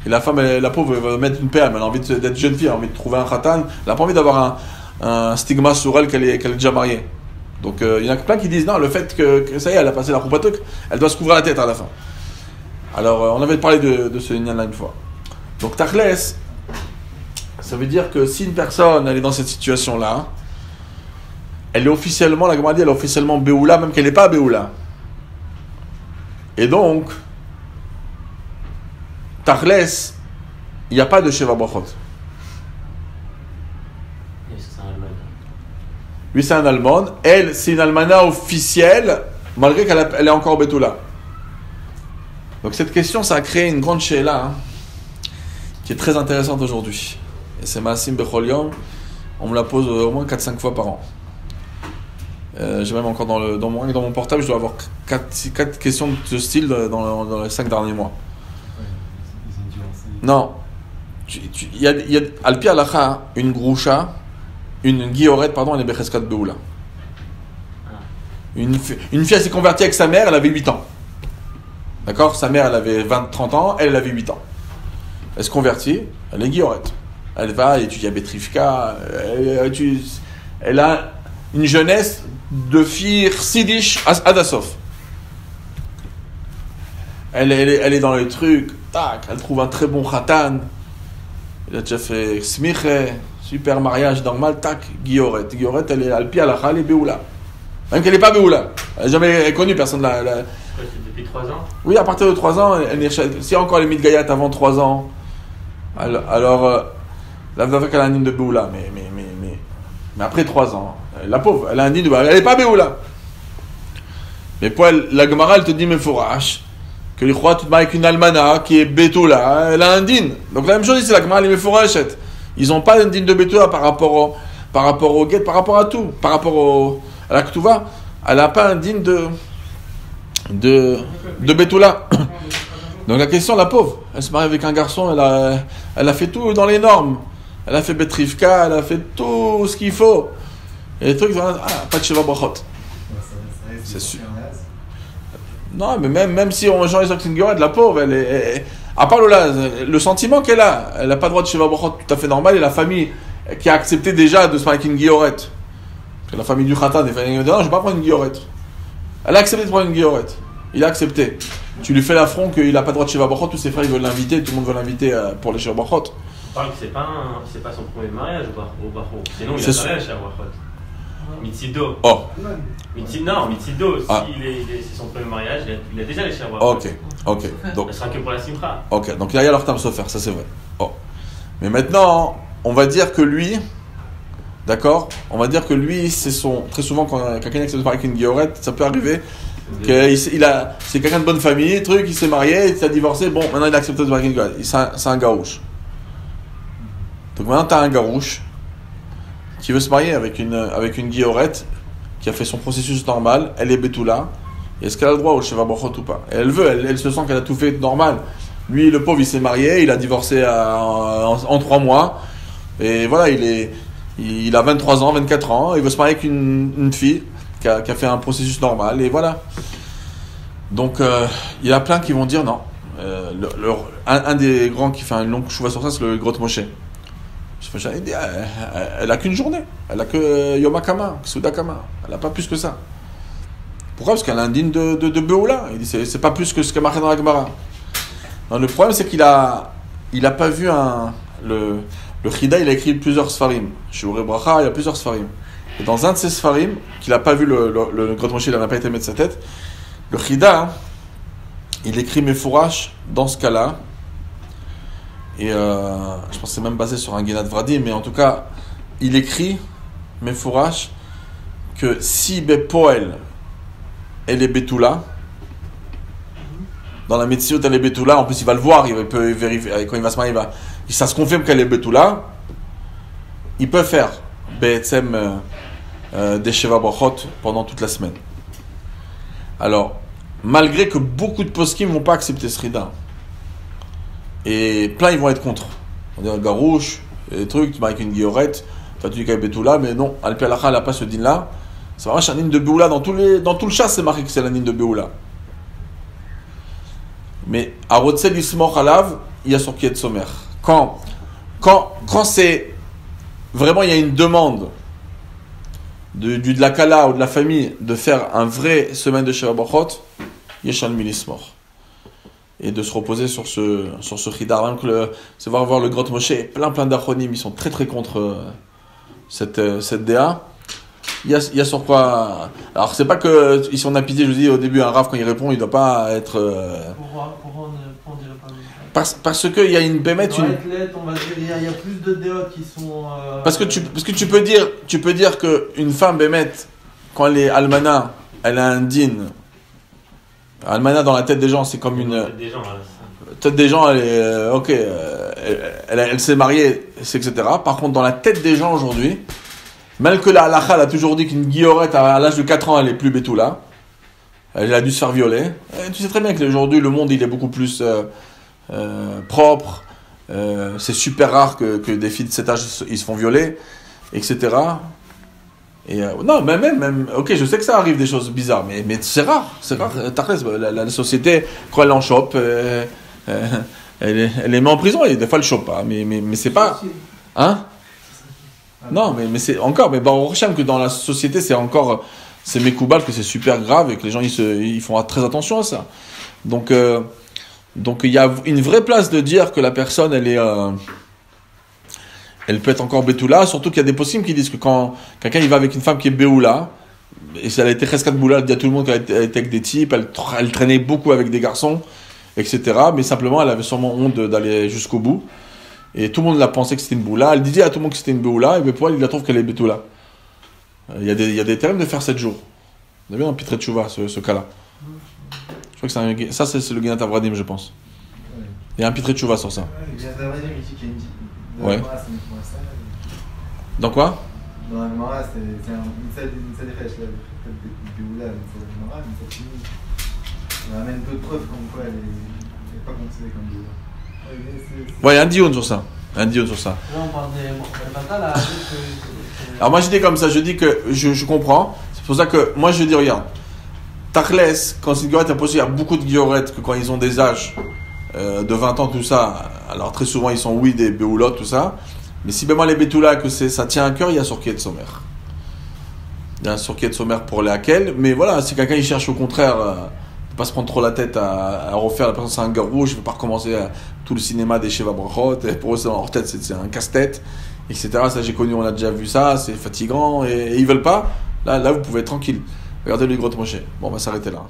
Et la femme, la pauvre, elle va mettre une PM, elle a envie d'être jeune fille, elle a envie de trouver un khatan, elle n'a pas envie d'avoir un stigma sur elle qu'elle est déjà mariée. Donc il y en a plein qui disent non, le fait que ça y est, elle a passé la Khoupatok, elle doit se couvrir la tête à la fin. Alors on avait parlé de ce lien-là une fois. Donc Tachles, ça veut dire que si une personne elle est dans cette situation-là, elle est officiellement, la Gemara dit, elle est officiellement Béoula, même qu'elle n'est pas Béoula. Et donc, Tachles, il n'y a pas de Sheva Brachot. Lui, c'est un Allemand. Elle, c'est une Almana officielle, malgré qu'elle est encore Bétoula. Donc, cette question, ça a créé une grande sheila, hein, qui est très intéressante aujourd'hui. Et c'est Maasim Bechol Yom. On me la pose au moins 4-5 fois par an. J'ai même encore dans mon portable, je dois avoir 4 questions de ce style dans les 5 derniers mois. Non. Il y a Alpi Alacha, une Groucha, une Guillorette, pardon, elle est Becheskat Beoula. Une fille, elle s'est convertie avec sa mère, elle avait 8 ans. D'accord? Sa mère, elle avait 20-30 ans, elle avait 8 ans. Elle se convertit, elle est Guillorette. Elle va étudier à Betrivka, elle a une jeunesse de fille Sidish Adasov. Elle est dans les trucs, tac, elle trouve un très bon khatan. Il a déjà fait smiche, super mariage normal, tac, Guillorette. Guillorette, elle est alpi alacha, elle est Béoula. Même qu'elle n'est pas Béoula. Elle n'a jamais connu personne là. Depuis 3 ans? Oui, à partir de 3 ans, si encore les Midgayat avant 3 ans, alors la veuve qu'elle a un digne de Béoula, mais après 3 ans, la pauvre, elle a un digne de Béoula, elle n'est pas Béoula. Mais pour elle, la Gemara, elle te dit, mais fourrache, que les croix, tout avec une almana qui est Bétoula, elle a un din. Donc la même chose ici, la Gemara, elle est fourrachette. Ils n'ont pas un din de Bétoula par rapport au guet, par rapport à tout, par rapport à la Ketouva, elle n'a pas un din de Bétoula. Donc la question, la pauvre, elle se marie avec un garçon, elle a fait tout dans les normes. Elle a fait Betrivka, elle a fait tout ce qu'il faut. Et les trucs, pas de Sheva Brachot. C'est sûr. Non, mais même si on change les Guillorette, la pauvre, elle est. À part le sentiment qu'elle a, elle n'a pas le droit de Sheva Brachot tout à fait normal, et la famille qui a accepté déjà de se marier avec une Guillorette. Parce que la famille du Khatan, elle dit non, je ne vais pas prendre une Guillorette. Elle a accepté de prendre une Guillorette. Il a accepté. Tu lui fais l'affront qu'il n'a pas le droit de Sheva Brachot, tous ses frères ils veulent l'inviter, tout le monde veut l'inviter pour les Sheva Brachot. On parle que c'est pas son premier mariage au Bachot. Sinon, il C'est a mariage à Brachot. Mitsido. Oh. Mitsido, si c'est son premier mariage, il a déjà les Sheva Brachot. Ok. Donc, ce sera que pour la Simcha. Ok, donc là il y a leur temps se faire, ça c'est vrai. Oh. Mais maintenant, on va dire que lui, d'accord, on va dire que lui, très souvent quand quelqu'un accepte de parler avec une Guillorette, ça peut arriver c'est quelqu'un de bonne famille, truc, il s'est marié, il s'est divorcé, bon, maintenant il a accepté de parler avec une Guillorette, c'est un garouche. Donc maintenant tu as un garouche qui veut se marier avec une Guillorette qui a fait son processus normal, elle est Bétoula. Est-ce qu'elle a le droit au Sheva Brachot ou pas? Et elle veut, elle se sent qu'elle a tout fait normal. Lui, le pauvre, il s'est marié, il a divorcé en 3 mois. Et voilà, il a 23 ans, 24 ans, il veut se marier avec une fille qui a fait un processus normal, et voilà. Donc, il y a plein qui vont dire non. Un des grands qui fait un long chouva sur ça, c'est le Grotte Moshe. Elle a qu'une journée, elle a que Yom HaKama, Sudakama, elle n'a pas plus que ça. Pourquoi? Parce qu'elle a un digne de Béoula. Il dit c'est pas plus que ce qu'elle marqué dans la Gemara. Le problème c'est qu'il a pas vu le Chida, il a écrit plusieurs Sfarim. Chez Ure Bracha, il y a plusieurs Sfarim. Et dans un de ces Sfarim, qu'il n'a pas vu le Grotte Moshe, il n'a pas été mettre sa tête, le Chida, il écrit Mefourash dans ce cas-là. Et je pense que c'est même basé sur un Genat Vradim, mais en tout cas, il écrit, Mefourash, que si Bepoel, elle est Betula, dans la Metziot, elle est Betula, en plus il va le voir, il peut vérifier, quand il va se marier, ça se confirme qu'elle est Betula, il peut faire Be'etzem des Sheva Brachot pendant toute la semaine. Alors, malgré que beaucoup de poskim ne vont pas accepter ce rida, et plein ils vont être contre. On dirait Garouche, des trucs, tu maries avec une guillorette, tu dis qu'elle est Betula, mais non, Al-Pi Halacha, elle n'a pas ce din-là. C'est vraiment un din de Beoula, dans tout le chat, c'est marqué que c'est la din de Beoula. Mais à Rotzel Ismor Halav, il y a sur qui est sommaire. Quand c'est vraiment, il y a une demande de la Kala ou de la famille de faire un vrai semaine de Sheva Brachot, Yeshal Milismor. Et de se reposer sur ce chidar. Même que c'est voir le Grotte Moshe, plein d'achronim, ils sont très très contre cette DA. Il y a sur quoi. Alors c'est pas que, ici on a pitié, je vous dis au début, un Rav quand il répond, il doit pas être. Pourquoi on dirait pas parce qu'il y a une bémette. On va dire, il y a plus de déotes qui sont. Parce que tu peux dire qu'une femme bémette, quand elle est almana, elle a un din. Almana dans la tête des gens, c'est comme une. Tête des gens, elle est. Ok, elle s'est mariée, etc. Par contre, dans la tête des gens aujourd'hui, même que la halakha a toujours dit qu'une guillorette à l'âge de 4 ans, elle est plus bétoula. Elle a dû se faire violer. Et tu sais très bien qu'aujourd'hui, le monde, il est beaucoup plus propre. C'est super rare que des filles de cet âge, ils se font violer, etc. Et non, même, ok, je sais que ça arrive des choses bizarres, mais c'est rare. La société, quand elle en chope, elle les met en prison et des fois elle chope pas. Mais c'est pas. Hein? Non, mais c'est encore. Mais on recherche que dans la société, c'est mécoubal, que c'est super grave et que les gens ils font très attention à ça. Donc il y a une vraie place de dire que la personne, elle peut être encore Betula, surtout qu'il y a des possibles qui disent que quand quelqu'un il va avec une femme qui est Beoula, et si elle a été Cheskat Boula, elle dit à tout le monde qu'elle était avec des types, elle traînait beaucoup avec des garçons, etc. Mais simplement, elle avait sûrement honte d'aller jusqu'au bout. Et tout le monde l'a pensé que c'était une Boula. Elle disait à tout le monde que c'était une Beoula, et pour elle, il la trouve qu'elle est Betula. Il y a des termes de faire 7 jours. Vous avez vu dans Pitre Tchouva, ce cas-là. Je crois que c'est le Genat Avradim, je pense. Il y a un Pitre Tchouva sur ça. Ouais. Dans quoi? Dans la Gemara, c'est une sadéfèche, là, du Béoula, c'est la Gemara, mais ça finit. On amène d'autres preuves comme quoi elle n'est pas considérée comme Béoula. Ouais, il y a un dion sur ça. Là, on parle des Batal. Alors, moi, je dis comme ça, je dis que je comprends. C'est pour ça que moi, je dis, regarde, Tachles, quand c'est une guillorette impossible, il y a beaucoup de guillerettes que quand ils ont des âges de 20 ans, tout ça, alors très souvent, ils sont, oui, des Béoulottes, tout ça. Mais si vraiment les Bétoula, que ça tient à cœur, il y a Sorkiet Sommer. Il y a un Sorkiet Sommer pour les Hakel. Mais voilà, si quelqu'un il cherche au contraire, ne pas se prendre trop la tête à refaire, la personne c'est un garou, je ne vais pas recommencer tout le cinéma des Sheva Brachot. Et pour eux, dans leur tête, c'est un casse-tête, etc. Ça, j'ai connu, on a déjà vu ça, c'est fatigant. Et ils ne veulent pas. Là, vous pouvez être tranquille. Regardez le Grotte Moshe. Bon, on va s'arrêter là.